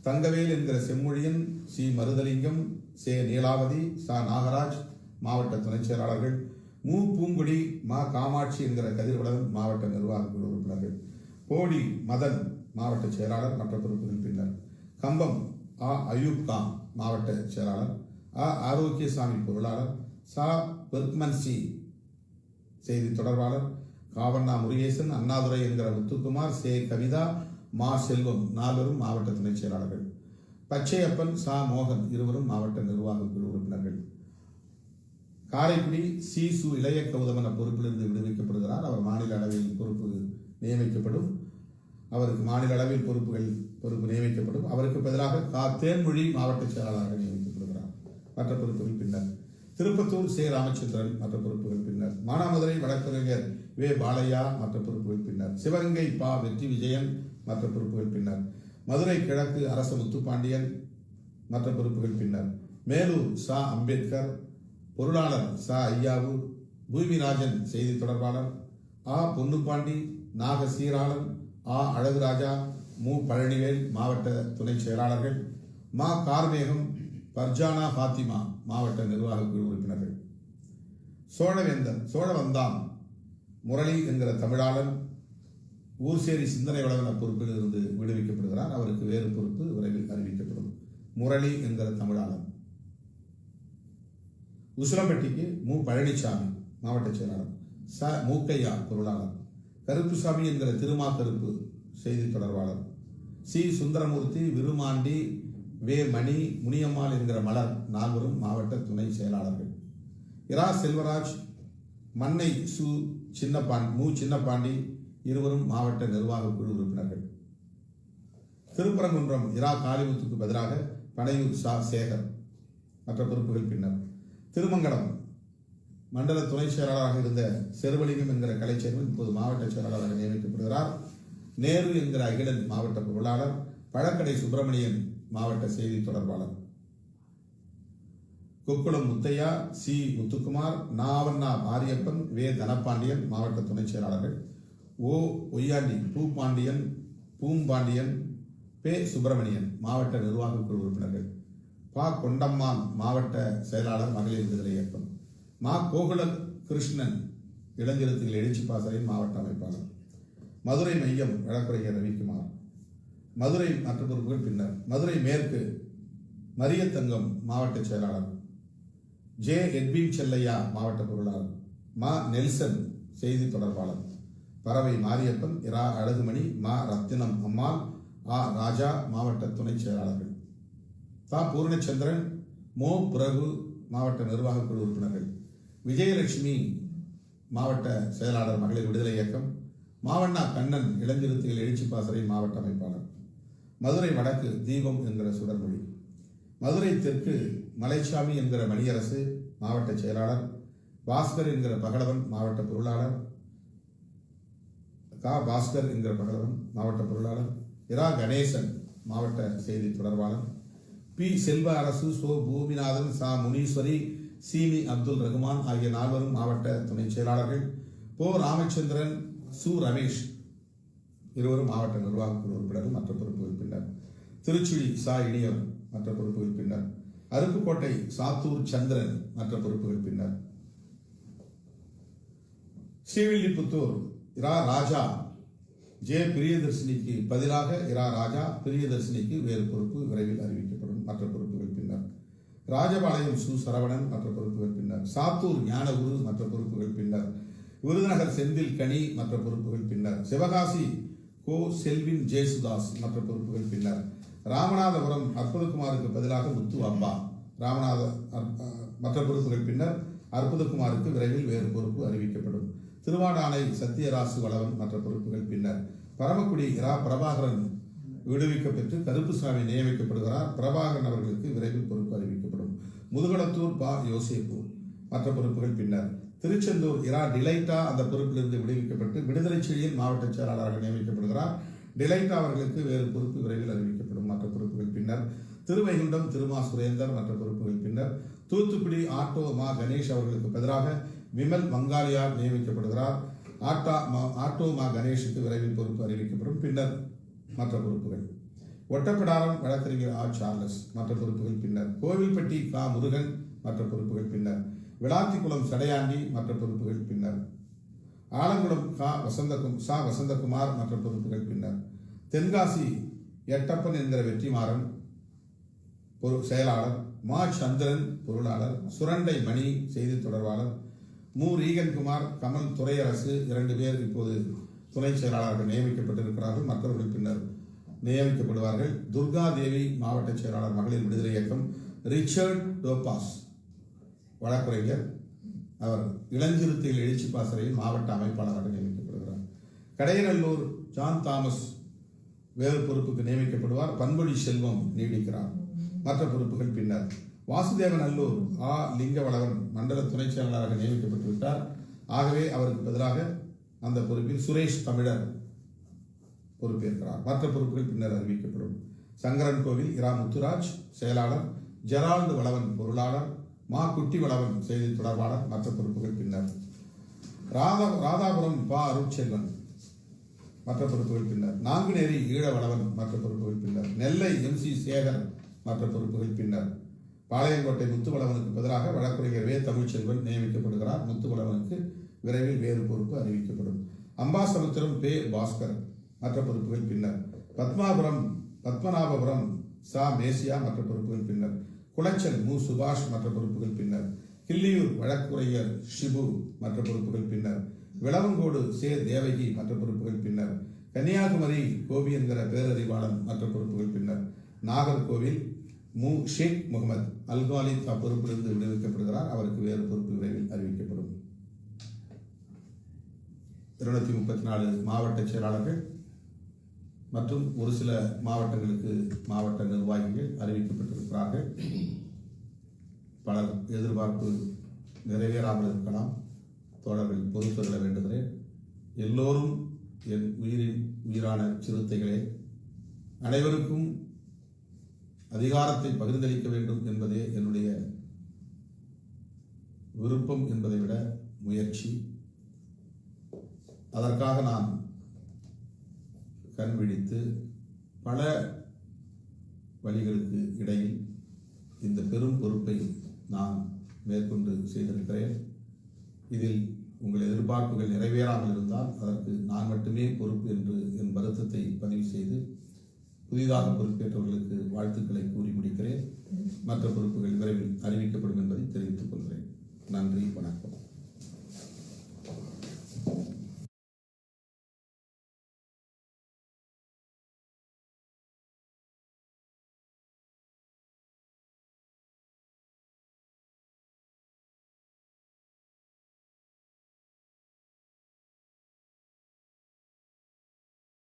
தங்கவேல் என்கிற செம்மொழியன், சி. மருதலிங்கம், சே. நீலாவதி, சா. நாகராஜ் மாவட்ட துணை செயலாளர்கள். மு. பூங்குடி, மா. காமாட்சி என்கிற கதிர்வளவன் மாவட்ட நிர்வாக குழு உறுப்பினர்கள். போடி மதன் மாவட்ட செயலாளர். மற்ற பொறுப்புகள் பின்னர். கம்பம் ஆ. அயூப் கான் மாவட்ட செயலாளர், ஆ. ஆரோக்கியசாமி பொருளாளர், சா. பெர்க்மன்சி செய்தி தொடர்பாளர், காவண்ணா முருகேசன், அண்ணாதுரை என்கிற முத்துக்குமார், சே. கவிதா, மா. செல்வம் நால்வரும் மாவட்ட துணை செயலாளர்கள். பச்சையப்பன், சா. மோகன் இருவரும் மாவட்ட நிர்வாக குழு உறுப்பினர்கள். காரைக்குடி சி. சு. இளைய கௌதமன் பொறுப்பிலிருந்து விடுவிக்கப்படுகிறார். அவர் மாநில அளவில் பொறுப்பு நியமிக்கப்படும். அவருக்கு மாநில அளவில் பொறுப்பு நியமிக்கப்படும். அவருக்கு பதிலாக கா. தேன்மொழி மாவட்ட செயலாளராக நியமிக்கப்படுகிறார். மற்ற பொறுப்புகள் பின்னர். திருப்பத்தூர் சே. ராமச்சந்திரன் மற்ற பொறுப்புகள் பின்னர். மானாமதுரை வழக்கறிஞர் வே. பாலையா மற்ற பொறுப்புகள் பின்னர். சிவகங்கை பா. வெற்றி விஜயன் மற்ற பொறுப்புகள் பின்னர். மதுரை கிழக்கு அரச முத்துப்பாண்டியன் மற்ற பொறுப்புகள் பின்னர். மேலூர் சா அம்பேத்கர், பொருளாளர் சா ஐயாவு, பூமிராஜன் செய்தி தொடர்பாளர், ஆ பொன்னுப்பாண்டி, நாக சீராளன், ஆ அழகுராஜா, மு பழனிவேல் மாவட்ட துணை செயலாளர்கள், மா கார்மேகம், பர்ஜானா ஃபாத்திமா மாவட்ட நிர்வாக குழு உறுப்பினர்கள். சோழவேந்தன் சோழவந்தான் முரளி என்கிற தமிழாளன் ஊர்சேரி சிந்தனை வளவன பொறுப்பில் இருந்து விடுவிக்கப்படுகிறார். அவருக்கு வேறு பொறுப்பு விரைவில் அறிவிக்கப்படும். முரளி என்கிற தமிழாளன். உசிலம்பட்டிக்கு மு பழனிசாமி மாவட்ட செயலாளர், ச மூக்கையா பொருளாளர், கருப்புசாமி என்கிற திருமாக்கருப்பு செய்தி தொடர்பாளர், சி சுந்தரமூர்த்தி, விருமாண்டி, வே மணி, முனியம்மாள் என்கிற மலர் நால்வரும் மாவட்ட துணை செயலாளர்கள். இரா செல்வராஜ், மன்னை சு சின்னப்பாண்டி இருவரும் மாவட்ட நிர்வாக குழு உறுப்பினர்கள். திருப்பரங்குன்றம் இரா காளிமுத்துக்கு பதிலாக பனையூர் சா சேகர் மற்ற பொறுப்புகள் பின்னர். திருமங்கலம் மண்டல துணை செயலாளராக இருந்த செருவலிங்கம் என்கிற கலைச்செல்வன் இப்போது மாவட்ட செயலாளராக நியமிக்கப்படுகிறார். நேரு என்கிற அகிலன் மாவட்ட பொருளாளர், பழக்கடை சுப்பிரமணியன் மாவட்ட செய்தி தொடர்பாளர். கொக்குளம் முத்தையா, சி முத்துக்குமார், நாவண்ணா மாரியப்பன், வே தனபாண்டியன் மாவட்ட துணை செயலாளர்கள். ஓ ஒய்யாண்டி பூம்பாண்டியன், பே சுப்பிரமணியன் மாவட்ட நிர்வாக குழு உறுப்பினர்கள். பா கொண்டம்மான் மாவட்ட செயலாளர் மகளிர் விடுதலை இயக்கம். மா கோகுல கிருஷ்ணன் இளஞ்சிறுத்தைகள் எழுச்சி பாசறையின் மாவட்ட அமைப்பாளர். மதுரை மையம் வழக்குரைஞர் ரவிக்குமார். மதுரை மற்ற பொறுப்புகள் பின்னர். மதுரை மேற்கு மரியத்தங்கம் மாவட்ட செயலாளர், ஜே எட்வின் செல்லையா மாவட்ட பொருளாளர், மா நெல்சன் செய்தி தொடர்பாளர். பறவை மாரியப்பன், இரா அழகுமணி, மா ரத்தினம் அம்மாள், ஆ ராஜா மாவட்ட துணை செயலாளர்கள். தா பூர்ணச்சந்திரன், மோ பிரபு மாவட்ட நிர்வாக குழு உறுப்பினர்கள். விஜயலட்சுமி மாவட்ட செயலாளர் மகளிர் விடுதலை இயக்கம். மாவண்ணா கண்ணன் இளஞ்சிறுத்தைகள் எழுச்சி பாசறை மாவட்ட அமைப்பாளர். மதுரை வடக்கு தீபம் என்கிற சுடர்மொழி. மதுரை தெற்கு மலைச்சாமி என்கிற மணியரசு மாவட்ட செயலாளர். பாஸ்கர் என்கிற பகலவன் மாவட்ட பொருளாளர். கா பாஸ்கர் என்கிற பகலவன் மாவட்ட பொருளாளர். இரா கணேசன் மாவட்ட செய்தி தொடர்பாளர். பி செல்வ அரசு, சோ பூமிநாதன், சா முனீஸ்வரி, சீனி அப்துல் ரகுமான் ஆகிய நால்வரும் மாவட்ட துணை செயலாளர்கள். போ ராமச்சந்திரன், சு ரமேஷ் இருவரும் மாவட்ட நிர்வாக குழு உறுப்பினர்கள் மற்ற பொறுப்புகள் பின்னர். திருச்சுழி சா இனியவன் மற்ற பொறுப்புகள் பின்னர். அருப்புக்கோட்டை சாத்தூர் சந்திரன் மற்ற பொறுப்புகள் பின்னர். ஸ்ரீவில்லிபுத்தூர் இரா ராஜா, ஜே பிரியதர்ஷினிக்கு பதிலாக இரா ராஜா, பிரியதர்ஷினிக்கு வேறு பொறுப்பு விரைவில் அறிவிக்கப்படும் மற்ற பொறுப்புகள் பின்னர். ராஜபாளையம் சு சரவணன் மற்ற பொறுப்புகள் பின்னர். சாத்தூர் ஞானகுரு மற்ற பொறுப்புகள் பின்னர். விருதுநகர் செந்தில் கனி மற்ற பொறுப்புகள் பின்னர். சிவகாசி கோ செல்வின் ஜேசுதாஸ் மற்ற பொறுப்புகள் பின்னர். ராமநாதபுரம் அற்புதகுமாருக்கு பதிலாக முத்து அப்பா மற்ற பொறுப்புகள் பின்னர். அற்புதகுமாருக்கு விரைவில் வேறு பொறுப்பு அறிவிக்கப்படும். திருவாடானை சத்தியராசு வளவன் மற்ற பொறுப்புகள் பின்னர். பரமக்குடி இரா பிரபாகரன் விடுவிக்கப்பெற்று கருப்புசாமி நியமிக்கப்படுகிறார். பிரபாகரன் அவர்களுக்கு விரைவில் பொறுப்பு அறிவிக்கப்படும். முதுகலத்தூர் பா யோசேப்பு மற்ற பொறுப்புகள் பின்னர். திருச்செந்தூர் இரா டிலைட்டா அந்த பொறுப்பிலிருந்து விடுவிக்கப்பட்டு விடுதலை செழியன் மாவட்ட செயலாளராக நியமிக்கப்படுகிறார். டிலைட்டா அவர்களுக்கு வேறு பொறுப்பு விரைவில் அறிவிக்கப்படும் மற்ற பொறுப்புகள் பின்னர். திருவைகுண்டம் திருமா சுரேந்தர் மற்ற பொறுப்புகள் பின்னர். தூத்துக்குடி ஆட்டோ மா கணேஷ் அவர்களுக்கு பதிலாக விமல் வங்காளியார் நியமிக்கப்படுகிறார். ஆட்டோ மா கணேஷுக்கு விரைவில் பொறுப்பு அறிவிக்கப்படும் பின்னர் மற்ற பொறுப்புகள். ஒட்டப்பிடாரம் வழக்கறிஞர் ஆ சார்லஸ் மற்ற பொறுப்புகள் பின்னர். கோவில்பட்டி கா முருகன் மற்ற பொறுப்புகள் பின்னர். விளாத்திக்குளம் சடையாண்டி மற்ற பொறுப்புகள் பின்னர். ஆலங்குளம் சா வசந்தகுமார் மற்ற பொறுப்புகள் பின்னர். தென்காசி எட்டப்பன் என்கிற வெற்றிமாறன் செயலாளர். மா சந்திரன் பொருளாளர். சுரண்டை மணி செய்தி தொடர்பாளர். மு ரீகன்குமார், கமல் துரையரசு 2 பேர் இப்போது துணை செயலாளர்கள் நியமிக்கப்பட்டிருக்கிறார்கள். மற்றவர்கள் பின்னர் நியமிக்கப்படுவார்கள். துர்கா தேவி மாவட்ட செயலாளர் மகளிர் விடுதலை இயக்கம். ரிச்சர்ட் டோபாஸ் வழக்குரைஞர், அவர் இளஞ்சிறுத்தைகள் எழுச்சி பாசறையில் மாவட்ட அமைப்பாளராக நியமிக்கப்படுகிறார். கடையநல்லூர் ஜான் தாமஸ் வேறு பொறுப்புக்கு நியமிக்கப்படுவார். பண்பொழி செல்வம் நீடிக்கிறார். மற்ற பொறுப்புகள் பின்னர். வாசுதேவநல்லூர் ஆ லிங்கவளவன் மண்டல துணை செயலாளராக நியமிக்கப்பட்டுவிட்டார். ஆகவே அவருக்கு பதிலாக அந்த பொறுப்பில் சுரேஷ் தமிழர் பொறுப்பேற்கிறார். மற்ற பொறுப்புகள் பின்னர் அறிவிக்கப்படும். சங்கரன் கோவில் இரா முத்துராஜ் செயலாளர். ஜெரால்டு வளவன் பொருளாளர், மா குட்டி வளவன் செய்தி தொடர்பாளர். மற்ற பொறுப்புகள் பின்னர். ராதாபுரம் பா அருட்செல்வன் மற்ற பொறுப்புகள் பின்னர். நாங்குநேரி ஈழ வளவன் மற்ற பொறுப்புகள் பின்னர். நெல்லை MC சேகர் மற்ற பொறுப்புகள் பின்னர். பாளையங்கோட்டை முத்துவளவனுக்கு பதிலாக வழக்குரைஞர் வே தமிழ்ச்செல்வன் நியமிக்கப்படுகிறார். முத்துவளவனுக்கு விரைவில் வேறு பொறுப்பு அறிவிக்கப்படும். அம்பாசமுத்திரம் பே பாஸ்கர் மற்ற பொறுப்புகள் பின்னர். பத்மநாபபுரம் சா மேசியா மற்ற பொறுப்புகள் பின்னர். குளச்சல் மு சுபாஷ் மற்ற பொறுப்புகள் பின்னர். கிள்ளியூர் வழக்குரைஞர் ஷிபு மற்ற பொறுப்புகள் பின்னர். விளவங்கோடு சே தேவகி மற்ற பொறுப்புகள் பின்னர். கன்னியாகுமரி கோபி என்கிற பேரறிவாளன் மற்ற பொறுப்புகள் பின்னர். நாகர்கோவில் மு ஷேக் முகமது அல்காலி பொறுப்பிலிருந்து விடுவிக்கப்படுகிறார். அவருக்கு வேறு பொறுப்பு விரைவில் அறிவிக்கப்படும். 234 மாவட்ட செயலாளர்கள் மற்றும் ஒரு சில மாவட்டங்களுக்கு மாவட்ட நிர்வாகிகள் அறிவிக்கப்பட்டிருக்கிறார்கள். பலர் எதிர்பார்ப்பு நிறைவேறாமல் இருக்கலாம். தோழர்கள் பொறுத்துள்ள வேண்டுகிறேன். எல்லோரும் என் உயிரான சிறுத்தைகளே, அனைவருக்கும் அதிகாரத்தை பகிர்ந்தளிக்க வேண்டும் என்பதே என்னுடைய விருப்பம் என்பதை விட முயற்சி. அதற்காக நான் கண் விழித்து பல வழிகளுக்கு இடையில் இந்த பெரும் பொறுப்பை நான் மேற்கொண்டு செய்திருக்கிறேன். இதில் உங்கள் எதிர்பார்ப்புகள் நிறைவேறாமல் இருந்தால் அதற்கு நான் மட்டுமே பொறுப்பு என்று என் வருத்தத்தை பதிவு செய்து புதிதாக பொறுப்பேற்றவர்களுக்கு வாழ்த்துக்களை கூறி முடிக்கிறேன். மற்ற பொறுப்புகள் விரைவில் அறிவிக்கப்படும் என்பதை தெரிவித்துள்ளேன்.